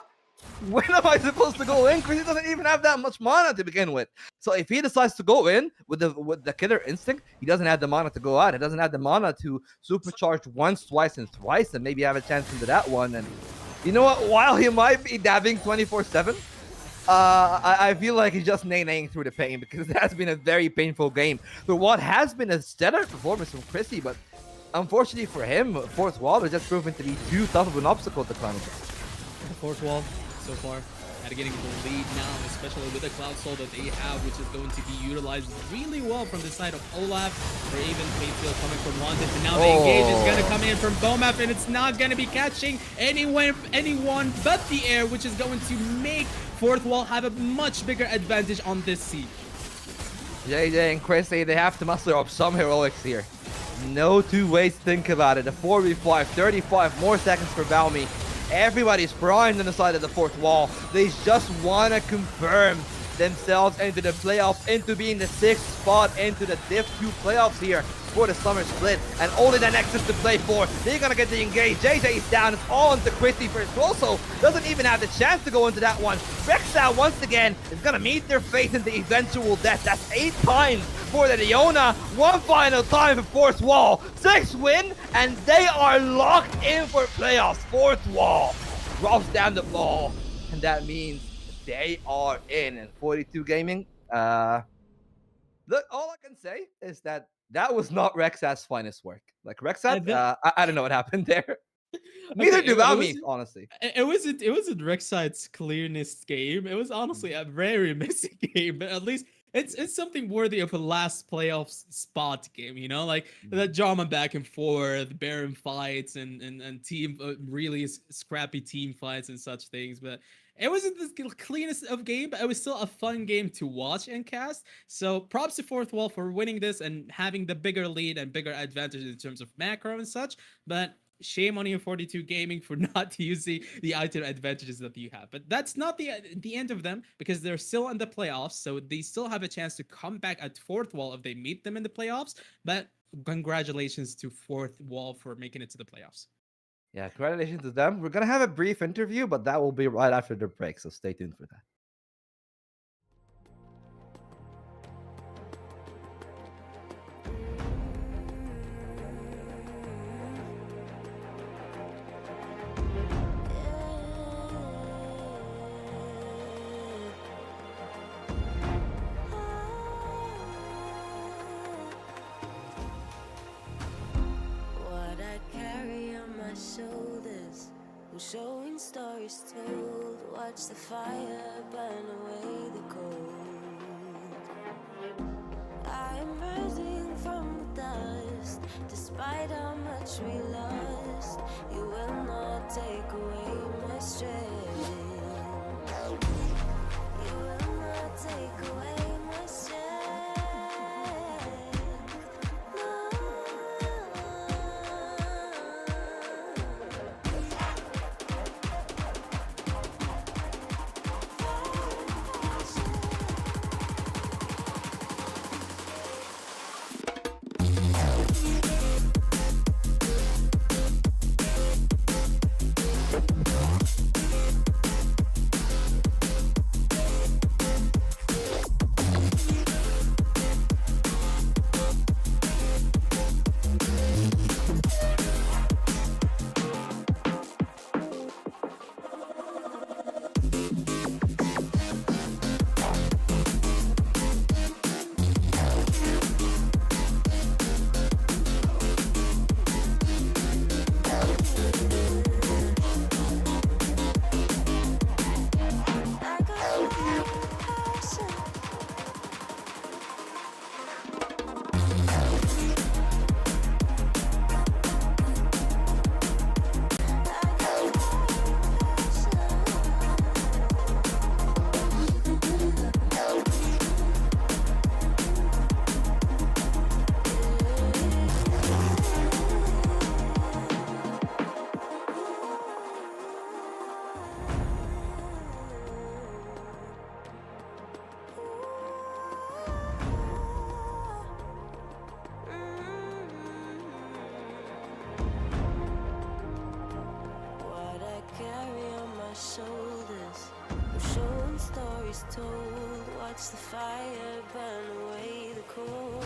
When am I supposed to go in? Chris doesn't even have that much mana to begin with. So if he decides to go in with the killer instinct, he doesn't have the mana to go out. He doesn't have the mana to supercharge once, twice, and thrice, and maybe have a chance into that one. And you know what? While he might be dabbing 24/7, I feel like he's just naying through the pain because it has been a very painful game. But what has been a stellar performance from Chrissy, but unfortunately for him, Fourth Wall has just proven to be too tough of an obstacle to climb against. The Fourth Wall so far getting the lead now, especially with the Cloud Soul that they have, which is going to be utilized really well from the side of Olaf, or even Fatefield coming from London. But now the engage is going to come in from Bomef, and it's not going to be catching anyone but the air, which is going to make Fourth Wall have a much bigger advantage on this seed. JJ and Chrissy, they have to muster up some heroics here. No two ways to think about it. A 4v5, 35 more seconds for Baumi. Everybody's primed on the side of the Fourth Wall. They just want to confirm themselves into the playoffs, into being the 6th spot into the Div 2 playoffs here for the Summer Split. And only the Nexus to play for. They're going to get the engage. JJ is down. It's all into Chrissy first. Also, doesn't even have the chance to go into that one. Rexha, once again, is going to meet their fate in the eventual death. That's 8 times for the Leona. One final time for Fourth Wall. 6 win, and they are locked in for playoffs. Fourth Wall drops down the ball, and that means they are in. And 42 Gaming, look, all I can say is that was not Rexhat's finest work. Like Rexhat, I don't know what happened there. Neither do Baumi, honestly. It wasn't Rek'Sai's clearest game. It was honestly a very messy game, but at least it's something worthy of a last playoffs spot game, you know, like the drama back and forth, Baron fights and team really scrappy team fights and such things. But it wasn't the cleanest of game, but it was still a fun game to watch and cast. So props to Fourth Wall for winning this and having the bigger lead and bigger advantage in terms of macro and such. But shame on you, 42 Gaming, for not using the item advantages that you have. But that's not the end of them, because they're still in the playoffs, so they still have a chance to come back at Fourth Wall if they meet them in the playoffs. But congratulations to Fourth Wall for making it to the playoffs. Yeah, congratulations to them. We're going to have a brief interview, but that will be right after the break, so stay tuned for that. What I carry on my shoulders, I'm showing stories told. watch the fire burn away the cold. I am rising from the dust, despite how much we lost. You will not take away my strength. You will not take away my strength. No. I got passion. What I carry on my shoulders, I'm showing stories told. Watch the fire burn away the cold.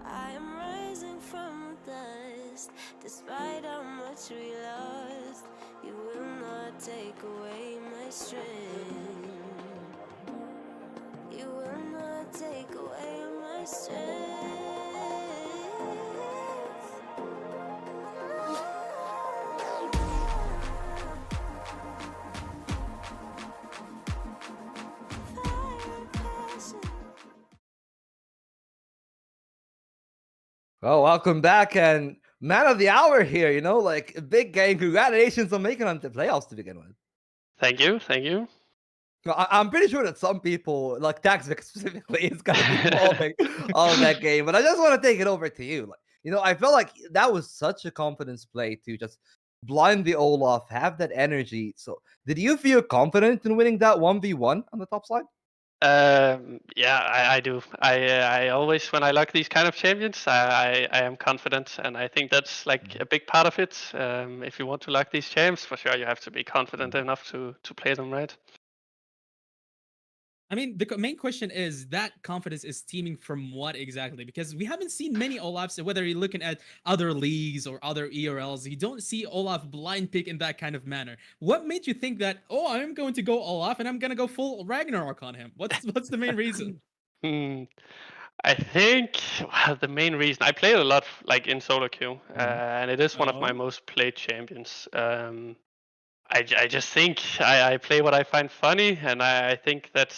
I am rising from the dust, despite how much we lost. You will not take away my strength. You will not take away my strength. Fire passion. Well, welcome back, and man of the hour here. You know, like a big game. Congratulations on making it to playoffs to begin with. Thank you, thank you. No, I'm pretty sure that some people, like Taxvic specifically, is gonna be following all of that game. But I just want to take it over to you. Like, you know, I felt like that was such a confidence play to just blind the Olaf, have that energy. So, did you feel confident in winning that 1v1 on the top side? Yeah, I do. I always, when I lock these kind of champions, I am confident, and I think that's like a big part of it. If you want to lock these champs, for sure, you have to be confident enough to play them right. I mean, the main question is that confidence is stemming from what exactly? Because we haven't seen many Olafs, whether you're looking at other leagues or other ERLs, you don't see Olaf blind pick in that kind of manner. What made you think that, oh, I'm going to go Olaf and I'm going to go full Ragnarok on him? What's the main reason? Hmm. I think well, the main reason I played a lot like in solo queue, and it is one of my Oh. most played champions. I just think I play what I find funny, and I think that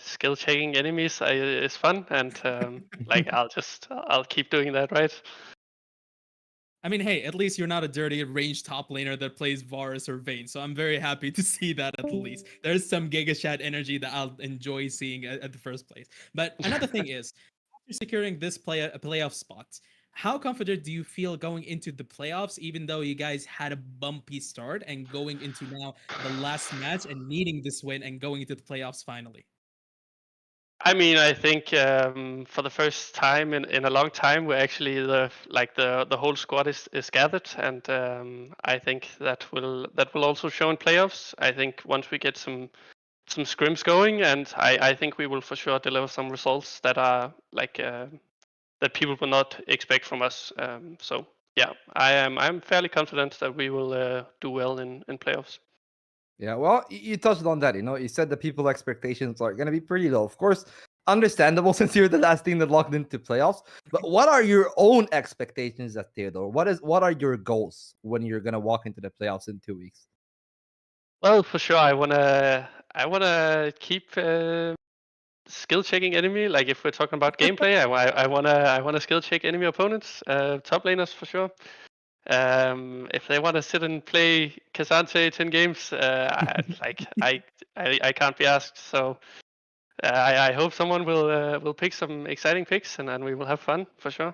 skill checking enemies is fun, and like I'll keep doing that, right? I mean, hey, at least you're not a dirty range top laner that plays Varus or Vayne, so I'm very happy to see that at least. There's some Giga Chat energy that I'll enjoy seeing at the first place. But another thing is, after securing this playoff spot, how confident do you feel going into the playoffs, even though you guys had a bumpy start and going into now the last match and needing this win and going into the playoffs finally? I mean, I think for the first time in a long time, we're actually the whole squad is gathered, and I think that will also show in playoffs. I think once we get some scrims going, and I think we will for sure deliver some results that are like that people will not expect from us. So yeah, I'm fairly confident that we will do well in playoffs. Yeah, well, you touched on that. You know, you said the people expectations are going to be pretty low. Of course, understandable since you're the last team that locked into playoffs. But what are your own expectations at Theodore? What are your goals when you're going to walk into the playoffs in 2 weeks? Well, for sure, I wanna keep skill checking enemy. Like if we're talking about gameplay, I wanna skill check enemy opponents, top laners for sure. If they want to sit and play Casante 10 games, I can't be asked. So I hope someone will pick some exciting picks, and we will have fun for sure.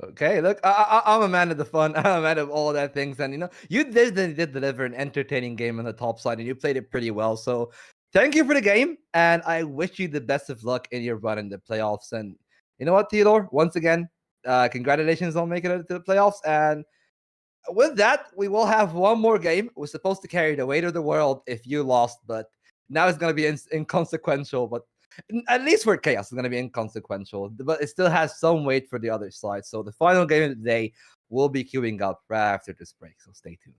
Okay, look, I'm a man of the fun. I'm a man of all that things, and you did deliver an entertaining game on the top side, and you played it pretty well. So, thank you for the game, and I wish you the best of luck in your run in the playoffs. And you know what, Theodore? Once again, congratulations on making it to the playoffs. And with that, we will have one more game. We're supposed to carry the weight of the world if you lost, but now it's going to be inconsequential. But at least for chaos, it's going to be inconsequential. But it still has some weight for the other side. So the final game of the day will be queuing up right after this break. So stay tuned.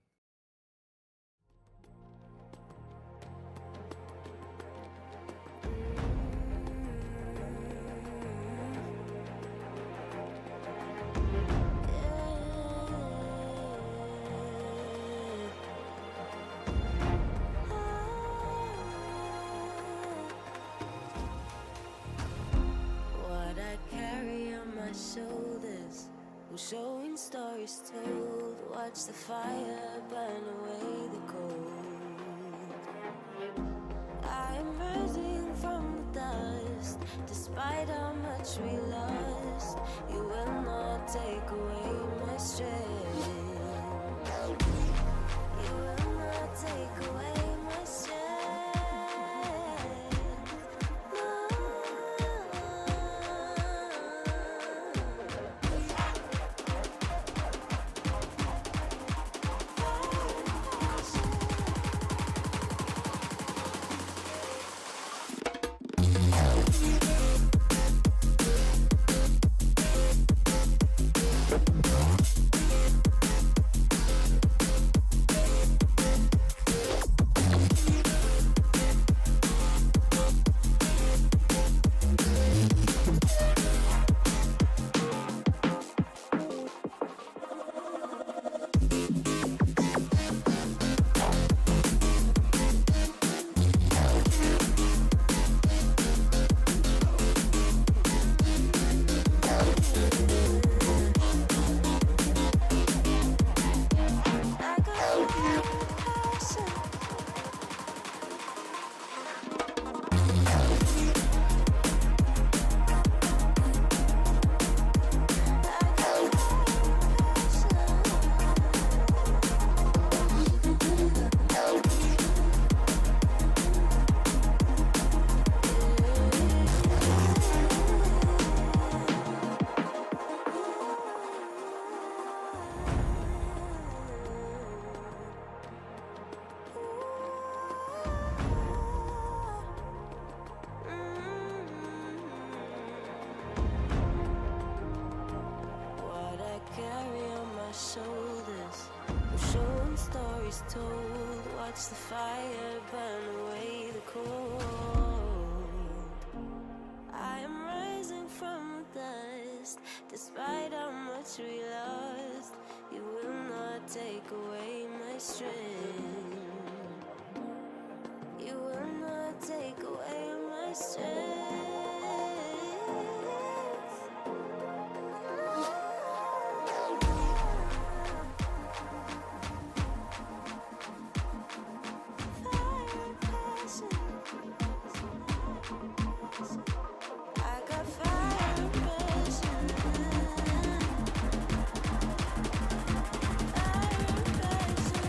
What I carry on my shoulders, I'm showing stories told. Watch the fire burn away the cold. I am rising from the dust, despite how much we lost. You will not take away my strength. You will not take away my strength. What I carry on my shoulders, I'm showing stories told. Watch the fire burn away the cold. I am rising from the dust, despite how much we lost. You will not take away my strength. You will not take away my strength. I got fire and passion. Fire and passion.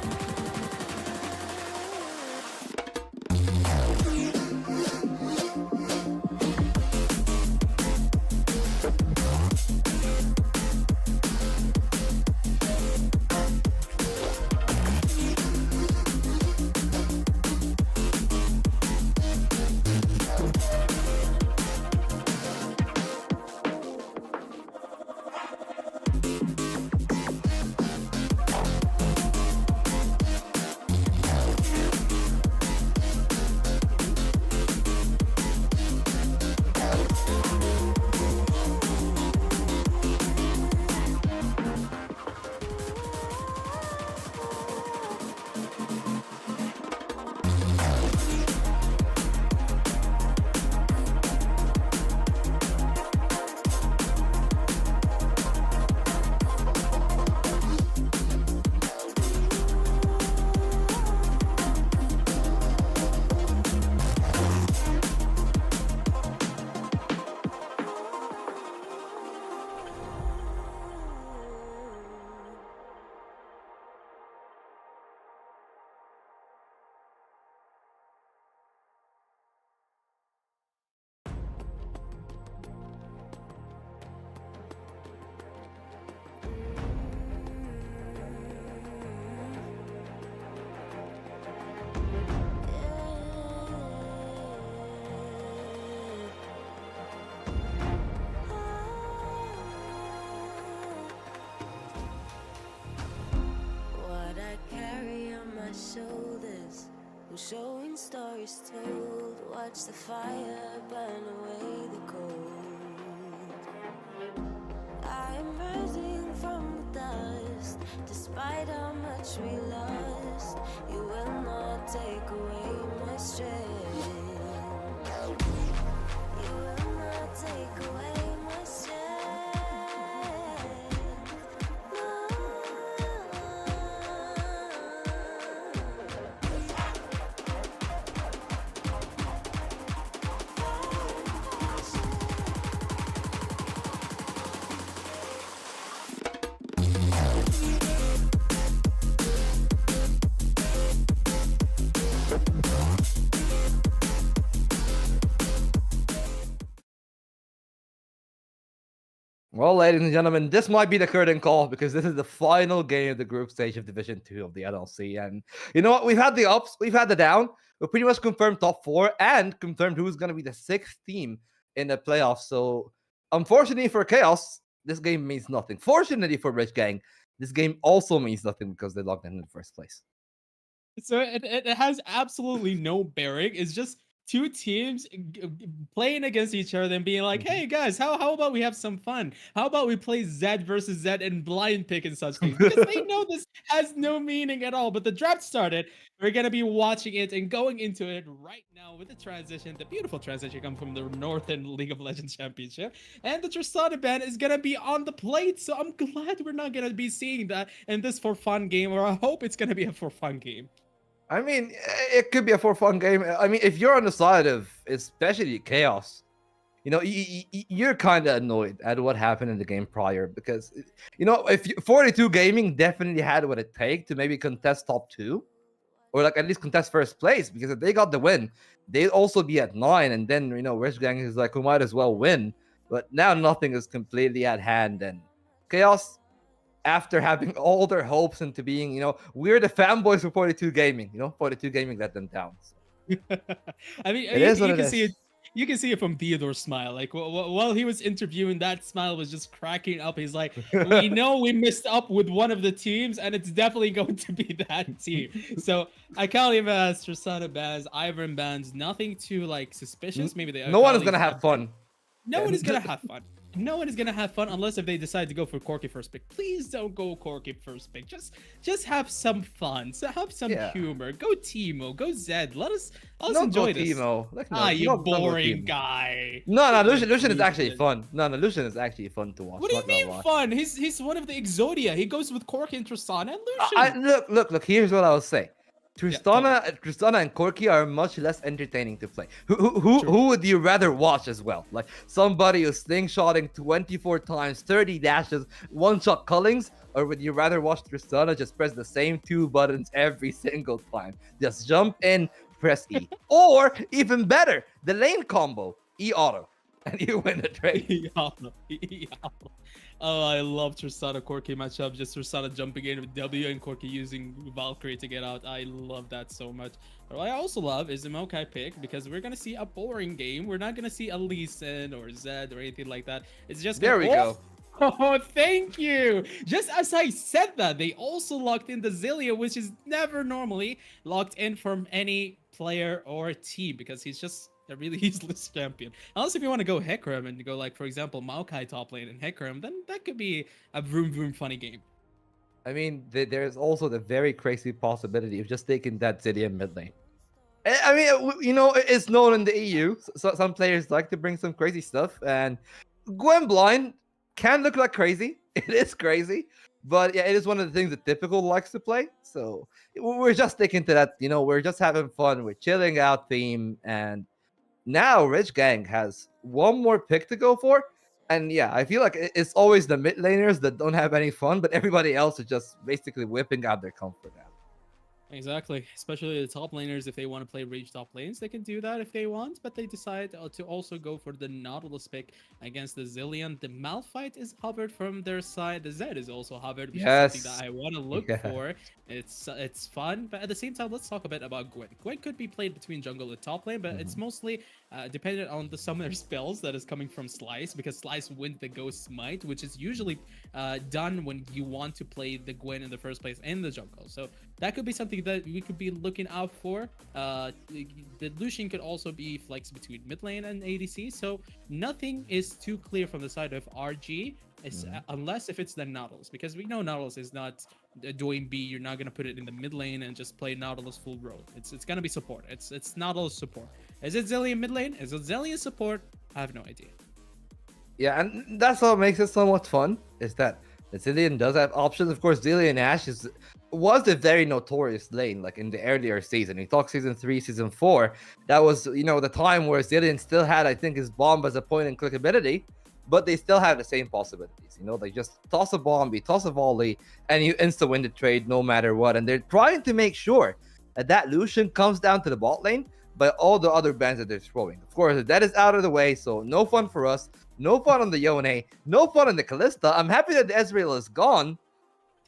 stories told. Watch the fire burn away the cold. I am rising from the dust. Despite how much we lost, you will not take away my strength. You will not take away my strength. No. Well, ladies and gentlemen, this might be the curtain call because this is the final game of the group stage of Division 2 of the NLC. And you know what? We've had the ups, we've had the down. We pretty much confirmed top 4 and confirmed who's going to be the 6th team in the playoffs. So, unfortunately for Chaos, this game means nothing. Fortunately for Rich Gang, this game also means nothing because they logged in the first place. So it has absolutely no bearing. It's just two teams playing against each other and being like, hey guys, how about we have some fun? How about we play Zed versus Zed and blind pick and such things? Because they know this has no meaning at all. But the draft started. We're going to be watching it and going into it right now with the transition, the beautiful transition come from the Northern League of Legends Championship. And the Tristana band is going to be on the plate. So I'm glad we're not going to be seeing that in this for fun game, or I hope it's going to be a for fun game. I mean, it could be a for fun game. I mean, if you're on the side of especially Chaos, you know, you're kind of annoyed at what happened in the game prior because, you know, if 42 Gaming definitely had what it take to maybe contest top 2 or like at least contest first place, because if they got the win, they'd also be at 9. And then, you know, Rich Gang is like, we might as well win. But now nothing is completely at hand. And Chaos, after having all their hopes into being, you know, we're the fanboys for 42 Gaming. You know, 42 Gaming let them down. So. I mean, it is what you it can see is. it. You can see it from Theodore's smile. Like while he was interviewing, that smile was just cracking up. He's like, "We know we messed up with one of the teams, and it's definitely going to be that team." So I can't even ask Tristana bans, Ivern bans, nothing too like suspicious. Maybe they. No one is gonna have fun. No one is gonna have fun. No one is gonna have fun unless if they decide to go for Corki first pick. Please don't go Corki first pick. Just have some fun. So have some humor. Go Teemo. Go Zed. Let us enjoy this. Teemo. You boring guy. No, Lucian is actually fun. No, Lucian is actually fun to watch. What do you mean fun? He's one of the Exodia. He goes with Corki and Tristana and Lucian. Look. Here's what I will say. Tristana and Corki are much less entertaining to play. Who would you rather watch as well? Like somebody who's slingshotting 24 times, 30 dashes, one-shot cullings, or would you rather watch Tristana just press the same 2 buttons every single time? Just jump in, press E. Or even better, the lane combo, E auto, and you win the trade. Oh, I love Tristana Corki matchup. Just Tristana jumping in with W and Corki using Valkyrie to get out. I love that so much. But what I also love is the Maokai pick because we're gonna see a boring game. We're not gonna see a Lee Sin or Zed or anything like that. It's just there we go. Oh, thank you. Just as I said that, they also locked in the Zillia, which is never normally locked in from any player or team because he's just a really useless champion. Unless if you want to go Hecarim and go like, for example, Maokai top lane and Hecarim, then that could be a vroom funny game. I mean, there's also the very crazy possibility of just taking that Zillia mid lane. I mean, you know, it's known in the EU. So some players like to bring some crazy stuff, and Gwen Blind can look like crazy. It is crazy, but yeah, it is one of the things that Typical likes to play. So we're just sticking to that. You know, we're just having fun. We're chilling out theme, and now Rich Gang has one more pick to go for. And yeah, I feel like it's always the mid laners that don't have any fun, but everybody else is just basically whipping out their comfort now. Exactly, especially the top laners. If they want to play Rage top lanes, they can do that if they want, but they decide to also go for the Nautilus pick against the Zillion. The Malphite is hovered from their side. The Zed is also hovered, which is something that I want to look for. It's fun, but at the same time, let's talk a bit about Gwen. Gwen could be played between jungle and top lane, but it's mostly dependent on the summoner spells that is coming from Slice, because Slice wins the Ghost Smite, which is usually done when you want to play the Gwen in the first place in the jungle. So that could be something something that we could be looking out for. The Lucian could also be flexed between mid lane and ADC, so nothing is too clear from the side of RG, unless if it's the Nautilus, because we know Nautilus is not doing B. You're not gonna put it in the mid lane and just play Nautilus full road. It's gonna be support. It's Nautilus support. Is it Zilean mid lane? Is it Zilean support? I have no idea. Yeah, and that's what makes it somewhat fun, is that the Zilean does have options. Of course, Zilean Ash was a very notorious lane, like in the earlier season. You talk season 3, season 4, that was, the time where Zilean still had, I think, his bomb as a point and click ability, but they still have the same possibilities. They just toss a bomb, you toss a volley, and you insta-win the trade no matter what. And they're trying to make sure that Lucian comes down to the bot lane by all the other bans that they're throwing. Of course, that is out of the way, so no fun for us. No fun on the Yone. No fun on the Kalista. I'm happy that the Ezreal is gone.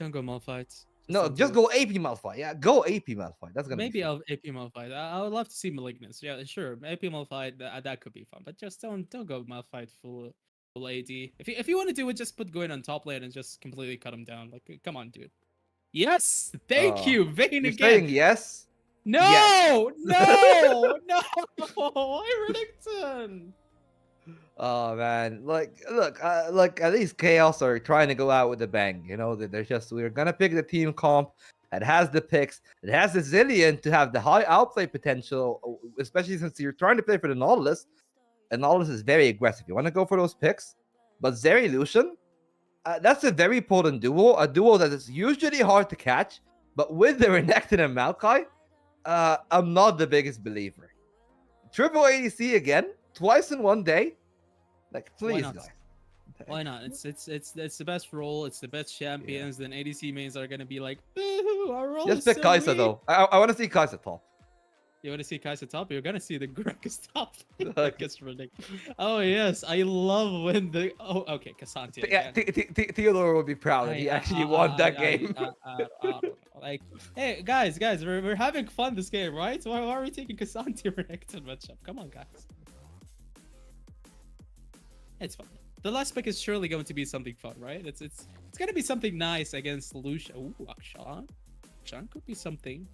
Don't go Malphite. No, just go AP Malphite. Yeah, go AP Malphite. That's gonna Maybe be fun. I'll AP Malphite. I would love to see Malignus. Yeah, sure. AP Malphite, that could be fun. But just don't go Malphite full AD. If you want to do it, just put Gwen on top lane and just completely cut him down. Like, come on, dude. Yes, thank you, Vayne You're again. saying yes? No, Yes. no, Why Renekton? Oh man, look, at least Chaos are trying to go out with a bang. We're gonna pick the team comp that has the picks, it has the Zilean to have the high outplay potential, especially since you're trying to play for the Nautilus, and Nautilus is very aggressive. You want to go for those picks, but Zeri Lucian, that's a very potent duo, a duo that is usually hard to catch, but with the Renekton and Maokai, I'm not the biggest believer. Triple ADC again, twice in one day. Like, please, not? guys. Why not? It's the best role. It's the best champions. Then ADC mains are gonna be like, "Boo, our role Just is pick so Kai'Sa weak." though. I want to see Kai'Sa top. You want to see Kai'Sa top? You're gonna see the Grekus top. That's ridiculous. Oh yes, I love when the okay, Cassandra. Yeah, Theodore would be proud that he actually won that game. I don't know. Like, hey guys, we're having fun this game, right? Why are we taking Cassandra Renekton matchup? Come on, guys. It's fun. The last pick is surely going to be something fun, right? It's gonna be something nice against Lucian. Ooh, Akshan. Akshan could be something.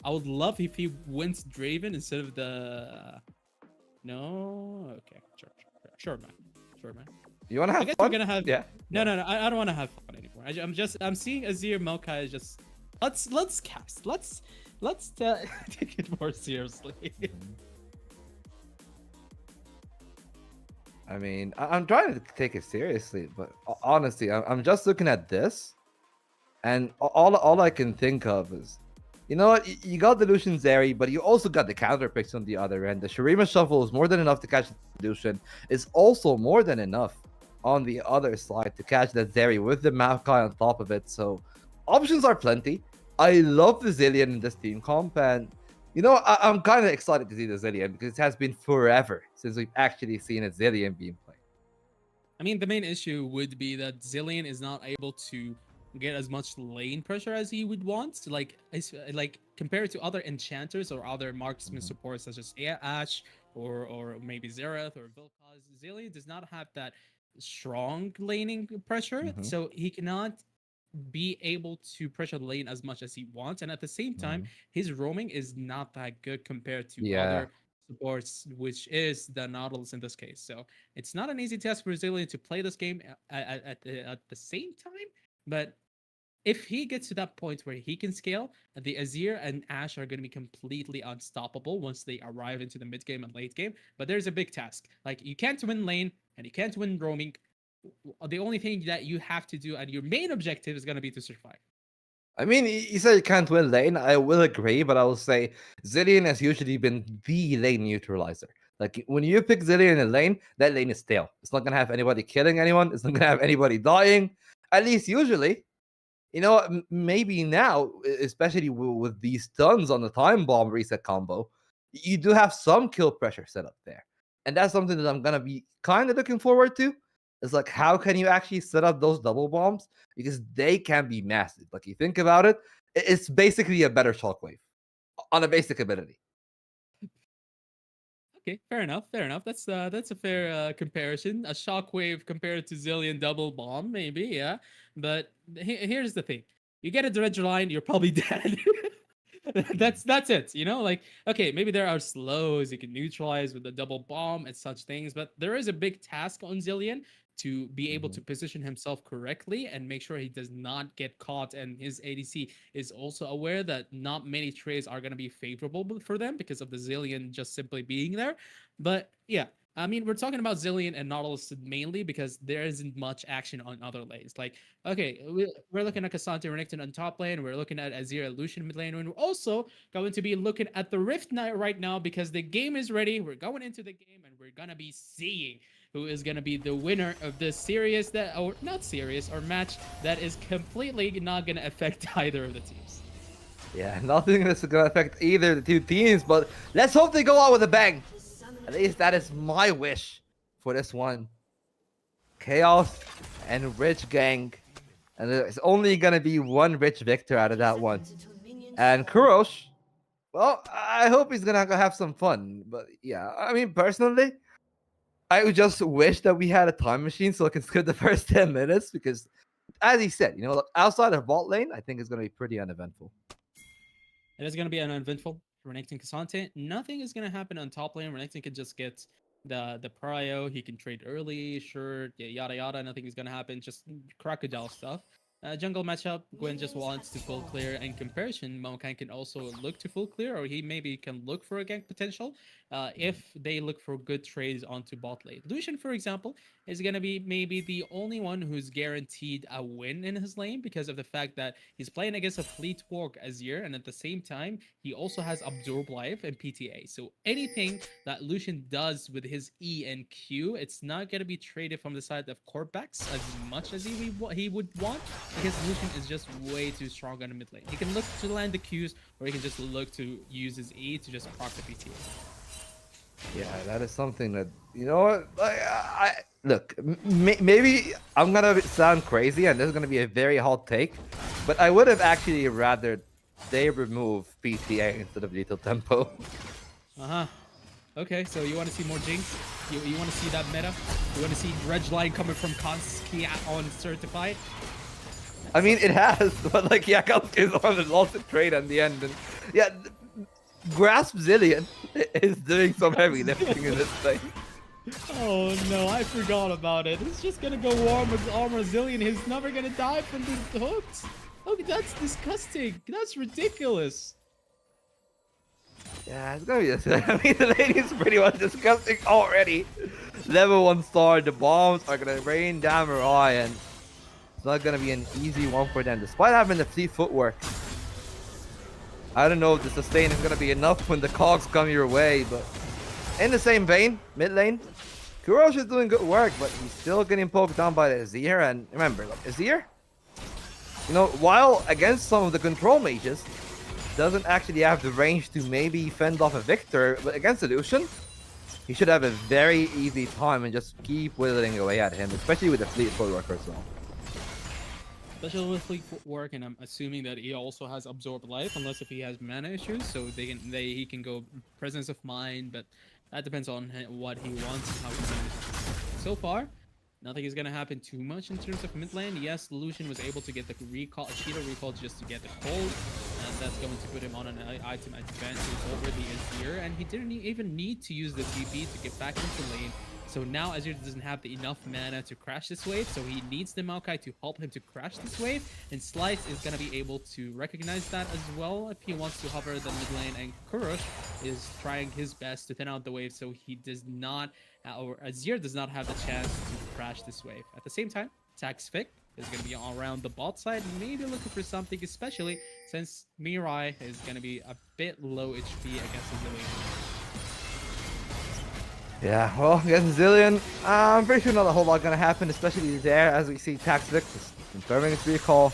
I would love if he wins Draven instead of the. No, okay, sure, man. You want to have I guess fun? we're gonna have. Yeah. No. I don't want to have fun anymore. I'm seeing Azir Maokai just. Let's cast. Let's take it more seriously. I mean, I'm trying to take it seriously, but honestly, I'm just looking at this, and all I can think of is, you know what? You got the Lucian Zeri, but you also got the counter picks on the other end. The Shurima Shuffle is more than enough to catch the Lucian. It's also more than enough on the other side to catch that Zeri with the Maokai on top of it. So options are plenty. I love the Zilean in this team comp, and I'm kind of excited to see the Zilean because it has been forever since we've actually seen a Zilean being played. I mean, the main issue would be that Zilean is not able to get as much lane pressure as he would want. Like compared to other enchanters or other marksman supports such as Ash or maybe Xerath or Vilkaz, Zilean does not have that strong laning pressure, so he cannot be able to pressure the lane as much as he wants, and at the same time his roaming is not that good compared to other supports, which is the Nautilus in this case. So it's not an easy task for Zilean to play this game at the same time, but if he gets to that point where he can scale, the Azir and Ashe are going to be completely unstoppable once they arrive into the mid game and late game. But there's a big task. Like, you can't win lane and you can't win roaming. The only thing that you have to do and your main objective is going to be to survive. I mean, you said you can't win lane. I will agree, but I will say Zilean has usually been the lane neutralizer. Like, when you pick Zilean in lane, that lane is stale. It's not going to have anybody killing anyone. It's not going to have anybody dying. At least usually. Maybe now, especially with these stuns on the time bomb reset combo, you do have some kill pressure set up there. And that's something that I'm going to be kind of looking forward to. It's like, how can you actually set up those double bombs? Because they can be massive. Like, you think about it, it's basically a better shockwave on a basic ability. Okay, fair enough. That's a fair comparison. A shockwave compared to Zilean double bomb, maybe, yeah. But here's the thing: you get a dredge line, you're probably dead. That's it. Like, okay, maybe there are slows you can neutralize with the double bomb and such things, but there is a big task on Zillion to be able to position himself correctly and make sure he does not get caught, and his ADC is also aware that not many trades are going to be favorable for them because of the Zillion just simply being there. But yeah, I mean, we're talking about Zillion and Nautilus mainly because there isn't much action on other lanes. Like, okay, we're looking at Cassandra Renekton on top lane. We're looking at Azir and Lucian mid lane. And we're also going to be looking at the Rift Knight right now because the game is ready. We're going into the game and we're going to be seeing who is going to be the winner of this series that, or not series, or match that is completely not going to affect either of the teams. Yeah, nothing is going to affect either of the two teams, but let's hope they go out with a bang. At least that is my wish for this one. Chaos and Rich Gang. And there's only going to be one Rich Victor out of that one. And Kurosh, well, I hope he's going to have some fun. But yeah, I mean, personally, I would just wish that we had a time machine so I can skip the first 10 minutes because, as he said, outside of bot lane, I think it's going to be pretty uneventful. It is going to be uneventful. Renekton Cassante, nothing is going to happen on top lane. Renekton can just get the prio. He can trade early, sure, yada yada. Nothing is going to happen. Just crocodile stuff. Jungle matchup, Gwen just wants to full clear. In comparison, Maokai can also look to full clear, or he maybe can look for a gank potential if they look for good trades onto bot lane. Lucian, for example, is going to be maybe the only one who's guaranteed a win in his lane because of the fact that he's playing against a fleet walk Azir, and at the same time, he also has Absorb Life and PTA. So anything that Lucian does with his E and Q, it's not going to be traded from the side of Corbax as much as he would want, because Lucian is just way too strong on the mid lane. He can look to land the Qs, or he can just look to use his E to just proc the PTA. Yeah, that is something that, look, maybe I'm gonna sound crazy and this is gonna be a very hot take, but I would have actually rather they remove PTA instead of Lethal Tempo. Okay, so you want to see more Jinx? You want to see that meta? You want to see Dredge Line coming from Konski on Certified? I mean, it has, but Konski is the one that lost the trade at the end, and yeah. Grasp Zillion is doing some heavy lifting in this thing. Oh no, I forgot about it. He's just gonna go warm with armor Zillion. He's never gonna die from the hooks. Oh, that's disgusting. That's ridiculous. Yeah, it's gonna be this. I mean, the lady's pretty much disgusting already. Level 1 star, the bombs are gonna rain down Mirai, and it's not gonna be an easy one for them, despite having the fleet footwork. I don't know if the sustain is going to be enough when the cogs come your way, but in the same vein, mid lane, Kurosh is doing good work, but he's still getting poked down by the Azir. And remember, Azir, while against some of the control mages, doesn't actually have the range to maybe fend off a Victor, but against the Lucian, he should have a very easy time and just keep whittling away at him, especially with the fleet footwork as well. Especially with fleet footwork, and I'm assuming that he also has Absorb Life, unless if he has mana issues, so he can go Presence of Mind, but that depends on what he wants and how he manages. So far, nothing is gonna happen too much in terms of mid lane. Yes, Lucian was able to get the recall, Cheetah recall just to get the cold, and that's going to put him on an item advantage over the Azir, and he didn't even need to use the TP to get back into lane. So now Azir doesn't have enough mana to crash this wave, so he needs the Maokai to help him to crash this wave, and Slice is going to be able to recognize that as well if he wants to hover the mid lane, and Kurosh is trying his best to thin out the wave so he does not, or Azir does not have the chance to crash this wave. At the same time, Taxfix is going to be around the bot side, maybe looking for something, especially since Mirai is going to be a bit low HP against the Zillion. Yeah, well, against Zillion, I'm pretty sure not a whole lot gonna happen, especially there as we see Taxfix confirming his recall,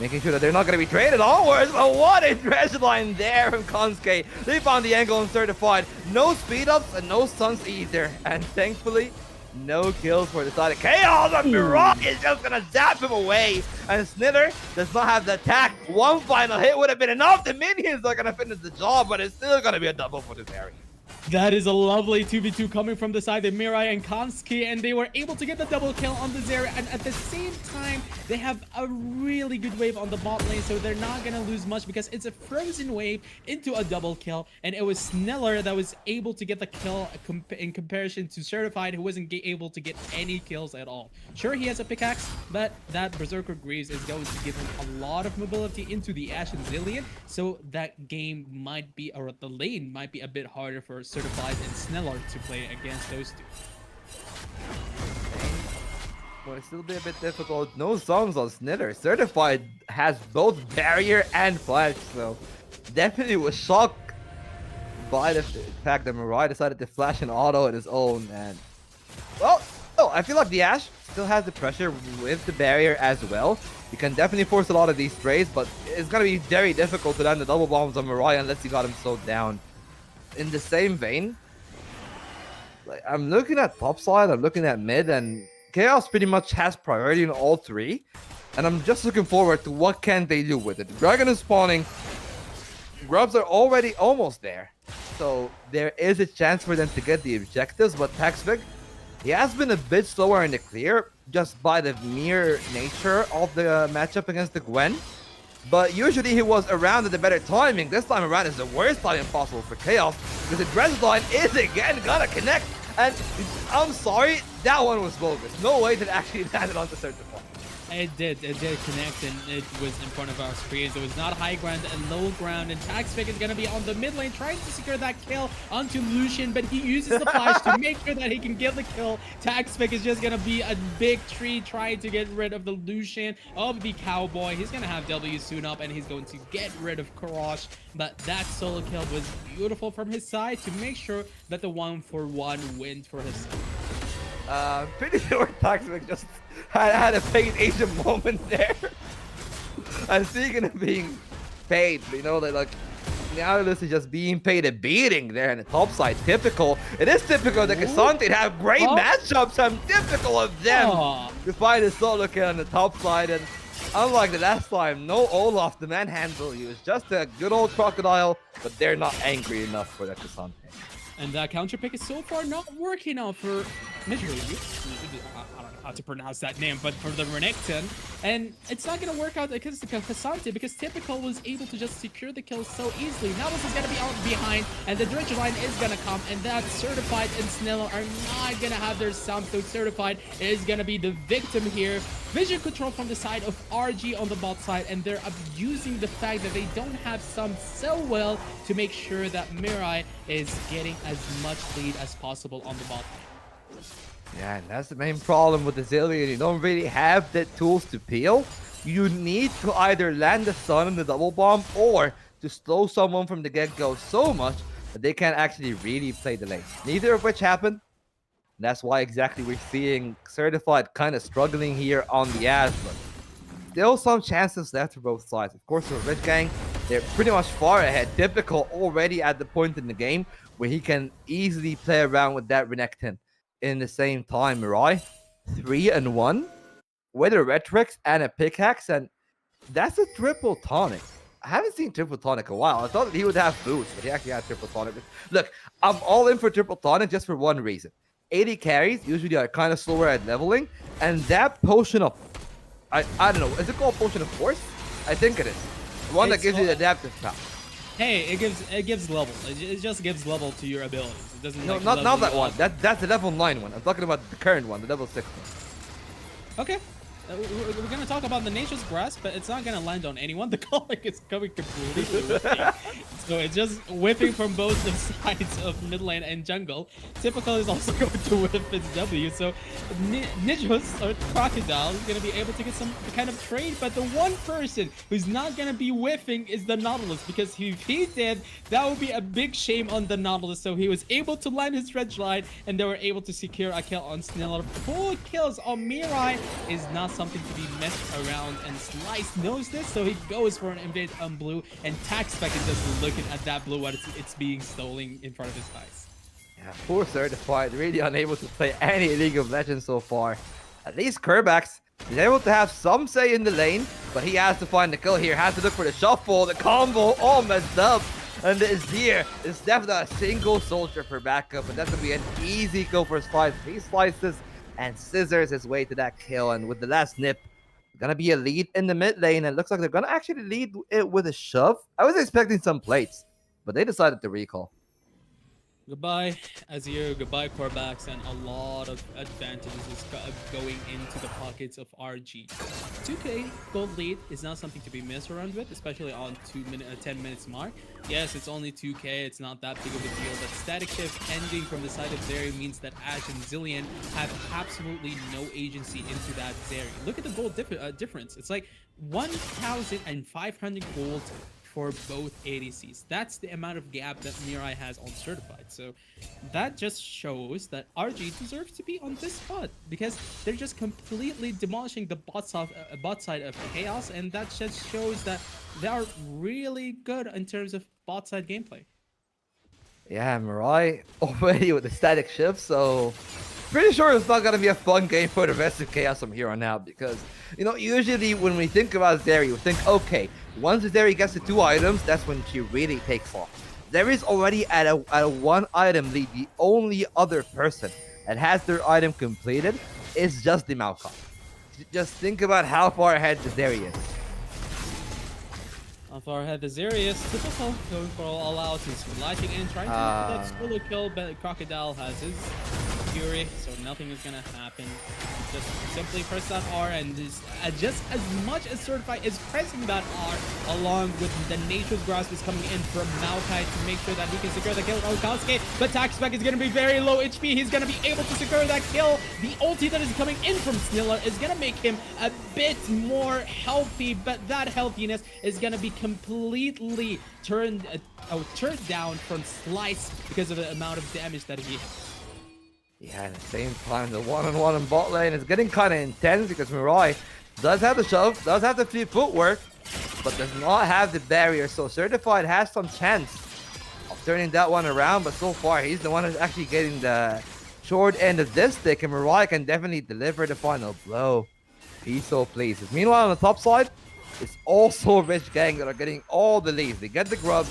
making sure that they're not gonna be traded onwards. But what a dredge line there from Konski. They found the angle and certified. No speed ups and no stuns either, and thankfully, no kills for the side of Chaos. And Mirai is just gonna zap him away, and Snither does not have the attack. One final hit would have been enough. The minions are gonna finish the job, but it's still gonna be a double for this area. That is a lovely 2v2 coming from the side of Mirai and Kamsky, and they were able to get the double kill on the Zeri, and at the same time, they have a really good wave on the bot lane, so they're not gonna lose much because it's a frozen wave into a double kill, and it was Sneller that was able to get the kill in comparison to Certified, who wasn't able to get any kills at all. Sure, he has a pickaxe, but that Berserker Greaves is going to give him a lot of mobility into the Ashen Zillion, so that game might be, or the lane might be a bit harder for Certified and Sneller to play against those two. Well, it's still be a bit difficult. No songs on Snitter. Certified has both barrier and flash, so definitely was shocked by the fact that Mirai decided to flash an auto at his own. And well, oh, I feel like the Ashe still has the pressure with the barrier as well. You can definitely force a lot of these sprays, but it's gonna be very difficult to land the double bombs on Mirai unless you got him slowed down. In the same vein, like, I'm looking at top side, I'm looking at mid, and Chaos pretty much has priority in all three. And I'm just looking forward to what can they do with it. Dragon is spawning. Grubs are already almost there. So there is a chance for them to get the objectives, but Taxvig, he has been a bit slower in the clear just by the mere nature of the matchup against the Gwen. But usually he was around at the better timing. This time around is the worst timing possible for Chaos because the Dredge line is again gonna connect. And I'm sorry, that one was bogus. No way that actually landed on the Certified. It did connect, and it was in front of our screens. It was not high ground and low ground, and Taxvig is going to be on the mid lane trying to secure that kill onto Lucian, but he uses the flash to make sure that he can get the kill. Taxvig is just going to be a big tree trying to get rid of the Lucian, of the Cowboy. He's going to have W soon up, and he's going to get rid of Karash, but that solo kill was beautiful from his side to make sure that the 1-for-1 win for his side. Pretty sure Taxvig just had a paid Asian moment there. And speaking of being paid, you know, that like now this is just being paid a beating there in the top side. Typical. It is typical that Cassandra have great matchups. I'm typical of them to find a solo kill on the top side. And unlike the last time, no Olaf to manhandle you. It's just a good old crocodile, but they're not angry enough for that Cassandra. And that counter pick is so far not working out for I don't know how to pronounce that name, but for the Renekton. And it's not going to work out against the Cassante because Typical was able to just secure the kill so easily. Now this is going to be out behind, and the Dredge line is going to come, and that Certified and Snell are not going to have their sound, so Certified is going to be the victim here. Vision control from the side of RG on the bot side, and they're abusing the fact that they don't have some so well to make sure that Mirai is getting as much lead as possible on the bot lane. Yeah, and that's the main problem with the Zillion. You don't really have the tools to peel. You need to either land the stun in the double bomb or to slow someone from the get-go so much that they can't actually really play the lane. Neither of which happened. That's why exactly we're seeing Certified kind of struggling here on the Ashe, but still some chances left for both sides. Of course, for Red Gang, they're pretty much far ahead. Typical already at the point in the game where he can easily play around with that Renekton. In the same time, Mirai, 3-1 with a Retrix and a pickaxe, and that's a triple tonic. I haven't seen triple tonic in a while. I thought that he would have boost, but he actually had triple tonic. Look, I'm all in for triple tonic just for one reason. 80 carries usually are kind of slower at leveling, and that potion of I don't know, is it called potion of force? I think it is. The one that gives you the adaptive power. Hey, it gives level. It just gives level to your abilities. It doesn't. No, like, not that you one. up. That's the level 9 one. I'm talking about the current one, the level 6 one. Okay. We're gonna talk about the Nature's Grasp, but it's not gonna land on anyone. The Colic is coming completely whipping. So it's just whipping from both the sides of mid lane and jungle. Typical is also going to whip its W, so Nijos, or Crocodile, is gonna be able to get some kind of trade, but the one person who's not gonna be whiffing is the Nautilus, because if he did, that would be a big shame on the Nautilus. So he was able to land his Dredge line, and they were able to secure a kill on Sneller. 4 kills on Mirai is not something to be messed around, and Slice knows this, so he goes for an invade on blue, and Taxspec is just looking at that blue when it's being stolen in front of his eyes. Yeah, poor Certified, really unable to play any League of Legends so far. At least Kerbax is able to have some say in the lane, but he has to find the kill here, has to look for the shuffle, the combo, all messed up. And the Azir is definitely a single soldier for backup, and that's gonna be an easy kill for Slice. He slices and scissors his way to that kill, and with the last nip, gonna be a lead in the mid lane, and it looks like they're gonna actually lead it with a shove. I was expecting some plates, but they decided to recall. Goodbye, Azir. Goodbye, Corvax, and a lot of advantages is going into the pockets of RG. 2K gold lead is not something to be messed around with, especially on 10 minutes mark. Yes, it's only 2K. It's not that big of a deal, but static shift ending from the side of Zeri means that Ashe and Zillion have absolutely no agency into that Zeri. Look at the gold difference. It's like 1,500 gold for both ADCs. That's the amount of gap that Mirai has on certified. So that just shows that RG deserves to be on this spot because they're just completely demolishing the bot side of Chaos, and that just shows that they are really good in terms of bot side gameplay. Yeah, Mirai already with the static shift, so pretty sure it's not gonna be a fun game for the rest of Chaos from here on out because, you know, usually when we think about Zeri, we think, okay, once Zeri gets to 2 items, that's when she really takes off. Zeri's already at a 1 item lead. The only other person that has their item completed is just the Malcolm. Just think about how far ahead the Zeri is. How far ahead the Zeri is, typical, going for all out, he's lighting in, trying to get that solo kill, but Crocodile has his Fury, so nothing is gonna happen. Just simply press that R, and just as much as Certified is pressing that R, along with the Nature's Grasp is coming in from Maokai to make sure that he can secure the kill on Kansuke, but Taxpack is gonna be very low HP, he's gonna be able to secure that kill. The ulti that is coming in from Sniller is gonna make him a bit more healthy, but that healthiness is gonna be completely turned down from Slice because of the amount of damage that he has. Yeah, at the same time, the one-on-one in bot lane is getting kind of intense because Mirai does have the shove, does have the free footwork, but does not have the barrier. So Certified has some chance of turning that one around, but so far he's the one who's actually getting the short end of this stick, and Mirai can definitely deliver the final blow. He's so pleased. Meanwhile, on the top side, it's also Rich Gang that are getting all the leads. They get the grub,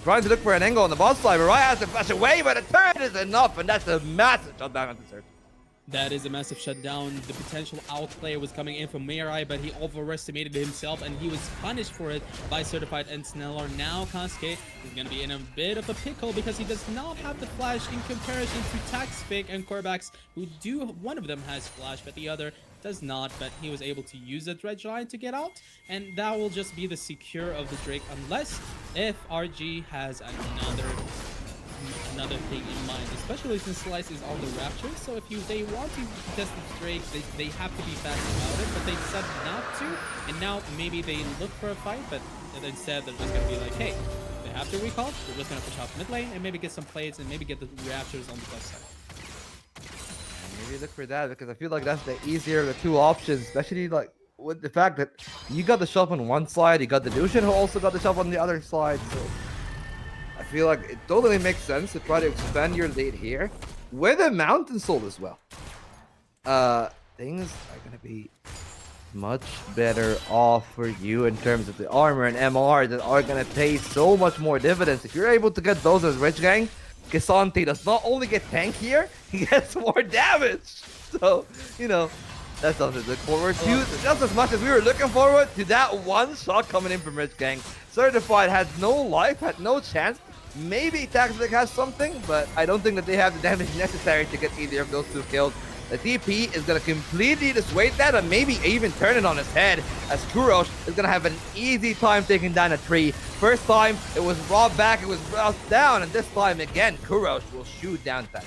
trying to look for an angle on the bot side. Mirai has to flash away, but a turret is enough, and that's a massive shutdown on the surface. That is a massive shutdown. The potential outplay was coming in from Mirai, but he overestimated himself, and he was punished for it by Certified and Sneller. Now Kansuke is going to be in a bit of a pickle because he does not have the flash in comparison to Taxpic and Corvax, who do. One of them has flash, but the other does not, but he was able to use the dredge line to get out, and that will just be the secure of the Drake, unless if RG has another thing in mind, especially since Slice is on the Rapture. So if they want to test the Drake, they have to be fast about it, but they decided not to, and now maybe they look for a fight, but instead they're just gonna be like, hey, they have to recall, we're just gonna push out mid lane and maybe get some plates and maybe get the Raptures on the left side. Maybe look for that because I feel like that's the easier of the 2 options, especially like with the fact that you got the shove on one side, you got the Lucian who also got the shove on the other side. So I feel like it totally makes sense to try to expand your lead here with a Mountain Soul as well. Things are gonna be much better off for you in terms of the armor and MR that are gonna pay so much more dividends. If you're able to get those as Rich Gang, Casanti does not only get tankier, he gets more damage. So, you know, that's something to look forward to. Just as much as we were looking forward to that one shot coming in from Rich Gang. Certified had no life, had no chance. Maybe Tactic has something, but I don't think that they have the damage necessary to get either of those 2 kills. The TP is going to completely dissuade that and maybe even turn it on his head, as Kurosh is going to have an easy time taking down a tree. First time, it was brought back, it was brought down, and this time again, Kurosh will shoot down that.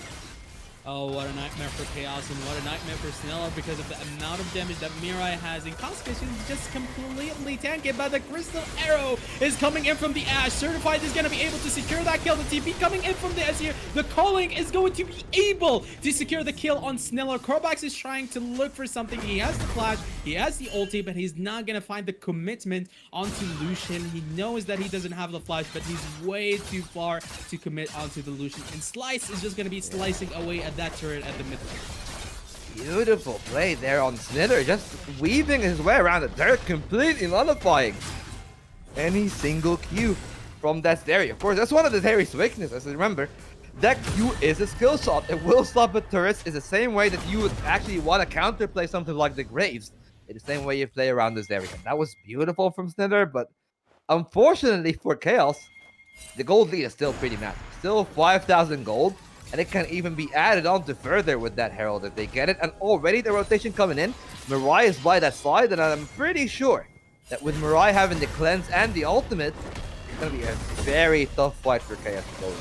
Oh, what a nightmare for Chaos and what a nightmare for Sneller because of the amount of damage that Mirai has. And Kansuke is just completely tanked, but the Crystal Arrow is coming in from the Ashe. Certified is going to be able to secure that kill. The TP coming in from the Azir. The Calling is going to be able to secure the kill on Sneller. Corvax is trying to look for something. He has the flash, he has the ulti, but he's not going to find the commitment onto Lucian. He knows that he doesn't have the flash, but he's way too far to commit onto the Lucian. And Slice is just going to be slicing away at that turret at the mid lane. Beautiful play there on Snither, just weaving his way around the turret, completely nullifying any single Q. from that Zeri. Of course, that's one of the Zeri's weaknesses. Remember, that Q is a skill shot. It will stop at turrets. It's the same way that you would actually want to counterplay something like the Graves. It's the same way you play around this area. That was beautiful from Snither, but unfortunately for Chaos, the gold lead is still pretty massive. Still 5,000 gold, and it can even be added on to further with that Herald if they get it. And already the rotation coming in, Mirai is by that side, and I'm pretty sure that with Mirai having the cleanse and the ultimate, it's going to be a very tough fight for Chaos to go.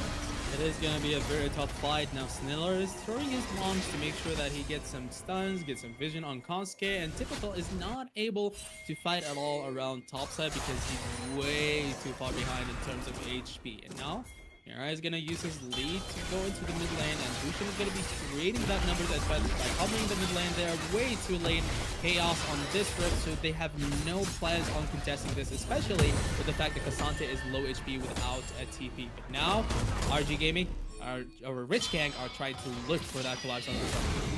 It is going to be a very tough fight. Now, Sniller is throwing his bombs to make sure that he gets some stuns, gets some vision on Konsuke, and Typical is not able to fight at all around topside because he's way too far behind in terms of HP. And now, Mirai is going to use his lead to go into the mid lane, and Lucian is going to be creating that numbers advantage by covering the mid lane. They are way too late. Chaos on this rip, so they have no plans on contesting this, especially with the fact that Cassante is low HP without a TP. But now, RG Gaming, our Rich Gang, are trying to look for that collapse on the front.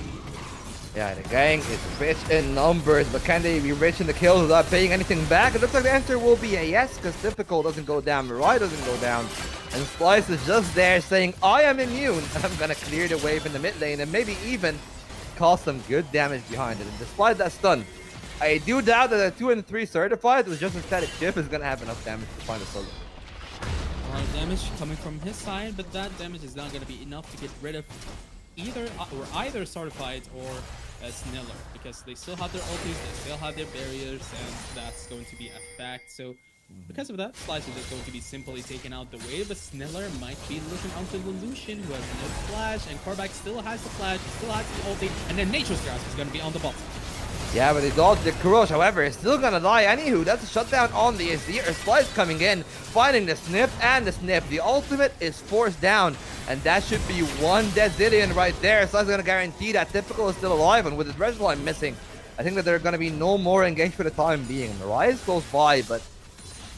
Yeah, the gang is rich in numbers, but can they be rich in the kills without paying anything back? It looks like the answer will be a yes, because Typical doesn't go down, Mirai doesn't go down, and Splice is just there saying, I am immune, and I'm gonna clear the wave in the mid lane, and maybe even cause some good damage behind it. And despite that stun, I do doubt that a 2 and 3 certified with just a static chip is gonna have enough damage to find a solo. A lot of damage coming from his side, but that damage is not going to be enough to get rid of either certified or Sniller, because they still have their ultis, they still have their barriers, and that's going to be a fact. So because of that, Slice is just going to be simply taken out the wave, but Sniller might be looking onto the Lucian, who has no flash, and Korvac still has the flash, still has the ulti, and then Nature's Grasp is going to be on the bottom. Yeah, but they dodged the Kurosh, however, is still gonna die. Anywho, that's a shutdown on the Azir. Splice coming in, finding the snip and the snip. The ultimate is forced down, and that should be one dead Zilean right there. Splice is gonna guarantee that Typical is still alive, and with his red line missing, I think that there are gonna be no more engaged for the time being. Mirai is close by, but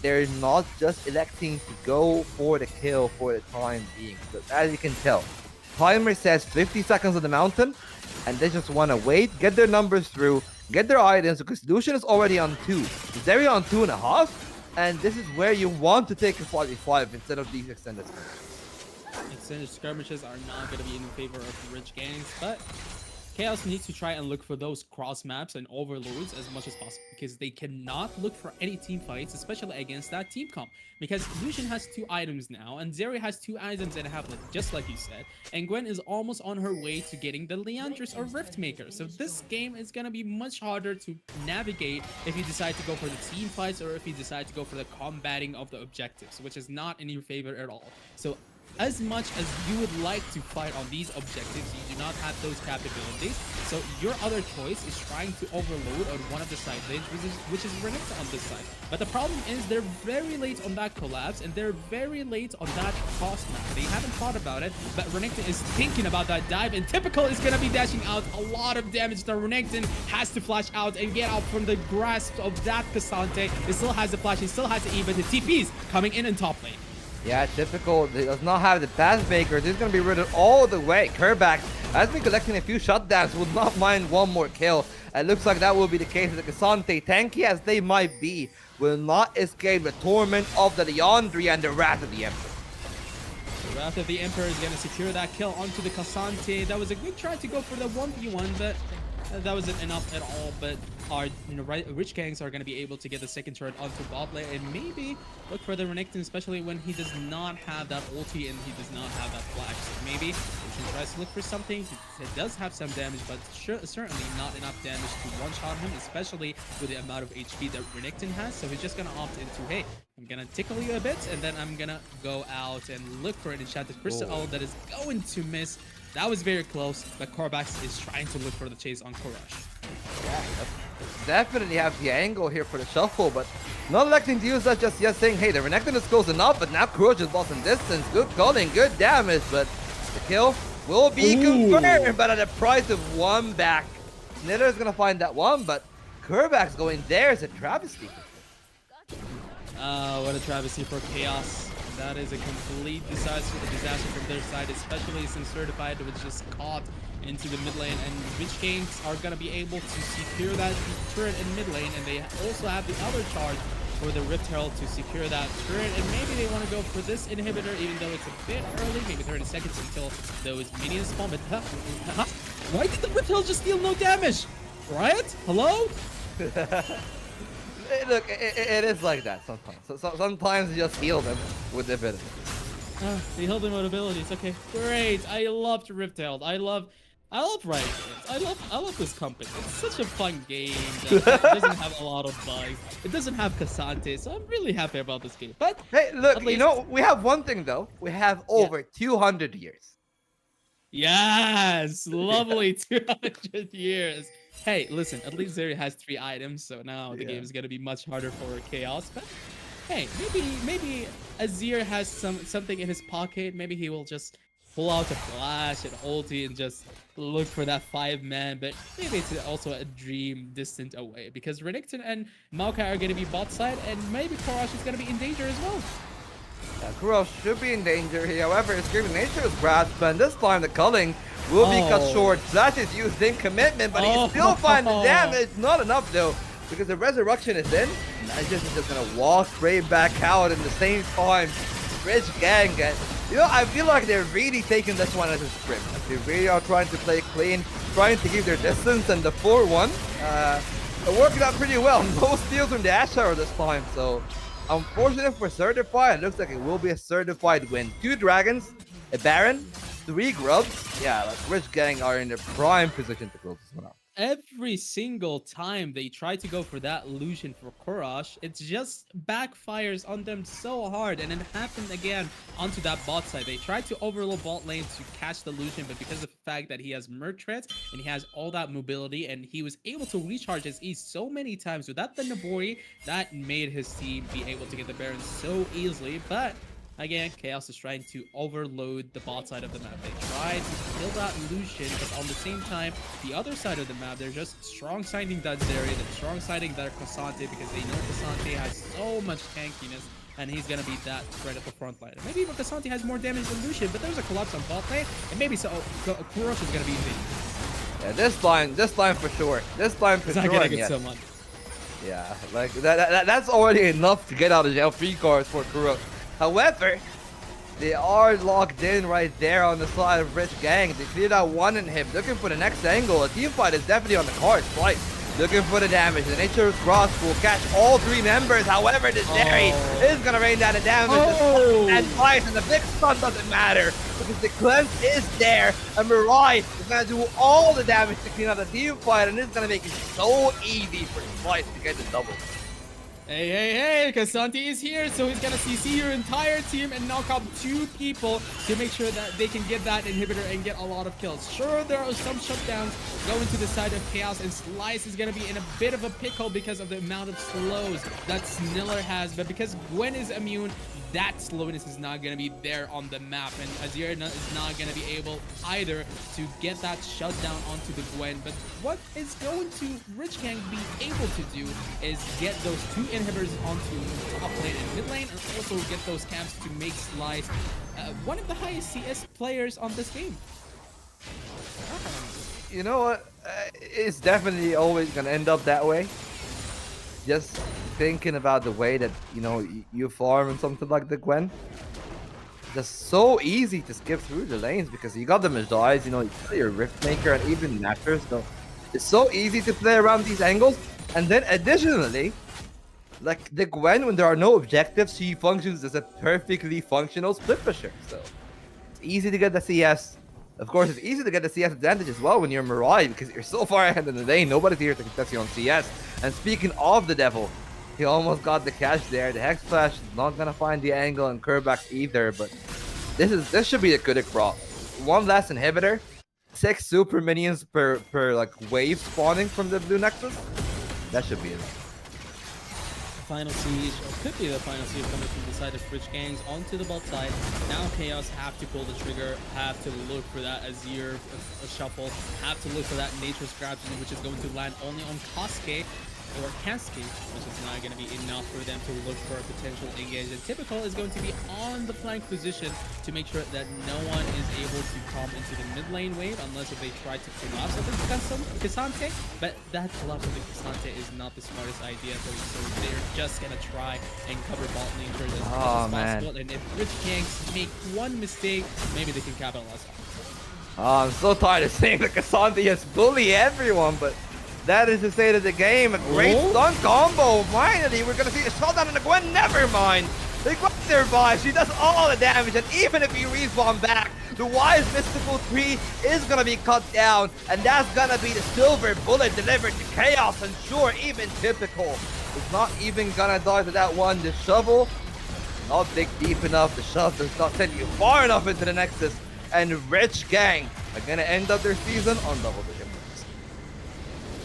they're not just electing to go for the kill for the time being. Because as you can tell, timer says 50 seconds on the mountain, and they just wanna wait, get their numbers through, get their items, because Lucian is already on 2. Zeri on 2.5, and this is where you want to take a 45 instead of these extended skirmishes. Extended skirmishes are not going to be in favor of the Rich Gangs, but Chaos needs to try and look for those cross maps and overloads as much as possible, because they cannot look for any team fights, especially against that team comp. Because Lucian has 2 items now, and Zeri has 2 items and a half, just like you said, and Gwen is almost on her way to getting the Leandris or Riftmaker. So this game is going to be much harder to navigate if you decide to go for the team fights or if you decide to go for the combating of the objectives, which is not in your favor at all. So as much as you would like to fight on these objectives, you do not have those capabilities. So your other choice is trying to overload on one of the side lanes, which is Renekton on this side. But the problem is they're very late on that collapse, and they're very late on that cross map. They haven't thought about it, but Renekton is thinking about that dive, and Typical is going to be dashing out a lot of damage. The Renekton has to flash out and get out from the grasp of that Cassante. He still has the flash, he still has the E, but the TP's coming in top lane. Yeah, Typical does not have the pass maker. This is going to be rid all the way. Kerback has been collecting a few shutdowns, would not mind one more kill. It looks like that will be the case with the Cassante. Tanky as they might be, will not escape the torment of the Leandri and the Wrath of the Emperor. The Wrath of the Emperor is going to secure that kill onto the Cassante. That was a good try to go for the 1v1, but that wasn't enough at all. But our Rich Gangs are going to be able to get the second turret onto bot lane and maybe look for the Renekton, especially when he does not have that ulti and he does not have that flash. So maybe Lucian tries to look for something. It does have some damage, but certainly not enough damage to one-shot him, especially with the amount of HP that Renekton has. So he's just going to opt into, hey, I'm going to tickle you a bit, and then I'm going to go out and look for an enchanted crystal that is going to miss. That was very close, but Korvac is trying to look for the chase on Kurosh. Yeah, definitely have the angle here for the shuffle, but not electing to use that just yet, saying, hey, the Renekton is close enough, but now Kurosh is lost in distance. Good calling, good damage, but the kill will be confirmed, but at the price of 1 back. Snitter is going to find that one, but Kurbac's going there is a travesty. What a travesty for Chaos. That is a complete disaster from their side, especially since Certified was just caught into the mid lane, and Rich Gangs are going to be able to secure that turret in mid lane, and they also have the other charge for the Rift Herald to secure that turret, and maybe they want to go for this inhibitor, even though it's a bit early, maybe 30 seconds until those minions spawn. But why did the Rift Herald just deal no damage? Riot? Hello? Look, it is like that sometimes. Sometimes you just heal them with the ability. They healed them with abilities. Okay, great. I loved Rift Herald. I love Riot Games. I love this company. It's such a fun game that doesn't have a lot of bugs. It doesn't have Cassante, so I'm really happy about this game. But Hey, look, at you least- know, we have one thing though. We have over 200 years. Yes, lovely 200 years. Hey, listen, at least Zeri has 3 items, so now the Yeah. game is gonna be much harder for Chaos. But hey, maybe Azir has something in his pocket. Maybe he will just pull out a flash and ulti and just look for that 5-man. But maybe it's also a dream distant away, because Renekton and Maokai are gonna be bot side, and maybe Korosh is gonna be in danger as well. Kurosh should be in danger here. However, Escaping Nature's grasp, and this time the culling will be cut Oh. short. Slash is used in commitment, but he still finds the damage. Not enough though, because the resurrection is in. Najus is just gonna walk straight back out in the same time. Rich gang, you know, I feel like they're really taking this one as a script. Like, they really are trying to play clean, trying to keep their distance, and the 4-1 working out pretty well. No steals from the Ash Tower this time, so unfortunate for Certified. It looks like it will be a certified win. 2 dragons, a Baron, 3 grubs. Yeah, like Rich gang are in the prime position to close this one out. Every single time they try to go for that illusion for Korosh, it just backfires on them so hard, and it happened again onto that bot side. They tried to overload bot lane to catch the illusion, but because of the fact that he has merc threats and he has all that mobility, and he was able to recharge his E so many times without the Nabori, that made his team be able to get the Baron so easily. But again, Chaos is trying to overload the bot side of the map. They tried to kill that illusion, but on the same time, the other side of the map, they're just strong siding that Zeri, they're strong siding that Cassante, because they know Cassante has so much tankiness, and he's gonna be that threat at the front line. Maybe even Cassante has more damage than Lucian, but there's a collapse on bot lane, and maybe so Kurosh is gonna be in danger. Yeah, this line for sure. This line for He's sure. not gonna and get yes. someone. Yeah, like that's already enough to get out of jail free cards for Kuro. However, they are locked in right there on the side of Rich Gang. They cleared out one inhib, looking for the next angle. A team fight is definitely on the cards. Right, looking for the damage. The Nature's Cross will catch all 3 members. However, the Zeri is gonna rain down the damage. And twice, and the big stun doesn't matter because the cleanse is there, and Mirai is gonna do all the damage to clean out the team fight, and it's gonna make it so easy for Slice to get the double. Hey, Cassante is here, so he's gonna CC your entire team and knock out 2 people to make sure that they can get that inhibitor and get a lot of kills. Sure, there are some shutdowns going to the side of Chaos, and Slice is gonna be in a bit of a pickle because of the amount of slows that Sniller has, but because Gwen is immune, that slowness is not gonna be there on the map, and Azir is not gonna be able either to get that shutdown onto the Gwen. But what is going to Rich Gang be able to do is get those 2 inhibitors onto top lane and mid lane, and also get those camps to make Slice one of the highest CS players on this game. You know what? It's definitely always gonna end up that way. Just thinking about the way that, you know, you farm and something like the Gwen. Just so easy to skip through the lanes because you got the Magi, you know, you got your Rift Maker and even Nashers. So it's so easy to play around these angles. And then additionally, like the Gwen, when there are no objectives, she functions as a perfectly functional split pusher. So it's easy to get the CS. Of course, it's easy to get the CS advantage as well when you're Mirai because you're so far ahead in the lane. Nobody's here to contest you on CS. And speaking of the devil, he almost got the catch there. The Hex Flash is not gonna find the angle and Kerback either. But this should be a good brawl. 1 last inhibitor, 6 super minions per like wave spawning from the blue nexus. That should be it. Final siege, or could be the final siege coming from the side of Rich Gangs onto the bot side. Now Chaos have to pull the trigger, have to look for that Azir shuffle, have to look for that Nature's Grab, which is going to land only on Cascade, or Cascade, which is not going to be enough for them to look for a potential engage. And Typical is going to be on the flank position to make sure that no one is able to come into the mid lane wave unless if they try to collapse over Cassante. But that collapse over Cassante is not not the smartest idea, so they're just gonna try and cover bot lane for as much Oh, as man. possible. And if Rich Gangs make one mistake, maybe they can capitalize on it. Oh, I'm so tired of seeing the Cassandra just bully everyone, but that is the state of the game. A great Oh. stun combo. Finally, we're gonna see the shutdown on the Gwen. Never mind. The Gwen survives. She does all the damage, and even if you respawn back, the Wise Mystical Tree is gonna be cut down, and that's gonna be the silver bullet delivered to Chaos. And sure, even typical is not even gonna die to that one. The shovel, not dig deep enough. The shove does not send you far enough into the Nexus. And Rich Gang are gonna end up their season on double digit points.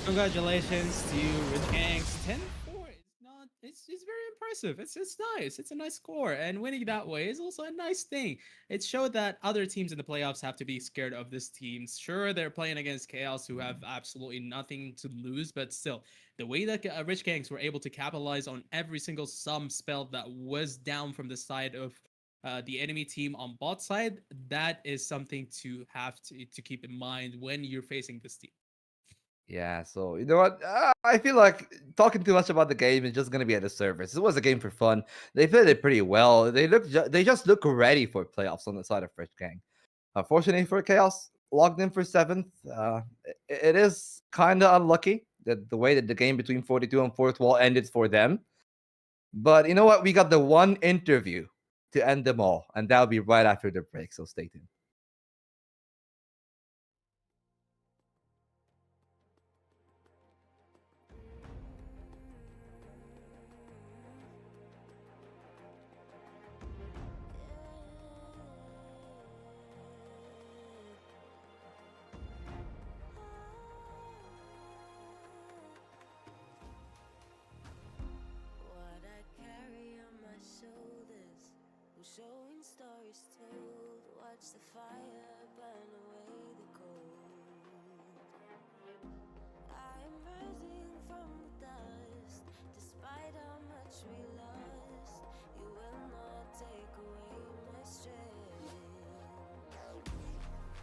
Congratulations to Rich Gangs. 10-4 is not. It's very impressive. It's nice. It's a nice score, and winning that way is also a nice thing. It showed that other teams in the playoffs have to be scared of this team. Sure, they're playing against Chaos, who have absolutely nothing to lose, but still, the way that Rich Gangs were able to capitalize on every single sum spell that was down from the side of the enemy team on bot side, that is something to have to keep in mind when you're facing this team. Yeah, so you know what? I feel like talking too much about the game is just gonna be at the surface. It was a game for fun. They played it pretty well. They just look ready for playoffs on the side of Rich Gang. Fortunately for Chaos, logged in for 7th. It is kind of unlucky that the way that the game between 42 and 4th wall ended for them. But you know what? We got the one interview to end them all, and that'll be right after the break. So stay tuned. What I carry on my shoulders, showing stories told. Watch the fire burn away the cold. I am rising from the dust, despite how much we lost. You will not take away my strength.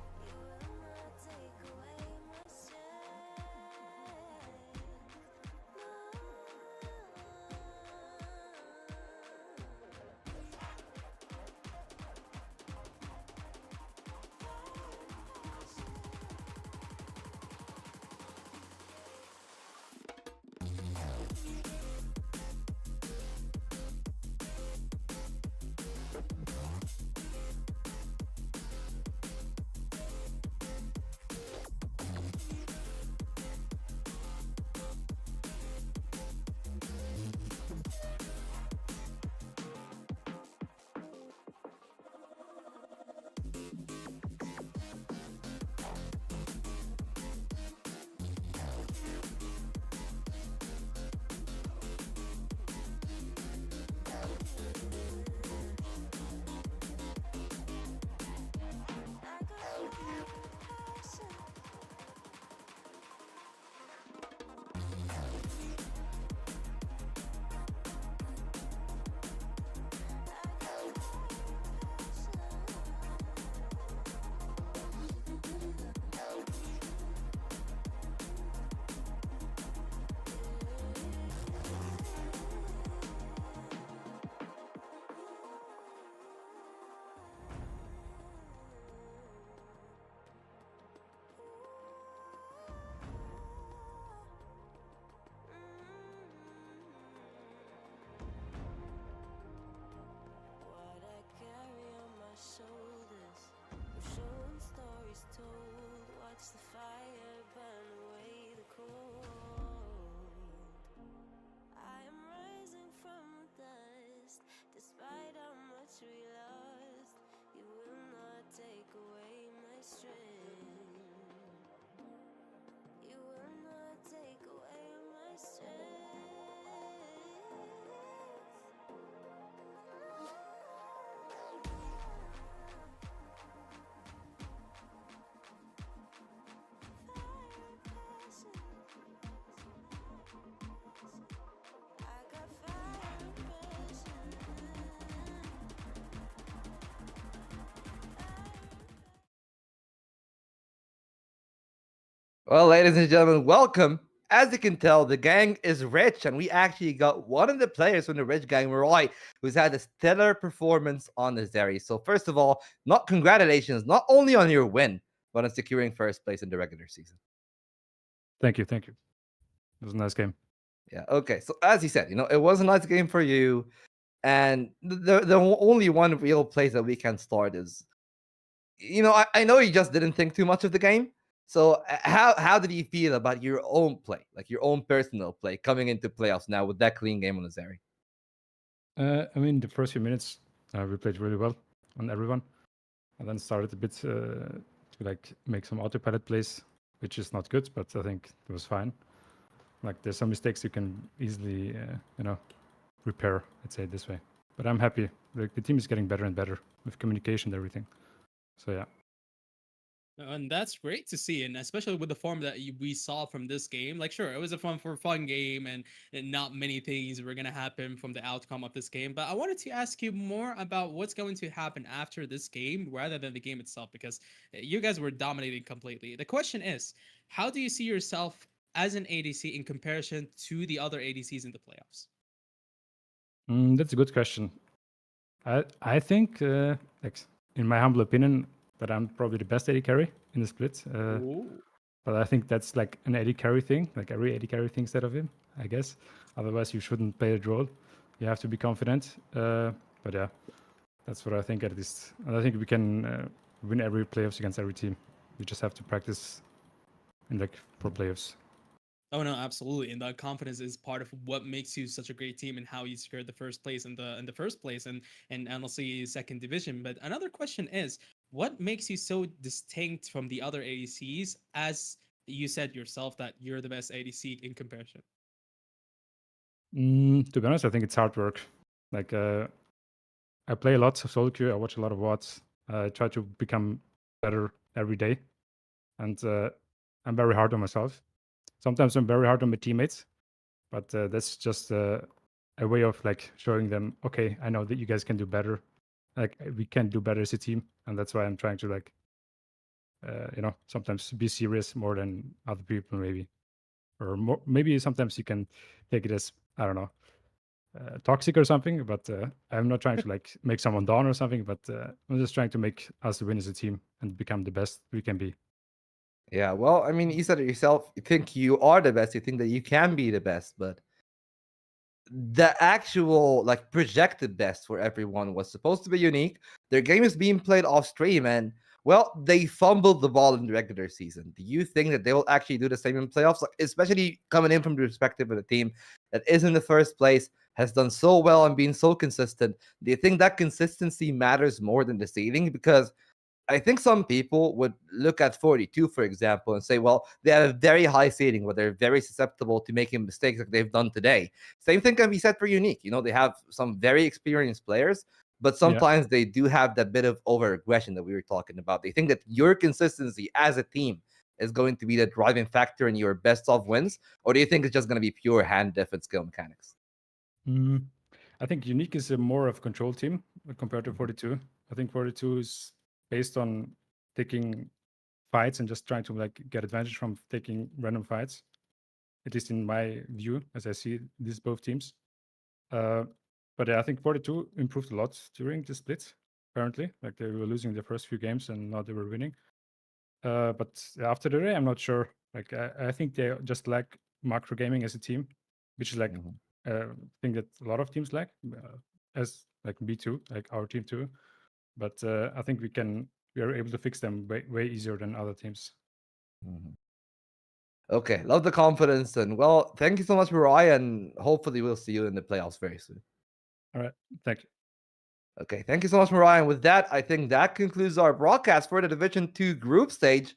You will not take away my strength. What I carry on my shoulders, showing stories told. Watch the fire burn away the cold. I am rising from the dust, despite how much we lost. You will not take away my strength. You will not take away my strength. Well, ladies and gentlemen, welcome as you can tell, the gang is rich, and we actually got one of the players from the rich gang, Roy, who's had a stellar performance on the Zeri. So first of all, congratulations, not only on your win, but on securing first place in the regular season. Thank you. It was a nice game. Yeah, okay. So as you said, it was a nice game for you. And the only one real place that we can start is, I know you just didn't think too much of the game. So how did you feel about your own play, like your own personal play coming into playoffs now with that clean game on the Zeri? I mean, the first few minutes we played really well on everyone, and then started a bit to like make some autopilot plays, which is not good, but I think it was fine. Like there's some mistakes you can easily repair, let's say it this way. But I'm happy. Like the team is getting better and better with communication and everything. So yeah. And that's great to see, and especially with the form that we saw from this game. Like, sure, it was a fun game, and not many things were gonna happen from the outcome of this game. But I wanted to ask you more about what's going to happen after this game, rather than the game itself, because you guys were dominating completely. The question is, how do you see yourself as an ADC in comparison to the other ADCs in the playoffs? That's a good question. I think, like in my humble opinion, that I'm probably the best AD carry in the split. But I think that's like an AD carry thing. Like every AD carry thinks that of him, I guess. Otherwise, you shouldn't play the role. You have to be confident. But yeah, that's what I think at least. And I think we can win every playoffs against every team. We just have to practice for playoffs. Oh no, absolutely, and that confidence is part of what makes you such a great team and how you secured the first place in the first place and NLC second division. But another question is, what makes you so distinct from the other ADCs? As you said yourself that you're the best ADC in comparison. To be honest, I think it's hard work. Like I play a lot of solo queue. I watch a lot of VODs. I try to become better every day, and I'm very hard on myself. Sometimes I'm very hard on my teammates, but that's just a way of like showing them, okay, I know that you guys can do better. Like we can do better as a team, and that's why I'm trying to like, sometimes be serious more than other people maybe, or more, maybe sometimes you can take it as I don't know, toxic or something. But I'm not trying to like make someone down or something. But I'm just trying to make us win as a team and become the best we can be. Yeah, well, I mean, you said it yourself. You think you are the best. You think that you can be the best, but the actual like projected best for everyone was supposed to be unique. Their game is being played off stream, and well, they fumbled the ball in the regular season. Do you think that they will actually do the same in playoffs, like, especially coming in from the perspective of a team that is in the first place, has done so well and been so consistent? Do you think that consistency matters more than the ceiling? Because I think some people would look at 42, for example, and say, well, they have a very high ceiling where they're very susceptible to making mistakes like they've done today. Same thing can be said for Unique. They have some very experienced players, but sometimes they do have that bit of over-aggression that we were talking about. They think that your consistency as a team is going to be the driving factor in your best of wins, or do you think it's just going to be pure hand def and skill mechanics? I think Unique is a more of a control team compared to 42. I think 42 is based on taking fights and just trying to like get advantage from taking random fights, at least in my view, as I see these both teams. But yeah, I think 42 improved a lot during the split. Apparently, like they were losing the first few games and now they were winning. But after the day, I'm not sure. Like I think they just lack macro gaming as a team, which is like thing that a lot of teams lack, as like B2, like our team too. But I think we are able to fix them way easier than other teams. Okay, love the confidence, and well, thank you so much, Mariah, and hopefully we'll see you in the playoffs very soon. All right, thank you. Okay, thank you so much, Mariah. And with that, I think that concludes our broadcast for the Division 2 group stage,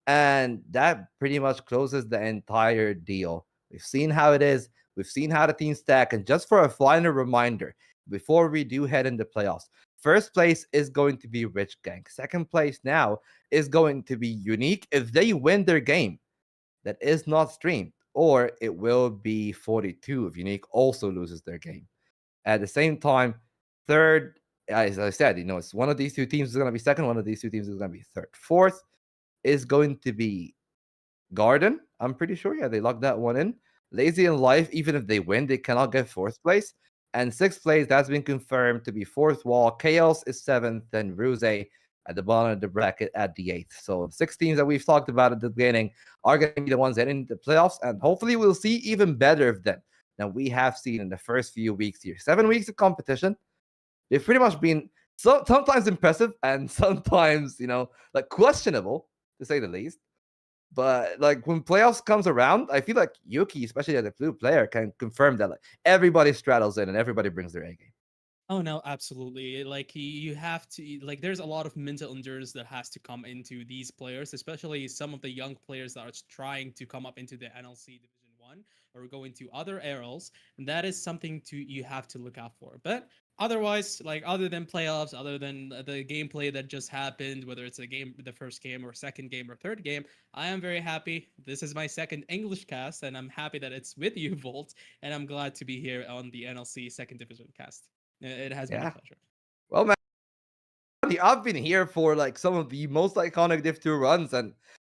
and that pretty much closes the entire deal. We've seen how it is, we've seen how the teams stack, and just for a final reminder, before we do head into playoffs, first place is going to be Rich Gang. Second place now is going to be Unique if they win their game that is not streamed, or it will be 42 if Unique also loses their game. At the same time, third, as I said, it's one of these two teams is going to be second, one of these two teams is going to be third. Fourth is going to be Garden. I'm pretty sure, yeah, they locked that one in. Lazy in life, even if they win, they cannot get fourth place. And sixth place, that's been confirmed to be fourth wall. Chaos is seventh, and Ruse at the bottom of the bracket at the eighth. So the 6 teams that we've talked about at the beginning are going to be the ones heading into the playoffs, and hopefully we'll see even better of them than we have seen in the first few weeks here. 7 weeks of competition. They've pretty much been sometimes impressive and sometimes, like questionable, to say the least. But like when playoffs comes around, I feel like Yuki, especially as a blue player, can confirm that like everybody straddles in and everybody brings their A game. Oh no, absolutely. Like you have to like there's a lot of mental endurance that has to come into these players, especially some of the young players that are trying to come up into the NLC Division 1 or go into other areas, and that is something to you have to look out for. But otherwise, like other than playoffs, other than the gameplay that just happened, whether it's the first game or second game or third game, I am very happy. This is my second English cast, and I'm happy that it's with you, Volt, and I'm glad to be here on the NLC Second Division cast. It has been a pleasure. Well, man, I've been here for like some of the most iconic Div 2 runs, and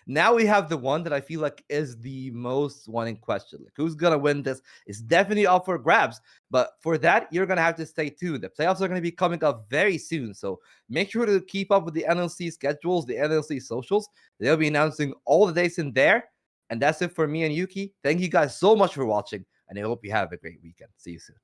now we have the one that I feel like is the most one in question. Like, who's gonna win this? It's definitely up for grabs, but for that, you're gonna have to stay tuned. The playoffs are gonna be coming up very soon, so make sure to keep up with the NLC schedules, the NLC socials. They'll be announcing all the dates in there. And that's it for me and Yuki. Thank you guys so much for watching, and I hope you have a great weekend. See you soon.